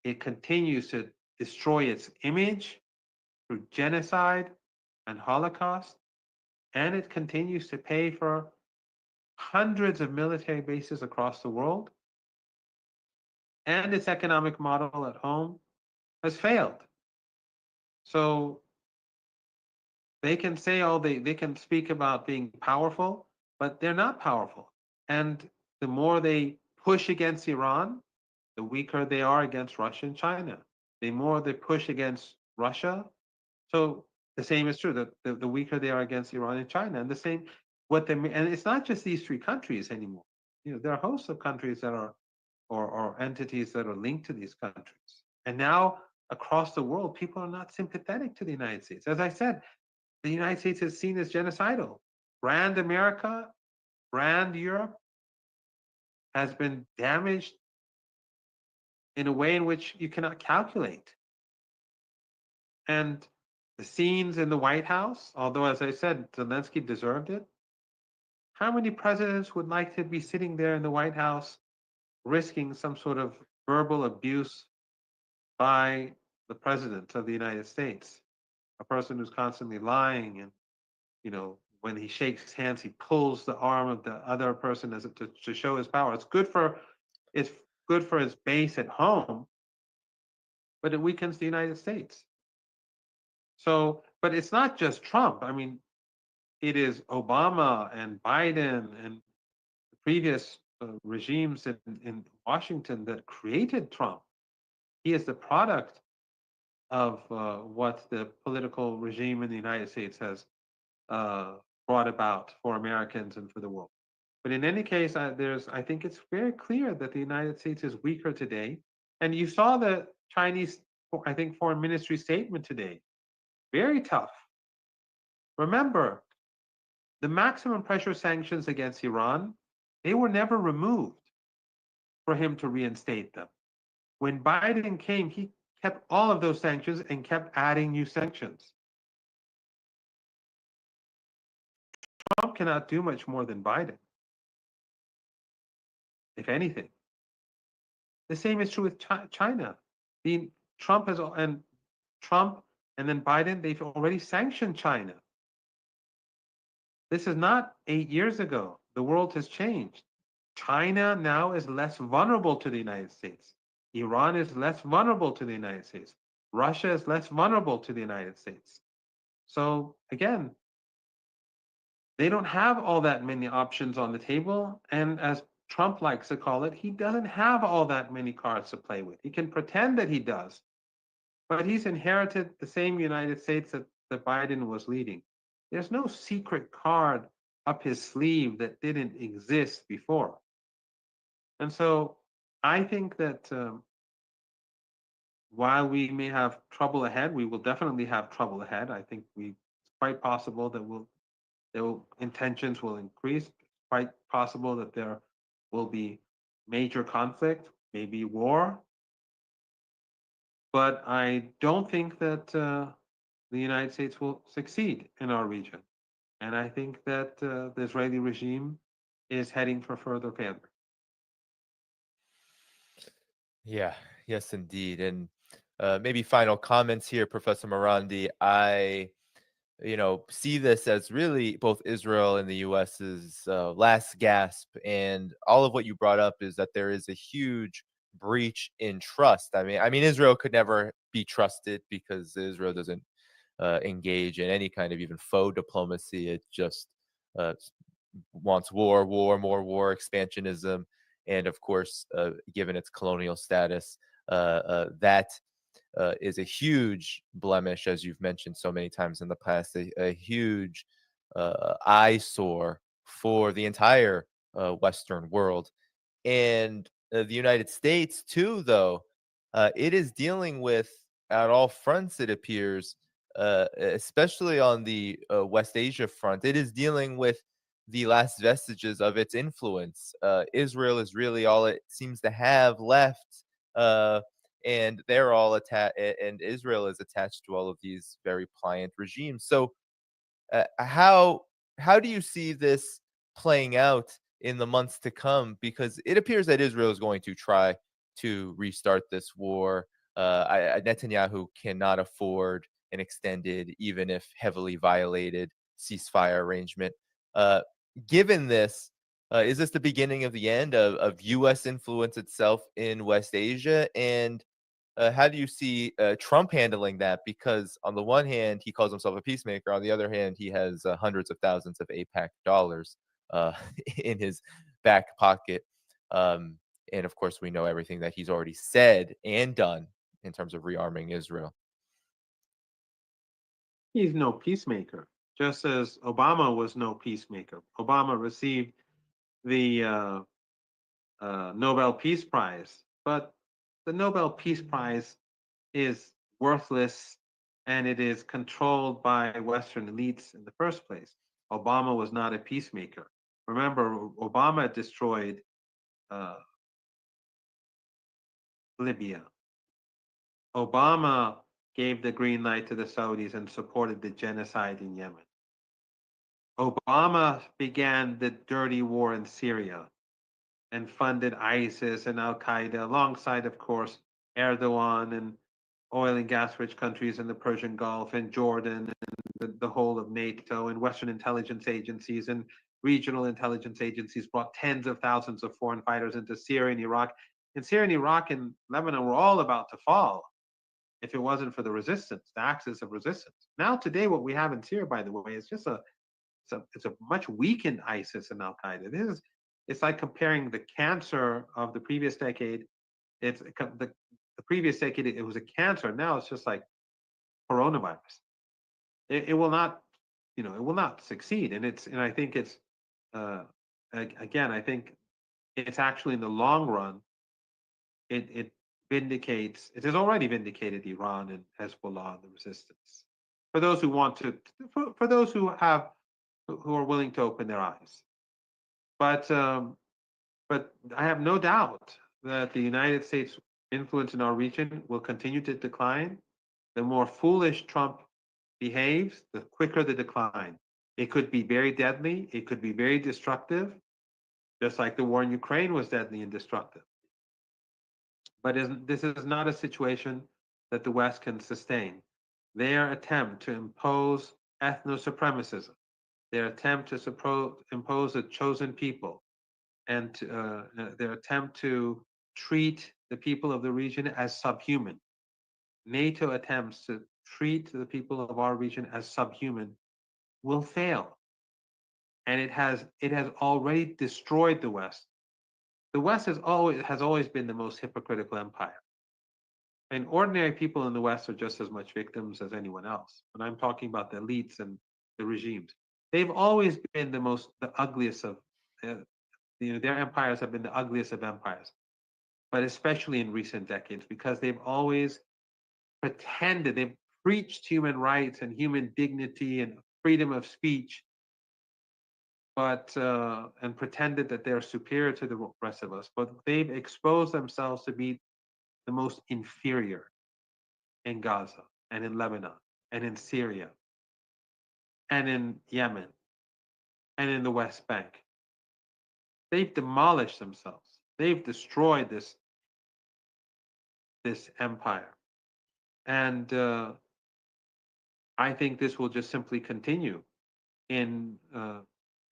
It continues to destroy its image through genocide and Holocaust. And it continues to pay for hundreds of military bases across the world. And its economic model at home has failed. So they can say, they can speak about being powerful, but they're not powerful. And the more they push against Iran, the weaker they are against Russia and China. The more they push against Russia, so the same is true. The weaker they are against Iran and China, and the same and it's not just these three countries anymore. There are hosts of countries that are or entities that are linked to these countries. And now across the world, people are not sympathetic to the United States. As I said, the United States is seen as genocidal. Brand America, brand Europe has been damaged in a way in which you cannot calculate. And the scenes in the White House, although, as I said, Zelensky deserved it, how many presidents would like to be sitting there in the White House risking some sort of verbal abuse by the president of the United States? A person who's constantly lying and, when he shakes hands, he pulls the arm of the other person to show his power. It's good for his base at home, but it weakens the United States. So, but it's not just Trump. I mean, it is Obama and Biden and the previous regimes in Washington that created Trump. He is the product of what the political regime in the United States has brought about for Americans and for the world. But in any case, I think it's very clear that the United States is weaker today. And you saw the Chinese, I think, foreign ministry statement today. Very tough. Remember, the maximum pressure sanctions against Iran, they were never removed for him to reinstate them. When Biden came, he kept all of those sanctions and kept adding new sanctions. Trump cannot do much more than Biden, if anything. The same is true with China. Trump and then Biden, they've already sanctioned China. This is not 8 years ago. The world has changed. China now is less vulnerable to the United States. Iran is less vulnerable to the United States. Russia is less vulnerable to the United States. So again, they don't have all that many options on the table. And as Trump likes to call it, he doesn't have all that many cards to play with. He can pretend that he does, but he's inherited the same United States that Biden was leading. There's no secret card up his sleeve that didn't exist before. And so I think that while we may have trouble ahead, we will definitely have trouble ahead. I think it's quite possible that intentions will increase. It's quite possible that there will be major conflict, maybe war. But I don't think that the United States will succeed in our region. And I think that the Israeli regime is heading for further failure. Yeah, yes, indeed. And maybe final comments here, Professor Morandi. I see this as really both Israel and the US's last gasp. And all of what you brought up is that there is a huge breach in trust. I mean, Israel could never be trusted because Israel doesn't engage in any kind of even faux diplomacy. It just uh, wants war, more war, expansionism. And of course, given its colonial status, that is a huge blemish, as you've mentioned so many times in the past, a huge eyesore for the entire Western world. And the United States, too, though, it is dealing with, at all fronts, it appears, especially on the West Asia front, it is dealing with the last vestiges of its influence. Israel is really all it seems to have left. And they're all attached, and Israel is attached to all of these very pliant regimes. So, how do you see this playing out in the months to come? Because it appears that Israel is going to try to restart this war. Netanyahu cannot afford an extended, even if heavily violated, ceasefire arrangement. Uh, Given this, is this the beginning of the end of U.S. influence itself in West Asia? And how do you see Trump handling that? Because on the one hand, he calls himself a peacemaker. On the other hand, he has hundreds of thousands of APAC dollars uh, in his back pocket. Um, and of course, we know everything that he's already said and done in terms of rearming Israel. He's no peacemaker, just as Obama was no peacemaker. Obama received the Nobel Peace Prize, but the Nobel Peace Prize is worthless and it is controlled by Western elites in the first place. Obama was not a peacemaker. Remember, Obama destroyed uh, Libya. Obama gave the green light to the Saudis and supported the genocide in Yemen. Obama began the dirty war in Syria and funded ISIS and Al Qaeda alongside, of course, Erdogan and oil and gas rich countries in the Persian Gulf and Jordan and the whole of NATO and Western intelligence agencies and regional intelligence agencies brought tens of thousands of foreign fighters into Syria and Iraq. And Syria and Iraq and Lebanon were all about to fall if it wasn't for the resistance, the axis of resistance. Now, today, what we have in Syria, by the way, is just it's a much weakened ISIS and Al Qaeda. It's like comparing the cancer of the previous decade. It's the previous decade, it was a cancer. Now it's just like coronavirus. It will not, it will not succeed. And I think it's, again, I think it's actually in the long run, it vindicates, it has already vindicated Iran and Hezbollah and the resistance. For those who want to, for those who are willing to open their eyes. But I have no doubt that the United States influence in our region will continue to decline. The more foolish Trump behaves, the quicker the decline. It could be very deadly. It could be very destructive, just like the war in Ukraine was deadly and destructive. But this is not a situation that the West can sustain. Their attempt to impose ethno-supremacism, their attempt to impose a chosen people, and their attempt to treat the people of the region as subhuman. NATO attempts to treat the people of our region as subhuman will fail. And it has already destroyed the West. The West has always been the most hypocritical empire. And ordinary people in the West are just as much victims as anyone else. And I'm talking about the elites and the regimes. They've always been the ugliest of, their empires have been the ugliest of empires, but especially in recent decades, because they've always pretended, they've preached human rights and human dignity and freedom of speech, but and pretended that they're superior to the rest of us, but they've exposed themselves to be the most inferior in Gaza and in Lebanon and in Syria and in Yemen and in the West Bank. They've demolished themselves. They've destroyed this empire. And I think this will just simply continue in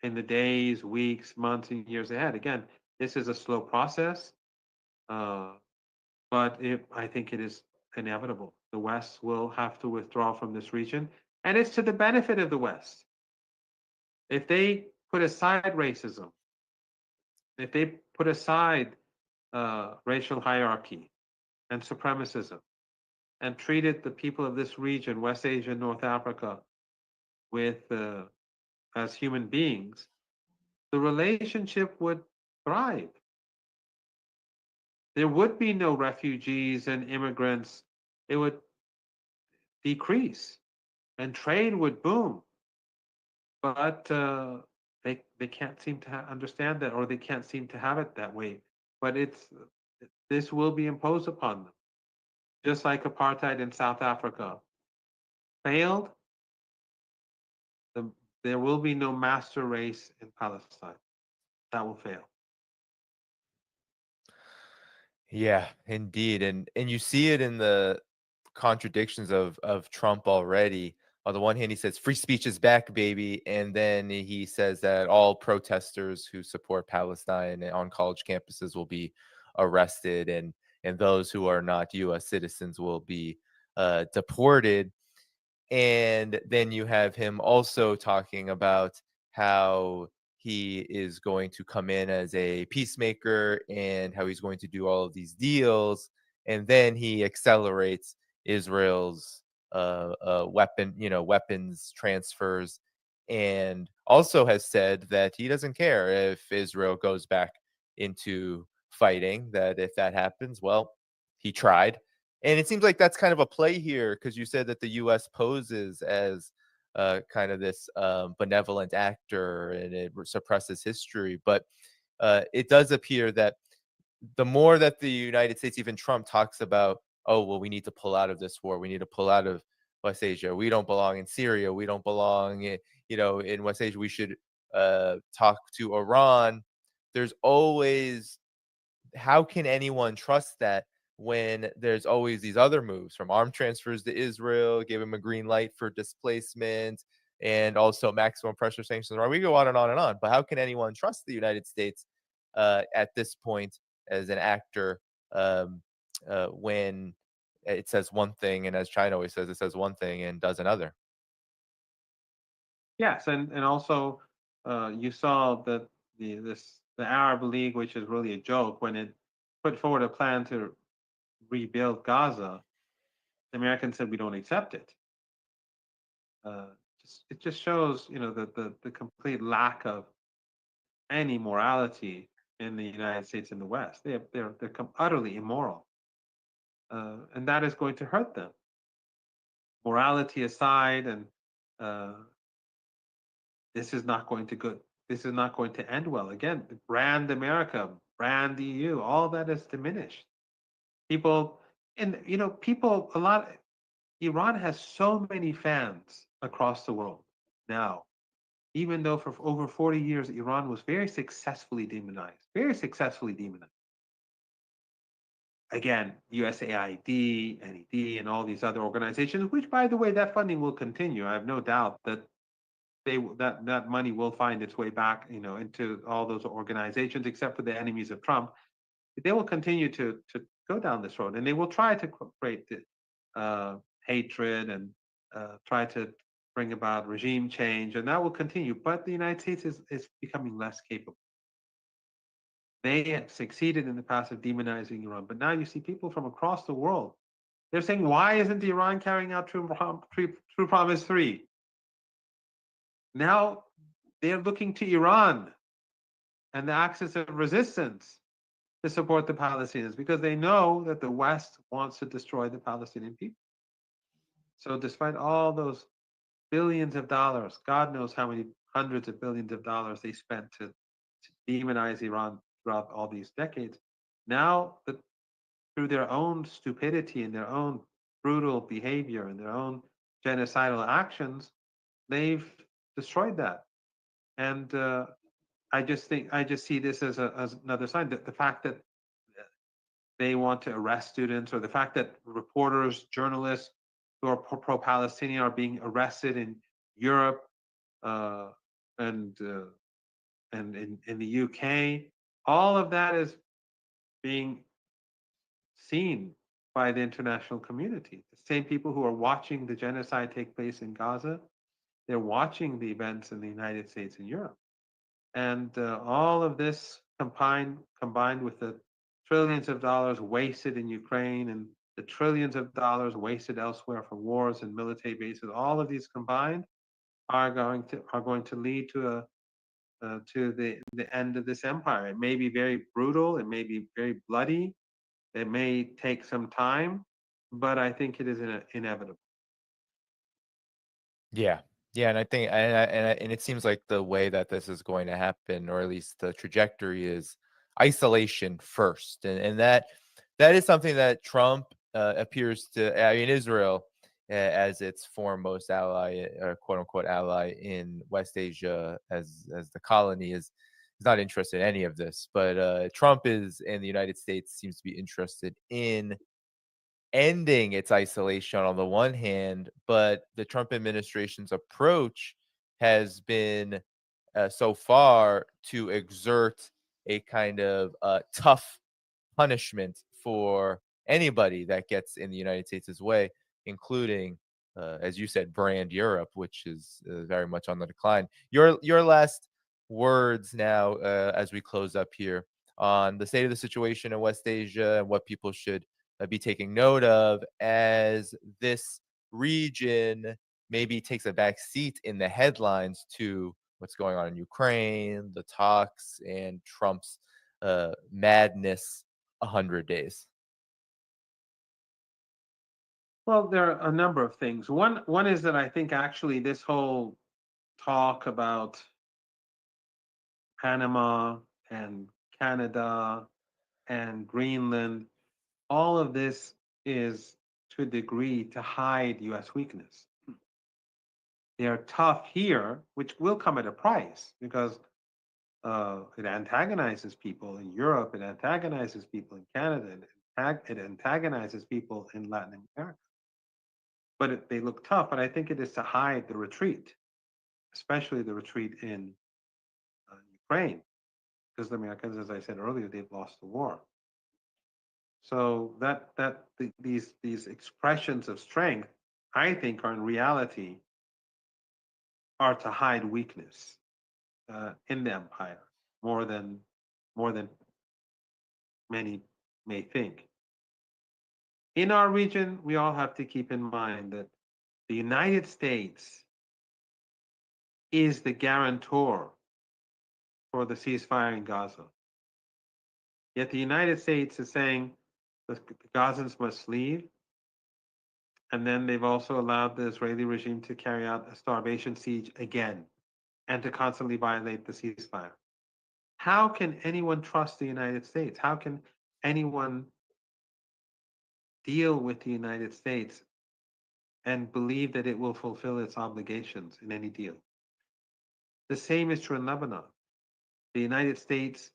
the days, weeks, months, and years ahead. Again, this is a slow process, but I think it is inevitable. The West will have to withdraw from this region, and it's to the benefit of the West. If they put aside racism, if they put aside racial hierarchy and supremacism, and treated the people of this region, West Asia, North Africa, with as human beings, the relationship would thrive. There would be no refugees and immigrants. It would decrease, and trade would boom. But they can't seem to understand that, or they can't seem to have it that way. But this will be imposed upon them, just like apartheid in South Africa failed. There will be no master race in Palestine. That will fail. Yeah, indeed. And you see it in the contradictions of Trump already. On the one hand, he says free speech is back, baby, and then he says that all protesters who support Palestine on college campuses will be arrested, and those who are not U.S. citizens will be deported. And then you have him also talking about how he is going to come in as a peacemaker and how he's going to do all of these deals. And then he accelerates Israel's weapons transfers, and also has said that he doesn't care if Israel goes back into fighting, that if that happens, well, he tried. And it seems like that's kind of a play here, because you said that the U.S. poses as kind of this benevolent actor and it suppresses history. But it does appear that the more that the United States, even Trump, talks about, oh, well, we need to pull out of this war. We need to pull out of West Asia. We don't belong in Syria. We don't belong in West Asia. We should talk to Iran. There's always, how can anyone trust that when there's always these other moves, from arm transfers to Israel, give him a green light for displacement, and also maximum pressure sanctions? Right? We go on and on and on. But how can anyone trust the United States at this point as an actor when it says one thing, and as China always says, it says one thing and does another? Yes, and also you saw that the Arab League, which is really a joke, when it put forward a plan to rebuild Gaza, the Americans said we don't accept it. It just shows, the complete lack of any morality in the United States and the West. They're utterly immoral, and that is going to hurt them. Morality aside, and this is not going to good. This is not going to end well. Again, brand America, brand EU, all that is diminished. People, and people, a lot. Iran has so many fans across the world now, even though for over 40 years Iran was very successfully demonized, Again, USAID, NED, and all these other organizations, which, by the way, that funding will continue. I have no doubt that that money will find its way back, into all those organizations, except for the enemies of Trump. They will continue to go down this road, and they will try to create hatred and try to bring about regime change, and that will continue. But the United States is becoming less capable. They have succeeded in the past of demonizing Iran, but now you see people from across the world. They're saying, why isn't Iran carrying out True Promise 3? Now they're looking to Iran and the axis of resistance to support the Palestinians, because they know that the West wants to destroy the Palestinian people. So despite all those billions of dollars, God knows how many hundreds of billions of dollars they spent to demonize Iran throughout all these decades, now that through their own stupidity and their own brutal behavior and their own genocidal actions, they've destroyed that. And I just see this as another sign that the fact that they want to arrest students, or the fact that reporters, journalists who are pro-Palestinian are being arrested in Europe and in the UK. All of that is being seen by the international community. The same people who are watching the genocide take place in Gaza, they're watching the events in the United States and Europe. And all of this combined with the trillions of dollars wasted in Ukraine and the trillions of dollars wasted elsewhere for wars and military bases, all of these combined are going to lead to the end of this empire. It may be very brutal, it may be very bloody, it may take some time, but I think it is inevitable. Yeah, yeah, and I think, and it seems like the way that this is going to happen, or at least the trajectory, is isolation first, and that is something that Trump appears to. I mean, Israel, as its foremost ally, quote unquote ally in West Asia, as the colony, is not interested in any of this. But Trump is, and the United States seems to be interested in ending its isolation on the one hand, but the Trump administration's approach has been so far to exert a kind of tough punishment for anybody that gets in the United States' way, including, as you said, brand Europe, which is very much on the decline. Your last words now, as we close up here, on the state of the situation in West Asia and what people should be taking note of as this region maybe takes a back seat in the headlines to what's going on in Ukraine, the talks, and Trump's madness 100 days. Well, there are a number of things. One is that I think actually this whole talk about Panama and Canada and Greenland, all of this is to a degree to hide US weakness. They are tough here, which will come at a price because it antagonizes people in Europe, it antagonizes people in Canada, it antagonizes people in Latin America. But they look tough, but I think it is to hide the retreat, especially the retreat in Ukraine, because the Americans, as I said earlier, they've lost the war. So these expressions of strength, I think, are in reality are to hide weakness in the empire more than many may think. In our region, we all have to keep in mind that the United States is the guarantor for the ceasefire in Gaza. Yet the United States is saying the Gazans must leave. And then they've also allowed the Israeli regime to carry out a starvation siege again and to constantly violate the ceasefire. How can anyone trust the United States? How can anyone deal with the United States and believe that it will fulfill its obligations in any deal? The same is true in Lebanon. The United States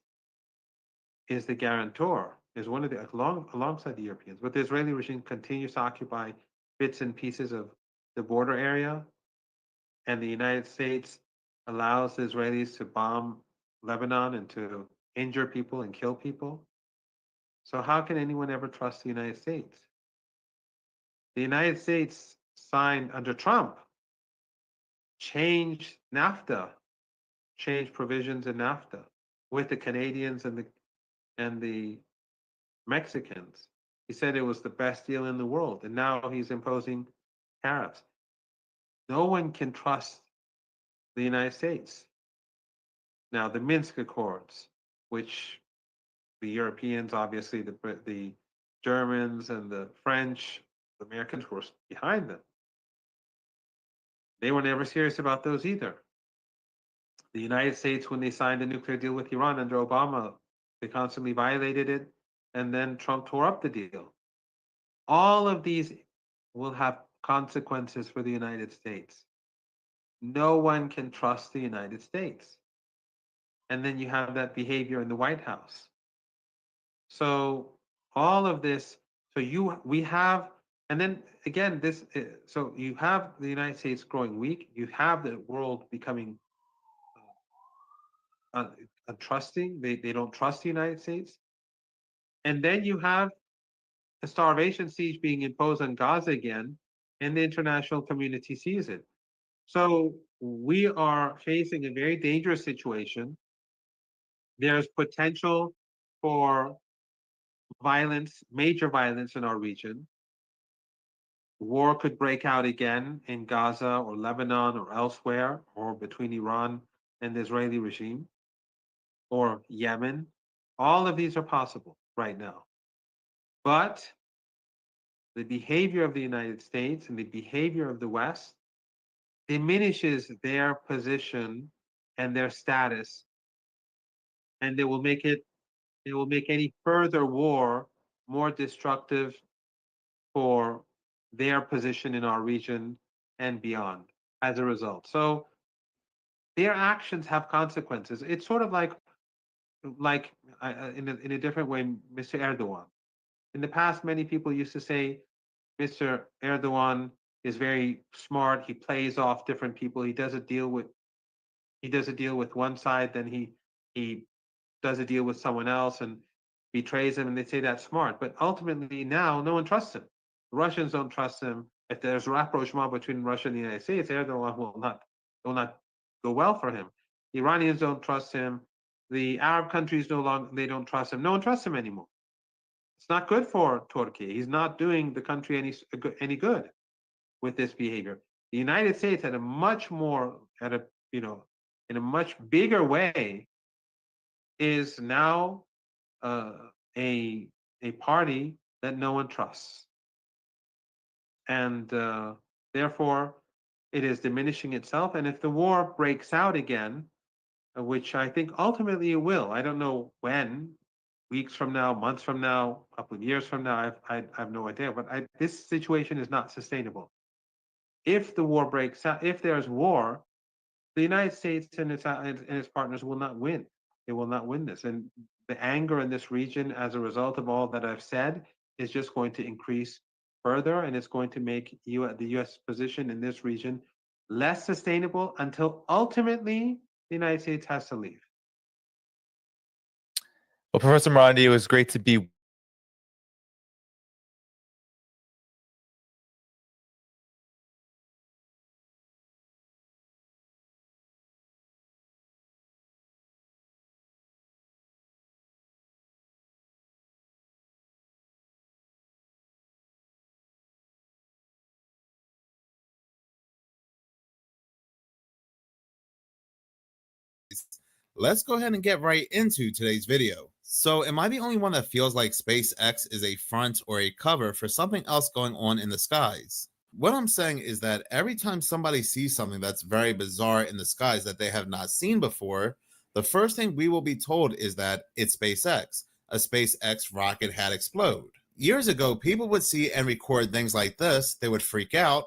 is the guarantor, is one of the, alongside the Europeans, but the Israeli regime continues to occupy bits and pieces of the border area, and the United States allows the Israelis to bomb Lebanon and to injure people and kill people. So how can anyone ever trust the United States? The United States signed under Trump, changed NAFTA, changed provisions in NAFTA with the Canadians and the Mexicans. He said it was the best deal in the world, and now he's imposing tariffs. No one can trust the United States. Now, the Minsk Accords, which the Europeans, obviously the Germans and the French, the Americans were behind them. They were never serious about those either. The United States, when they signed a nuclear deal with Iran under Obama, they constantly violated it, and then Trump tore up the deal. All of these will have consequences for the United States. No one can trust the United States. And then you have that behavior in the White House. So all of this. So we have, and then again, so you have the United States growing weak. You have the world becoming untrusting. They don't trust the United States. And then you have a starvation siege being imposed on Gaza again, and the international community sees it. So we are facing a very dangerous situation. There's potential for violence, major violence in our region. War could break out again in Gaza or Lebanon or elsewhere, or between Iran and the Israeli regime, or Yemen. All of these are possible right now. But the behavior of the United States and the behavior of the West diminishes their position and their status, and it will make any further war more destructive for their position in our region and beyond as a result. So their actions have consequences. It's sort of like in a different way, Mr. Erdogan. In the past, many people used to say Mr. Erdogan is very smart. He plays off different people. He does a deal with one side, then he does a deal with someone else and betrays him, and they say that's smart. But ultimately now no one trusts him. The Russians don't trust him. If there's rapprochement between Russia and the United States, Erdogan will not go well for him. The Iranians don't trust him. The Arab countries they don't trust him. No one trusts him anymore. It's not good for Turkey. He's not doing the country any good with this behavior. The United States in a much bigger way is now a party that no one trusts, and therefore it is diminishing itself. And if the war breaks out again, which I think ultimately it will, I don't know when, weeks from now, months from now, a couple of years from now, I have no idea, but this situation is not sustainable. If the war breaks out, if there's war, the United States and its partners will not win. They will not win this. And the anger in this region as a result of all that I've said is just going to increase further, and it's going to make the U.S. position in this region less sustainable until ultimately the United States has to leave. Well, Professor Marandi, it was great to be. Let's go ahead and get right into today's video. So am I the only one that feels like SpaceX is a front or a cover for something else going on in the skies? What I'm saying is that every time somebody sees something that's very bizarre in the skies that they have not seen before, the first thing we will be told is that it's SpaceX. A SpaceX rocket had exploded. Years ago, people would see and record things like this, they would freak out,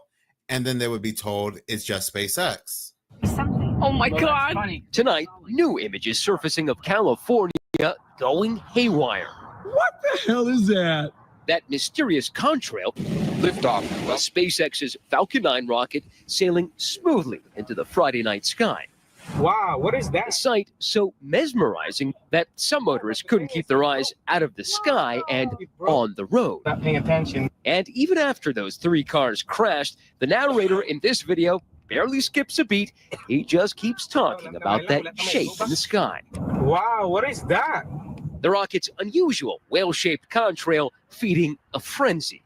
and then they would be told it's just SpaceX. Oh my God! Tonight, new images surfacing of California going haywire. What the hell is that? That mysterious contrail liftoff of SpaceX's Falcon 9 rocket sailing smoothly into the Friday night sky. Wow, what is that? A sight so mesmerizing that some motorists couldn't keep their eyes out of the sky and on the road. Not paying attention. And even after those 3 cars crashed, the narrator in this video barely skips a beat. He just keeps talking about that shape in the sky. Wow, what is that? The rocket's unusual whale-shaped contrail feeding a frenzy.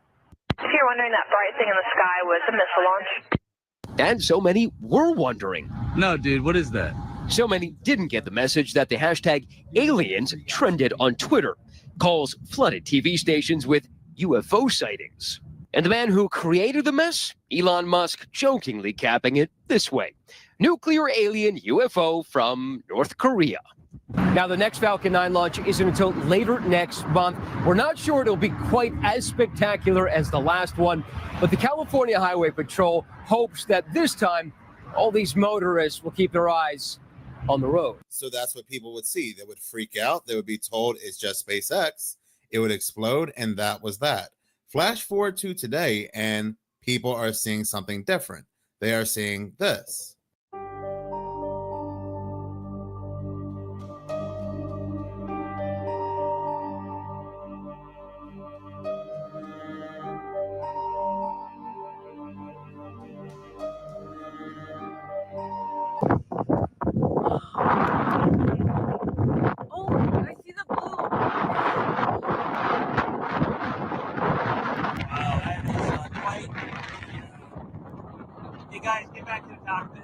If you're wondering, that bright thing in the sky was a missile launch. And so many were wondering. No, dude, what is that? So many didn't get the message that the hashtag aliens trended on Twitter. Calls flooded TV stations with UFO sightings. And the man who created the mess, Elon Musk, jokingly capping it this way: nuclear alien UFO from North Korea. Now, the next Falcon 9 launch isn't until later next month. We're not sure it'll be quite as spectacular as the last one, but the California Highway Patrol hopes that this time all these motorists will keep their eyes on the road. So that's what people would see. They would freak out. They would be told it's just SpaceX. it would explode, and that was that. Flash forward to today, and people are seeing something different. They are seeing this. You guys get back to the cockpit.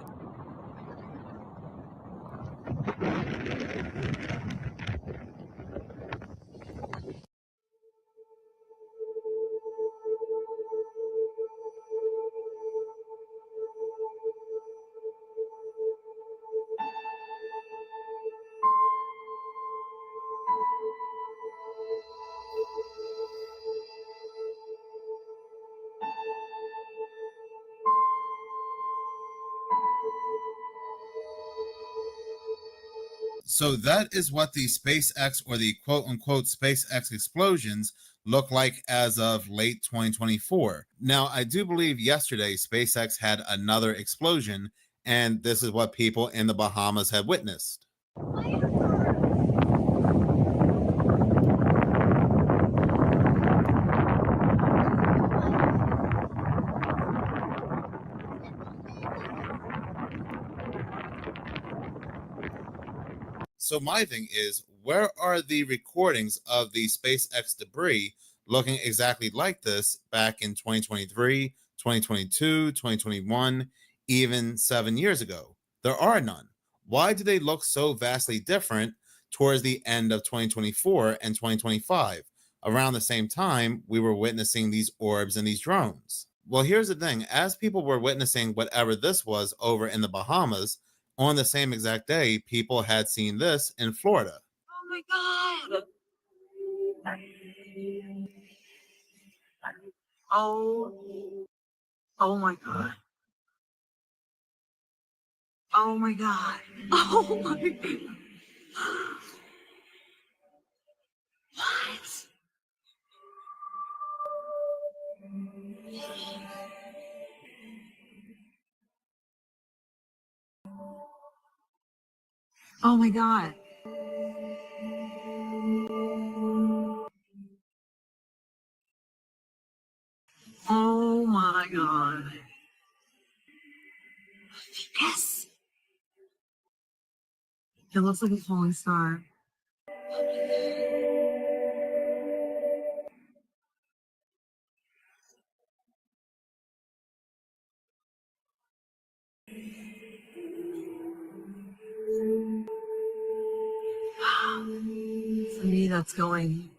So that is what the SpaceX, or the quote-unquote SpaceX explosions, look like as of late 2024. Now, I do believe yesterday SpaceX had another explosion, and this is what people in the Bahamas had witnessed. So my thing is, where are the recordings of the SpaceX debris looking exactly like this back in 2023, 2022, 2021, even 7 years ago? There are none. Why do they look so vastly different towards the end of 2024 and 2025? Around the same time, we were witnessing these orbs and these drones. Well, here's the thing. As people were witnessing whatever this was over in the Bahamas, on the same exact day, people had seen this in Florida. Oh my God. Oh my God. Oh my God. Oh my God. What? Oh my God. Oh my God. Yes. It looks like a falling star. For me, that's going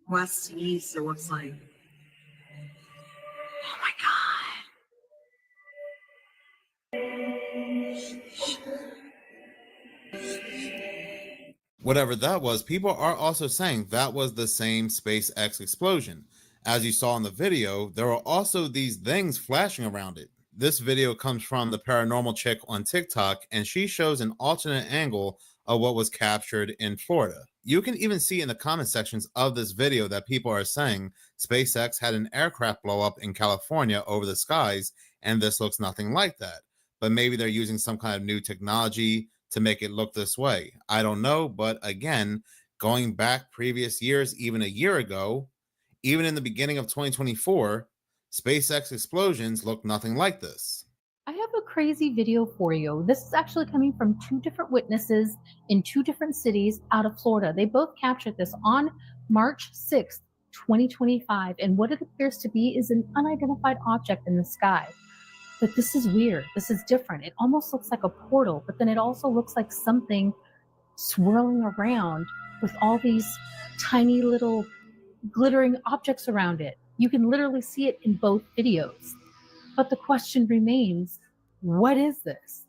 west to east, it looks like. Oh my Whatever that was, people are also saying that was the same SpaceX explosion. As you saw in the video, there are also these things flashing around it. This video comes from the paranormal chick on TikTok, and she shows an alternate angle of what was captured in Florida. You can even see in the comment sections of this video that people are saying SpaceX had an aircraft blow up in California over the skies, and this looks nothing like that. But maybe they're using some kind of new technology to make it look this way. I don't know, but again, going back previous years, even a year ago, even in the beginning of 2024, SpaceX explosions look nothing like this. I have a crazy video for you. This is actually coming from two different witnesses in two different cities out of Florida. They both captured this on March 6th, 2025, and what it appears to be is an unidentified object in the sky. But this is weird. This is different. It almost looks like a portal, but then it also looks like something swirling around with all these tiny little glittering objects around it. You can literally see it in both videos. But the question remains, what is this?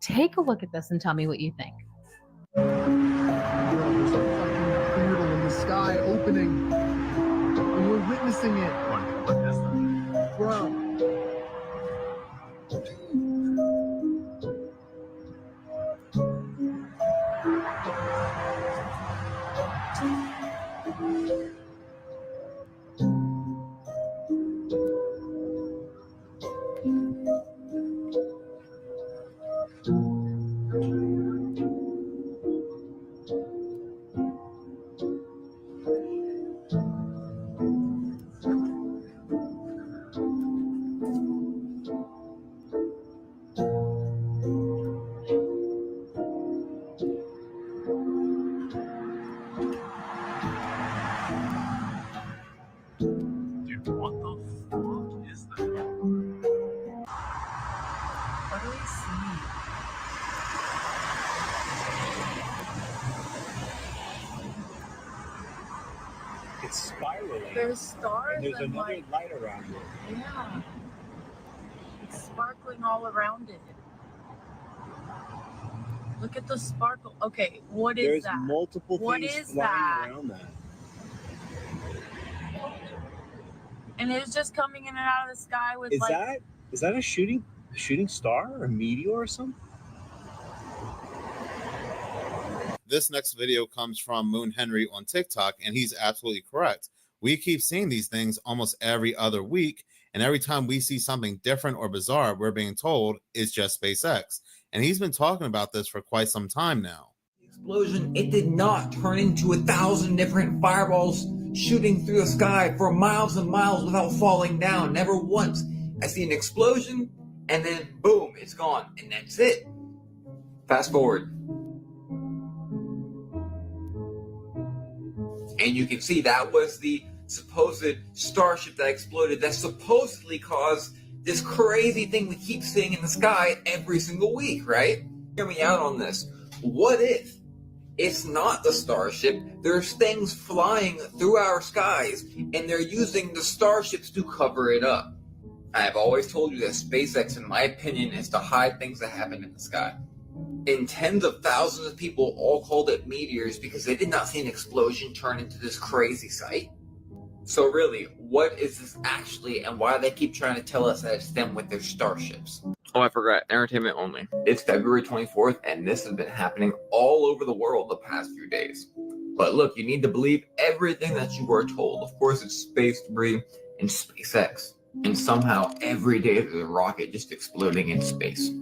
Take a look at this and tell me what you think. There's a fucking portal in the sky opening. And we're witnessing it. What is that? Bro. There's stars And there's and another like, light around it. yeah, it's sparkling all around it. Look at the sparkle. Okay, what is There's that? multiple What things is flying that? around that. And it's just coming in and out of the sky with Is like. that a shooting star or a meteor or something? This next video comes from Moon Henry on TikTok, and he's absolutely correct. We keep seeing these things almost every other week, and every time we see something different or bizarre, we're being told it's just SpaceX. And he's been talking about this for quite some time now. Explosion, it did not turn into 1,000 different fireballs shooting through the sky for miles and miles without falling down. Never once. I see an explosion, and then boom, it's gone, and that's it. Fast forward. And you can see that was the supposed starship that exploded that supposedly caused this crazy thing we keep seeing in the sky every single week, right? Hear me out on this. What if it's not the starship? There's things flying through our skies, and they're using the starships to cover it up. I have always told you that SpaceX, in my opinion, is to hide things that happen in the sky. And tens of thousands of people all called it meteors because they did not see an explosion turn into this crazy sight. So really, what is this actually, and why do they keep trying to tell us that it's them with their starships? Oh, I forgot, entertainment only. It's February 24th, and this has been happening all over the world the past few days. But look, you need to believe everything that you were told. Of course, it's space debris and SpaceX. And somehow, every day there's a rocket just exploding in space.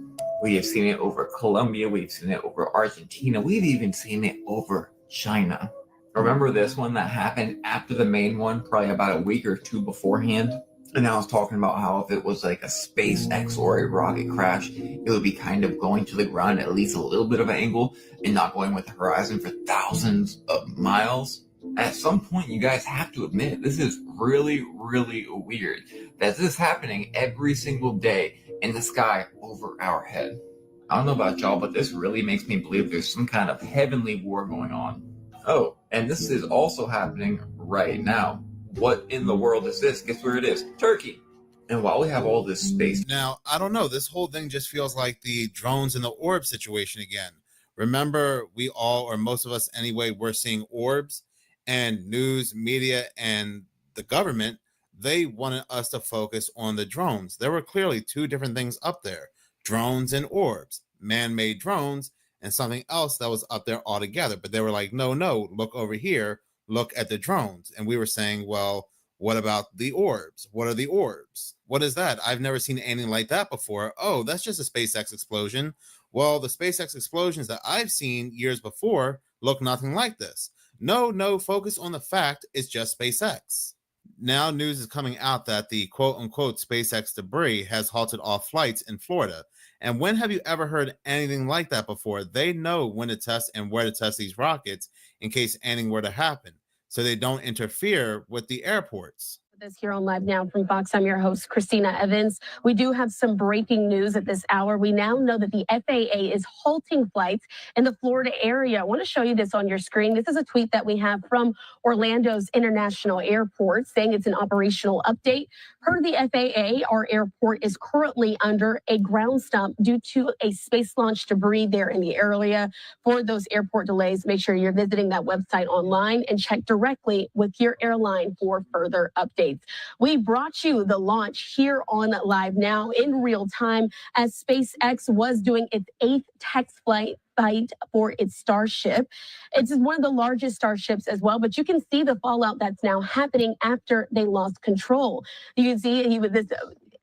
We have seen it over Colombia, we've seen it over Argentina, we've even seen it over China. Remember this one that happened after the main one, probably about a week or two beforehand? And I was talking about how if it was like a SpaceX or a rocket crash, it would be kind of going to the ground at least a little bit of an angle and not going with the horizon for thousands of miles. At some point, you guys have to admit, this is really, really weird that this is happening every single day in the sky over our head. I don't know about y'all, but this really makes me believe there's some kind of heavenly war going on. Oh, and this is also happening right now. What in the world is this? Guess where it is? Turkey. And while we have all this space. Now, I don't know. This whole thing just feels like the drones in the orb situation again. Remember, we all, or most of us anyway, were seeing orbs, and news, media, and the government, they wanted us to focus on the drones. There were clearly two different things up there: drones and orbs, man-made drones, and something else that was up there altogether. But they were like, no, look over here, look at the drones. And we were saying, well, what about the orbs? What are the orbs? What is that? I've never seen anything like that before. Oh, that's just a SpaceX explosion. Well, the SpaceX explosions that I've seen years before look nothing like this. No, focus on the fact it's just SpaceX. Now news is coming out that the quote-unquote SpaceX debris has halted all flights in Florida. And when have you ever heard anything like that before? They know when to test and where to test these rockets in case anything were to happen, so they don't interfere with the airports. This here on Live Now from Fox. I'm your host, Christina Evans. We do have some breaking news at this hour. We now know that the FAA is halting flights in the Florida area. I want to show you this on your screen. This is a tweet that we have from Orlando's International Airport saying it's an operational update. Per the FAA, our airport is currently under a ground stop due to a space launch debris there in the area. For those airport delays, make sure you're visiting that website online and check directly with your airline for further updates. We brought you the launch here on Live Now in real time as SpaceX was doing its 8th test flight for its Starship. It's one of the largest starships as well, but you can see the fallout that's now happening after they lost control. You can see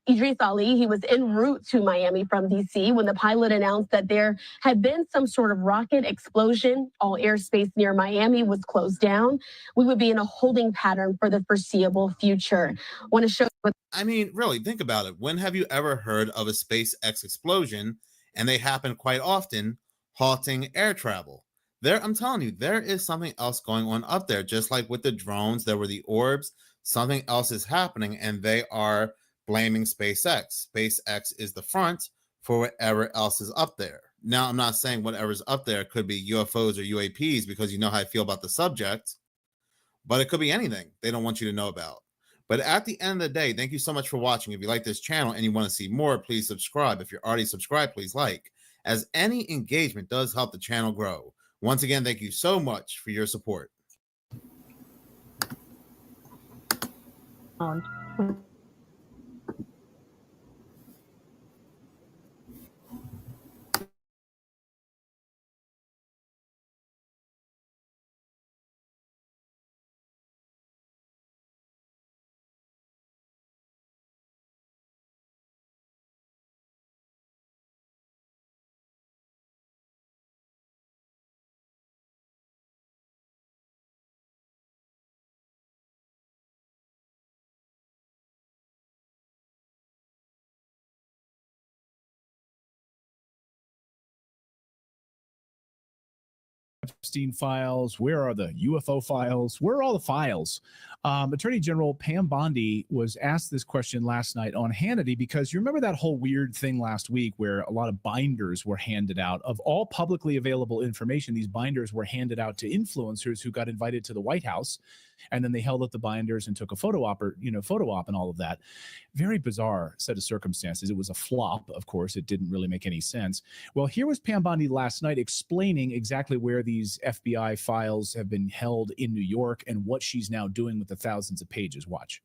Idris Ali, he was en route to Miami from D.C. when the pilot announced that there had been some sort of rocket explosion. All airspace near Miami was closed down. We would be in a holding pattern for the foreseeable future. Want to show you. I mean, really, think about it. When have you ever heard of a SpaceX explosion? And they happen quite often, halting air travel. I'm telling you, there is something else going on up there. Just like with the drones, there were the orbs. Something else is happening, and they are blaming SpaceX. SpaceX is the front for whatever else is up there. Now, I'm not saying whatever's up there could be UFOs or UAPs because you know how I feel about the subject, but it could be anything they don't want you to know about. But at the end of the day, thank you so much for watching. If you like this channel and you want to see more, please subscribe. If you're already subscribed, please like, as any engagement does help the channel grow. Once again, thank you so much for your support. Epstein files? Where are the UFO files? Where are all the files? Attorney General Pam Bondi was asked this question last night on Hannity, because you remember that whole weird thing last week where a lot of binders were handed out of all publicly available information. These binders were handed out to influencers who got invited to the White House, and then they held up the binders and took a photo op and all of that. Very bizarre set of circumstances. It was a flop, of course. It didn't really make any sense. Well, here was Pam Bondi last night explaining exactly where these FBI files have been held in New York and what she's now doing with the thousands of pages. Watch.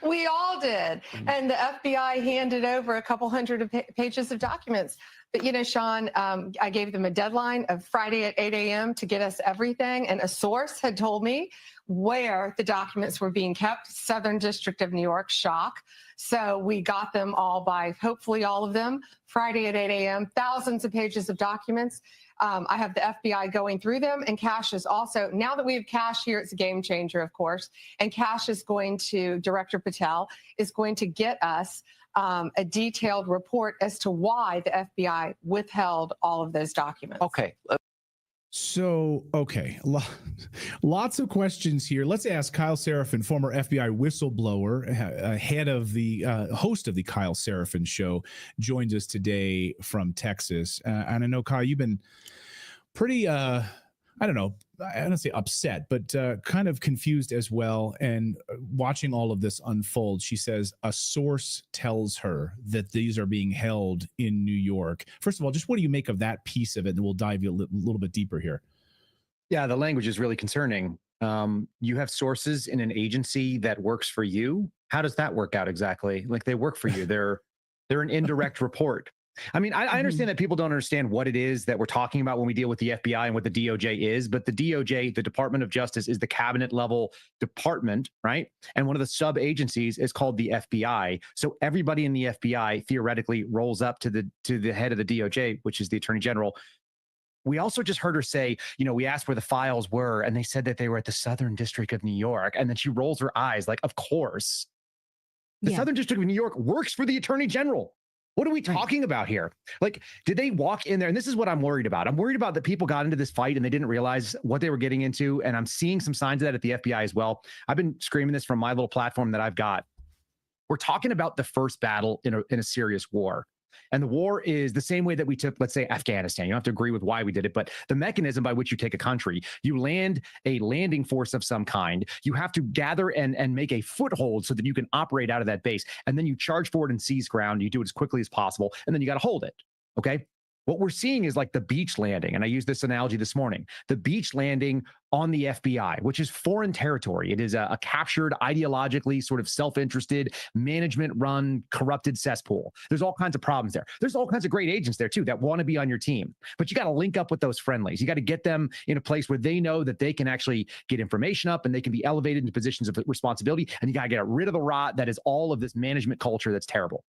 We all did. And the FBI handed over a couple hundred pages of documents. But, you know, Sean, I gave them a deadline of Friday at 8 a.m. to get us everything. And a source had told me where the documents were being kept. Southern District of New York, shock. So we got them all by, hopefully all of them, Friday at 8 a.m., thousands of pages of documents. I have the FBI going through them, and Cash is also, now that we have Cash here, it's a game changer, of course, and Cash is going to, Director Patel is going to get us a detailed report as to why the FBI withheld all of those documents. Okay. So, okay, lots of questions here. Let's ask Kyle Seraphin, former FBI whistleblower, head of the host of the Kyle Seraphin Show, joins us today from Texas. And I know, Kyle, you've been pretty, I don't say upset, but kind of confused as well. And watching all of this unfold, she says a source tells her that these are being held in New York. First of all, just what do you make of that piece of it? And we'll dive a little bit deeper here. Yeah, the language is really concerning. You have sources in an agency that works for you. How does that work out exactly? Like, they work for you. They're an indirect report. I mean, I understand that people don't understand what it is that we're talking about when we deal with the FBI and what the DOJ is, but the DOJ, the Department of Justice, is the cabinet level department, right? And one of the sub agencies is called the FBI. So everybody in the FBI theoretically rolls up to the head of the DOJ, which is the Attorney General. We also just heard her say, you know, we asked where the files were, and they said that they were at the Southern District of New York. And then she rolls her eyes like, of course. The Southern District of New York works for the Attorney General. What are we talking about here? Like, did they walk in there? And this is what I'm worried about. I'm worried about that people got into this fight and they didn't realize what they were getting into. And I'm seeing some signs of that at the FBI as well. I've been screaming this from my little platform that I've got. We're talking about the first battle in a serious war. And the war is the same way that we took, let's say, Afghanistan. You don't have to agree with why we did it, but the mechanism by which you take a country, you land a landing force of some kind. You have to gather and make a foothold so that you can operate out of that base. And then you charge forward and seize ground. You do it as quickly as possible. And then you got to hold it. Okay. What we're seeing is like the beach landing. And I used this analogy this morning, the beach landing on the FBI, which is foreign territory. It is a captured, ideologically sort of self-interested, management-run, corrupted cesspool. There's all kinds of problems there. There's all kinds of great agents there too that want to be on your team, but you got to link up with those friendlies. You got to get them in a place where they know that they can actually get information up and they can be elevated into positions of responsibility. And you got to get rid of the rot that is all of this management culture that's terrible.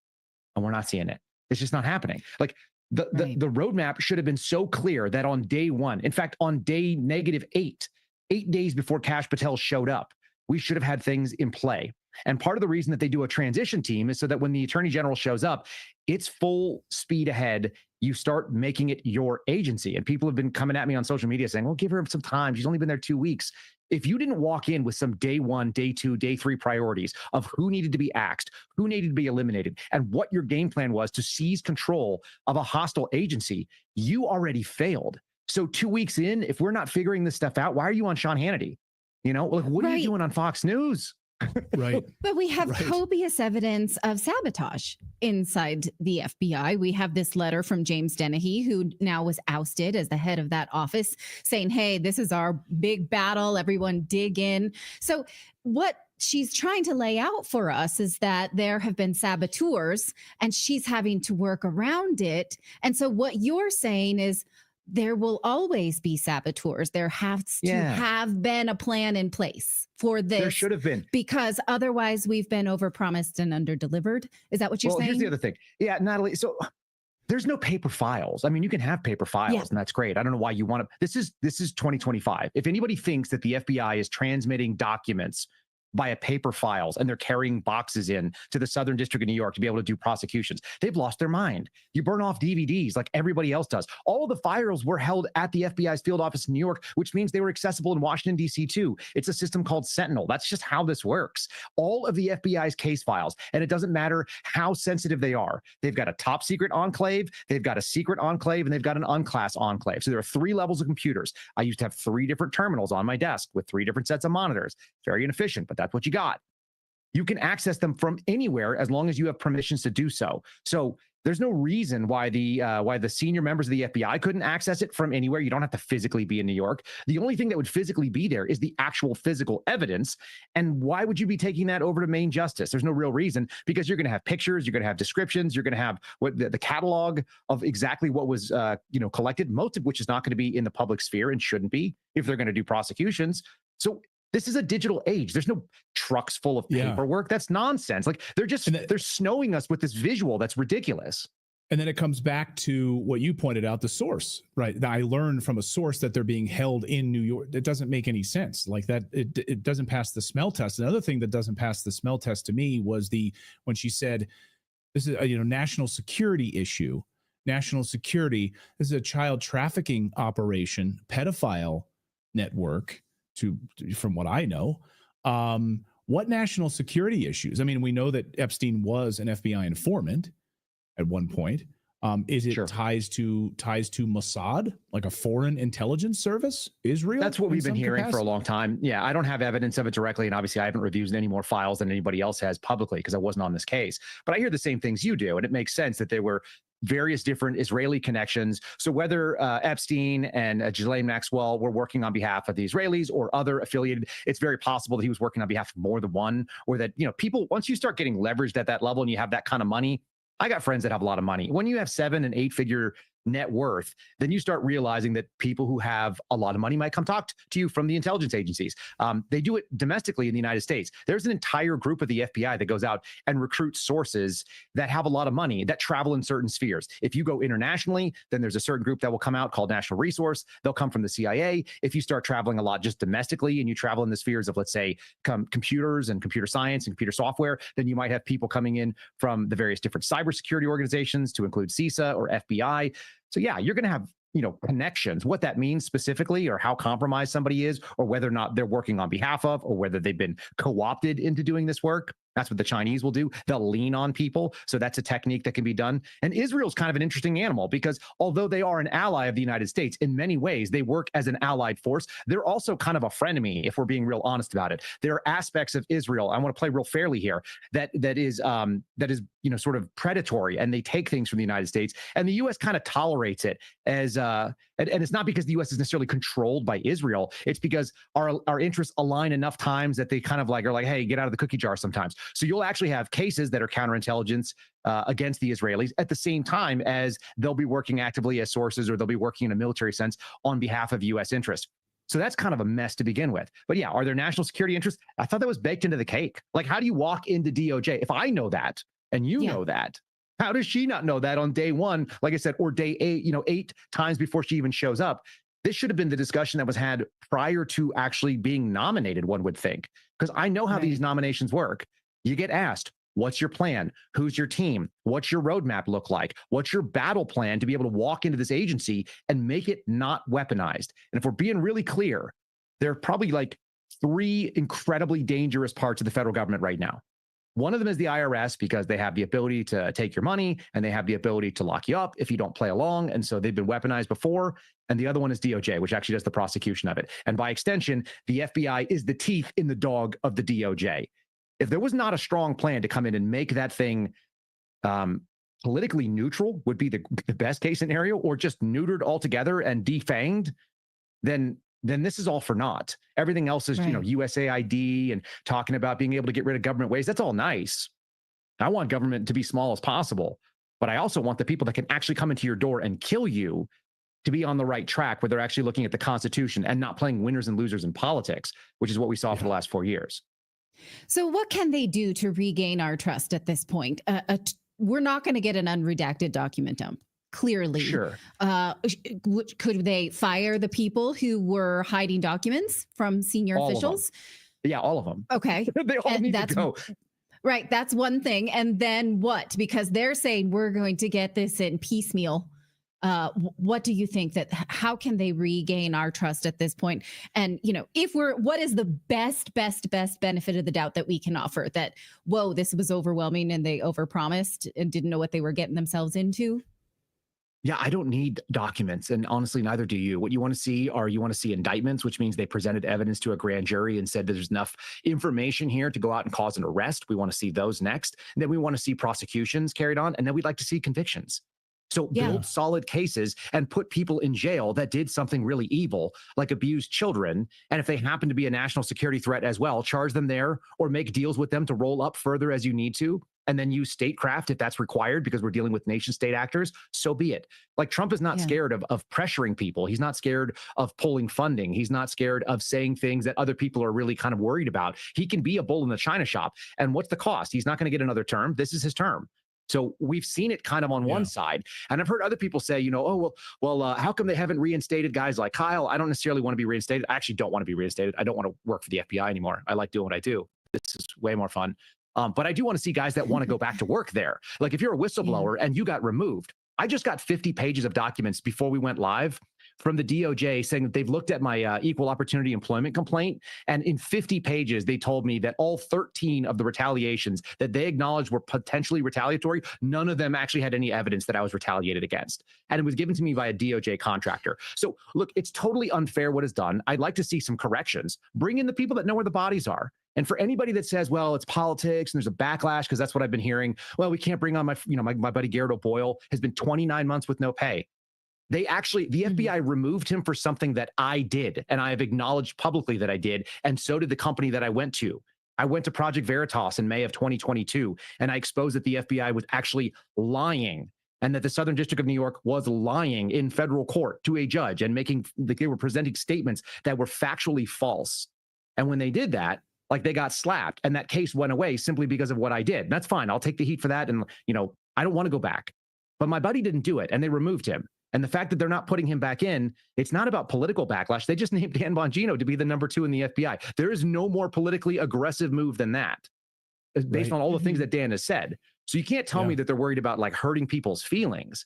And we're not seeing it. It's just not happening. Like, the roadmap should have been so clear that on day one, in fact, on day -8, 8 days before Kash Patel showed up, we should have had things in play. And part of the reason that they do a transition team is so that when the Attorney General shows up, it's full speed ahead. You start making it your agency. And people have been coming at me on social media saying, well, give her some time. She's only been there 2 weeks. If you didn't walk in with some day 1, day 2, day 3 priorities of who needed to be axed, who needed to be eliminated, and what your game plan was to seize control of a hostile agency, you already failed. So 2 weeks in, if we're not figuring this stuff out, why are you on Sean Hannity? You know, like, what are you doing on Fox News? Right. But we have Right. copious evidence of sabotage inside the FBI. We have this letter from James Dennehy, who now was ousted as the head of that office, saying, hey, this is our big battle. Everyone dig in. So what she's trying to lay out for us is that there have been saboteurs and she's having to work around it. And so what you're saying is, there will always be saboteurs. There has to have been a plan in place for this. There should have been. Because otherwise we've been overpromised and underdelivered. Is that what you're saying? Here's the other thing. Yeah, Natalie. So there's no paper files. I mean, you can have paper files and that's great. I don't know why you want to. This is 2025. If anybody thinks that the FBI is transmitting documents via paper files and they're carrying boxes in to the Southern District of New York to be able to do prosecutions, they've lost their mind. You burn off DVDs like everybody else does. All of the files were held at the FBI's field office in New York, which means they were accessible in Washington, D.C. too. It's a system called Sentinel. That's just how this works. All of the FBI's case files, and it doesn't matter how sensitive they are. They've got a top secret enclave, they've got a secret enclave, and they've got an unclass enclave. So there are 3 levels of computers. I used to have 3 different terminals on my desk with 3 different sets of monitors. Very inefficient, but that's what you got. You can access them from anywhere as long as you have permissions to do so. So there's no reason why the senior members of the FBI couldn't access it from anywhere. You don't have to physically be in New York. The only thing that would physically be there is the actual physical evidence. And why would you be taking that over to Main Justice? There's no real reason, because you're going to have pictures, you're going to have descriptions, you're going to have what the catalog of exactly what was collected, most of which is not going to be in the public sphere and shouldn't be if they're going to do prosecutions. So this is a digital age. There's no trucks full of paperwork. That's nonsense. Like they're snowing us with this visual that's ridiculous. And then it comes back to what you pointed out, the source, right? I learned from a source that they're being held in New York. It doesn't make any sense. Like that, it doesn't pass the smell test. Another thing that doesn't pass the smell test to me was when she said, this is a national security issue. National security. This is a child trafficking operation, pedophile network. From what I know, what national security issues? I mean, we know that Epstein was an FBI informant at one point. Is it ties to Mossad, like a foreign intelligence service, Israel? That's what we've been hearing for a long time. Yeah, I don't have evidence of it directly, and obviously I haven't reviewed any more files than anybody else has publicly because I wasn't on this case. But I hear the same things you do, and it makes sense that there were various different Israeli connections. So whether Epstein and Ghislaine Maxwell were working on behalf of the Israelis or other affiliated, it's very possible that he was working on behalf of more than one, or that, people, once you start getting leveraged at that level and you have that kind of money, I got friends that have a lot of money. When you have 7 and 8 figure net worth, then you start realizing that people who have a lot of money might come talk to you from the intelligence agencies. They do it domestically in the United States. There's an entire group of the FBI that goes out and recruits sources that have a lot of money that travel in certain spheres. If you go internationally, then there's a certain group that will come out called National Resource. They'll come from the CIA. If you start traveling a lot just domestically and you travel in the spheres of, let's say, computers and computer science and computer software, then you might have people coming in from the various different cybersecurity organizations to include CISA or FBI. So yeah, you're going to have, connections. What that means specifically, or how compromised somebody is, or whether or not they're working on behalf of, or whether they've been co-opted into doing this work. That's what the Chinese will do. They'll lean on people. So that's a technique that can be done. And Israel's kind of an interesting animal because although they are an ally of the United States, in many ways, they work as an allied force. They're also kind of a frenemy, if we're being real honest about it. There are aspects of Israel, I want to play real fairly here, that is sort of predatory, and they take things from the United States, and the U.S. kind of tolerates it as and it's not because the U.S. is necessarily controlled by Israel. It's because our interests align enough times that they kind of are like, hey, get out of the cookie jar sometimes. So you'll actually have cases that are counterintelligence against the Israelis at the same time as they'll be working actively as sources, or they'll be working in a military sense on behalf of U.S. interests. So that's kind of a mess to begin with. But yeah, are there national security interests? I thought that was baked into the cake. Like, how do you walk into DOJ? If I know that and you know that, how does she not know that on day one, like I said, or day 8, 8 times before she even shows up? This should have been the discussion that was had prior to actually being nominated, one would think, because I know how these nominations work. You get asked, what's your plan? Who's your team? What's your roadmap look like? What's your battle plan to be able to walk into this agency and make it not weaponized? And if we're being really clear, there are probably like 3 incredibly dangerous parts of the federal government right now. One of them is the IRS because they have the ability to take your money and they have the ability to lock you up if you don't play along. And so they've been weaponized before. And the other one is DOJ, which actually does the prosecution of it. And by extension, the FBI is the teeth in the dog of the DOJ. If there was not a strong plan to come in and make that thing politically neutral, would be the best case scenario, or just neutered altogether and defanged, then this is all for naught. Everything else is, USAID and talking about being able to get rid of government waste. That's all nice. I want government to be small as possible, but I also want the people that can actually come into your door and kill you to be on the right track where they're actually looking at the Constitution and not playing winners and losers in politics, which is what we saw for the last 4 years. So what can they do to regain our trust at this point? We're not going to get an unredacted document dump. Clearly. Sure. Could they fire the people who were hiding documents from senior officials? Yeah, all of them. Okay. They all need to go. Right. That's one thing. And then what? Because they're saying we're going to get this in piecemeal. What do you think how can they regain our trust at this point? And, what is the best benefit of the doubt that we can offer that, whoa, this was overwhelming and they overpromised and didn't know what they were getting themselves into? Yeah, I don't need documents. And honestly, neither do you. What you want to see indictments, which means they presented evidence to a grand jury and said that there's enough information here to go out and cause an arrest. We want to see those next. And then we want to see prosecutions carried on. And then we'd like to see convictions. So build solid cases and put people in jail that did something really evil, like abuse children. And if they happen to be a national security threat as well, charge them there or make deals with them to roll up further as you need to. And then use statecraft if that's required, because we're dealing with nation state actors, so be it. Like, Trump is not scared of pressuring people. He's not scared of pulling funding. He's not scared of saying things that other people are really kind of worried about. He can be a bull in the china shop. And what's the cost? He's not going to get another term. This is his term. So we've seen it kind of on one side. And I've heard other people say, how come they haven't reinstated guys like Kyle? I don't necessarily want to be reinstated. I actually don't want to be reinstated. I don't want to work for the FBI anymore. I like doing what I do. This is way more fun. But I do want to see guys that want to go back to work there. Like, if you're a whistleblower and you got removed, I just got 50 pages of documents before we went live from the DOJ saying that they've looked at my equal opportunity employment complaint. And in 50 pages, they told me that all 13 of the retaliations that they acknowledged were potentially retaliatory, none of them actually had any evidence that I was retaliated against. And it was given to me by a DOJ contractor. So look, it's totally unfair what is done. I'd like to see some corrections. Bring in the people that know where the bodies are. And for anybody that says, well, it's politics and there's a backlash, because that's what I've been hearing. Well, we can't bring on my buddy Garrett O'Boyle has been 29 months with no pay. The FBI removed him for something that I did, and I have acknowledged publicly that I did, and so did the company that I went to. I went to Project Veritas in May of 2022, and I exposed that the FBI was actually lying, and that the Southern District of New York was lying in federal court to a judge and they were presenting statements that were factually false. And when they did that, they got slapped, and that case went away simply because of what I did. And that's fine. I'll take the heat for that. And, I don't want to go back. But my buddy didn't do it, and they removed him. And the fact that they're not putting him back in, it's not about political backlash. They just named Dan Bongino to be the number 2 in the FBI. There is no more politically aggressive move than that, based on all the things that Dan has said. So you can't tell me that they're worried about hurting people's feelings.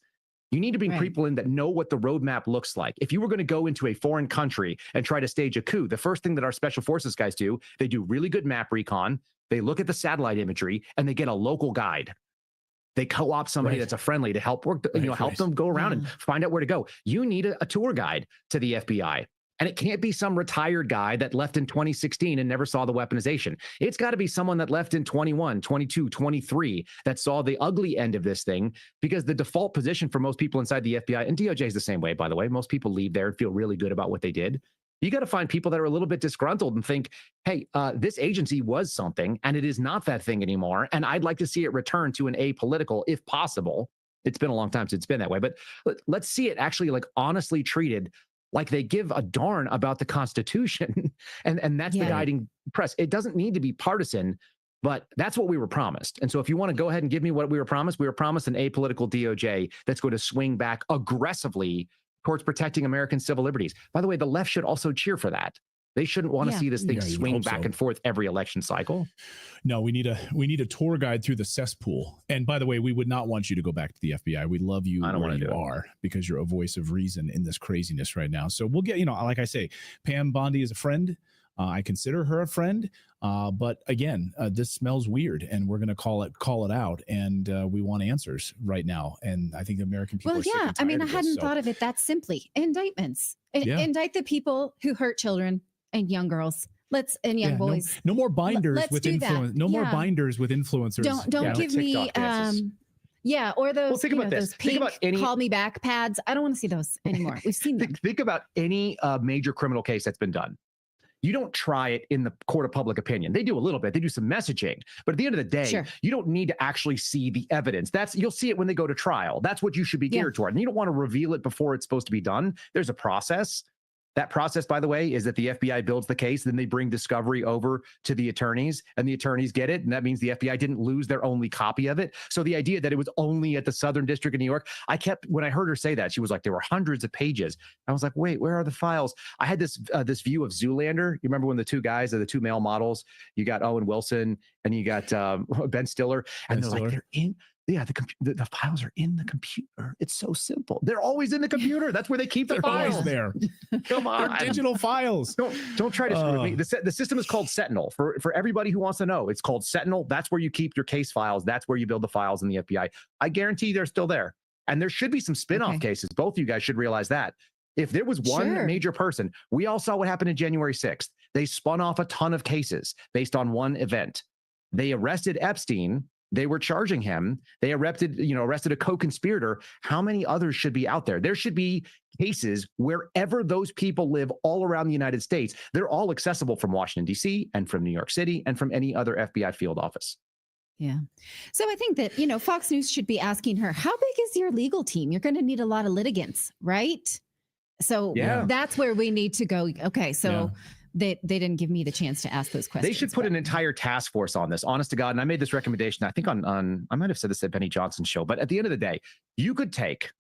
You need to bring people in that know what the roadmap looks like. If you were going to go into a foreign country and try to stage a coup, the first thing that our special forces guys do, they do really good map recon. They look at the satellite imagery and they get a local guide. They co-opt somebody that's a friendly to help work, help them go around and find out where to go. You need a tour guide to the FBI. And it can't be some retired guy that left in 2016 and never saw the weaponization. It's got to be someone that left in 21, 22, 23 that saw the ugly end of this thing, because the default position for most people inside the FBI, and DOJ is the same way, by the way, most people leave there and feel really good about what they did. You got to find people that are a little bit disgruntled and think, hey, this agency was something and it is not that thing anymore. And I'd like to see it return to an apolitical, if possible. It's been a long time since it's been that way, but let's see it actually honestly treated like they give a darn about the Constitution. and that's the guiding press. It doesn't need to be partisan, but that's what we were promised. And so if you want to go ahead and give me what we were promised an apolitical DOJ that's going to swing back aggressively towards protecting American civil liberties. By the way, the left should also cheer for that. They shouldn't want to see this thing swing back and forth every election cycle. No, we need a tour guide through the cesspool. And by the way, we would not want you to go back to the FBI. We love you where you are, because you're a voice of reason in this craziness right now. So we'll get, like I say, Pam Bondi is a friend. I consider her a friend, but again, this smells weird, and we're going to call it out, and we want answers right now. And I think the American people. Well, are sick yeah. and I mean, tired I of hadn't this, thought of it that simply. Indictments. Yeah. Indict the people who hurt children and young girls. And young boys. No more binders Let's with do that. influence. No more Yeah. binders with influencers. Don't give me or those, think about this. those pink Think about any, call me back pads. I don't want to see those anymore. We've seen them. Think about any major criminal case that's been done. You don't try it in the court of public opinion. They do a little bit. They do some messaging, but at the end of the day, you don't need to actually see the evidence. You'll see it when they go to trial. That's what you should be geared toward. And you don't want to reveal it before it's supposed to be done. There's a process. That process, by the way, is that the FBI builds the case, then they bring discovery over to the attorneys, and the attorneys get it. And that means the FBI didn't lose their only copy of it. So the idea that it was only at the Southern District of New York, when I heard her say that, she was like, there were hundreds of pages. I was like, wait, where are the files? I had this view of Zoolander. You remember when the two guys, the two male models, you got Owen Wilson and you got Ben Stiller, and they're like, they're in. Yeah, the files are in the computer. It's so simple. They're always in the computer. That's where they keep the files. Always there. Come on, they're digital files. Don't try to screw with me. The system is called Sentinel. For everybody who wants to know, it's called Sentinel. That's where you keep your case files. That's where you build the files in the FBI. I guarantee they're still there. And there should be some spin-off cases. Both of you guys should realize that. If there was one major person, we all saw what happened in January 6th. They spun off a ton of cases based on one event. They arrested Epstein. They were charging him. They arrested a co-conspirator. How many others should be out there? There should be cases wherever those people live all around the United States. They're all accessible from Washington, D.C. and from New York City and from any other FBI field office. Yeah. So I think that, Fox News should be asking her, how big is your legal team? You're going to need a lot of litigants, right? So that's where we need to go. Okay. So they didn't give me the chance to ask those questions. They should put an entire task force on this, honest to God. And I made this recommendation, I think on I might have said this at Benny Johnson's show, but at the end of the day, you could take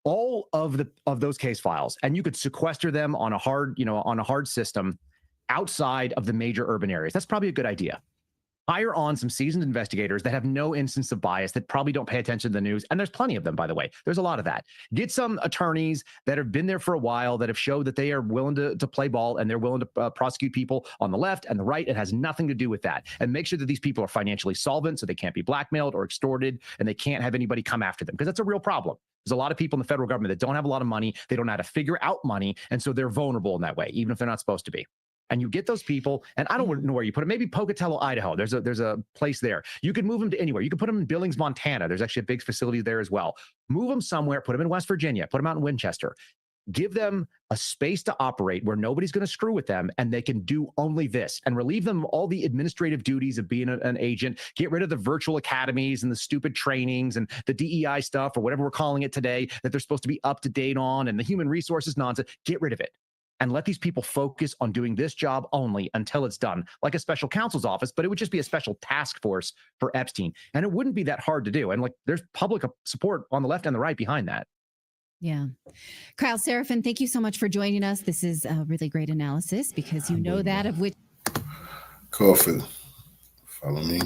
all of those case files and you could sequester them on a hard system outside of the major urban areas. That's probably a good idea. Hire on some seasoned investigators that have no instance of bias, that probably don't pay attention to the news. And there's plenty of them, by the way. There's a lot of that. Get some attorneys that have been there for a while, that have showed that they are willing to play ball and they're willing to prosecute people on the left and the right. It has nothing to do with that. And make sure that these people are financially solvent so they can't be blackmailed or extorted and they can't have anybody come after them, because that's a real problem. There's a lot of people in the federal government that don't have a lot of money. They don't know how to figure out money. And so they're vulnerable in that way, even if they're not supposed to be. And you get those people, and I don't know where you put them. Maybe Pocatello, Idaho. There's a place there. You could move them to anywhere. You could put them in Billings, Montana. There's actually a big facility there as well. Move them somewhere. Put them in West Virginia. Put them out in Winchester. Give them a space to operate where nobody's going to screw with them, and they can do only this, and relieve them of all the administrative duties of being an agent. Get rid of the virtual academies and the stupid trainings and the DEI stuff, or whatever we're calling it today, that they're supposed to be up to date on, and the human resources nonsense. Get rid of it. And let these people focus on doing this job only until it's done, like a special counsel's office, but it would just be a special task force for Epstein. And it wouldn't be that hard to do. And there's public support on the left and the right behind that. Yeah. Kyle Seraphin, thank you so much for joining us. This is a really great analysis because you know that of which. Coffee. Follow me.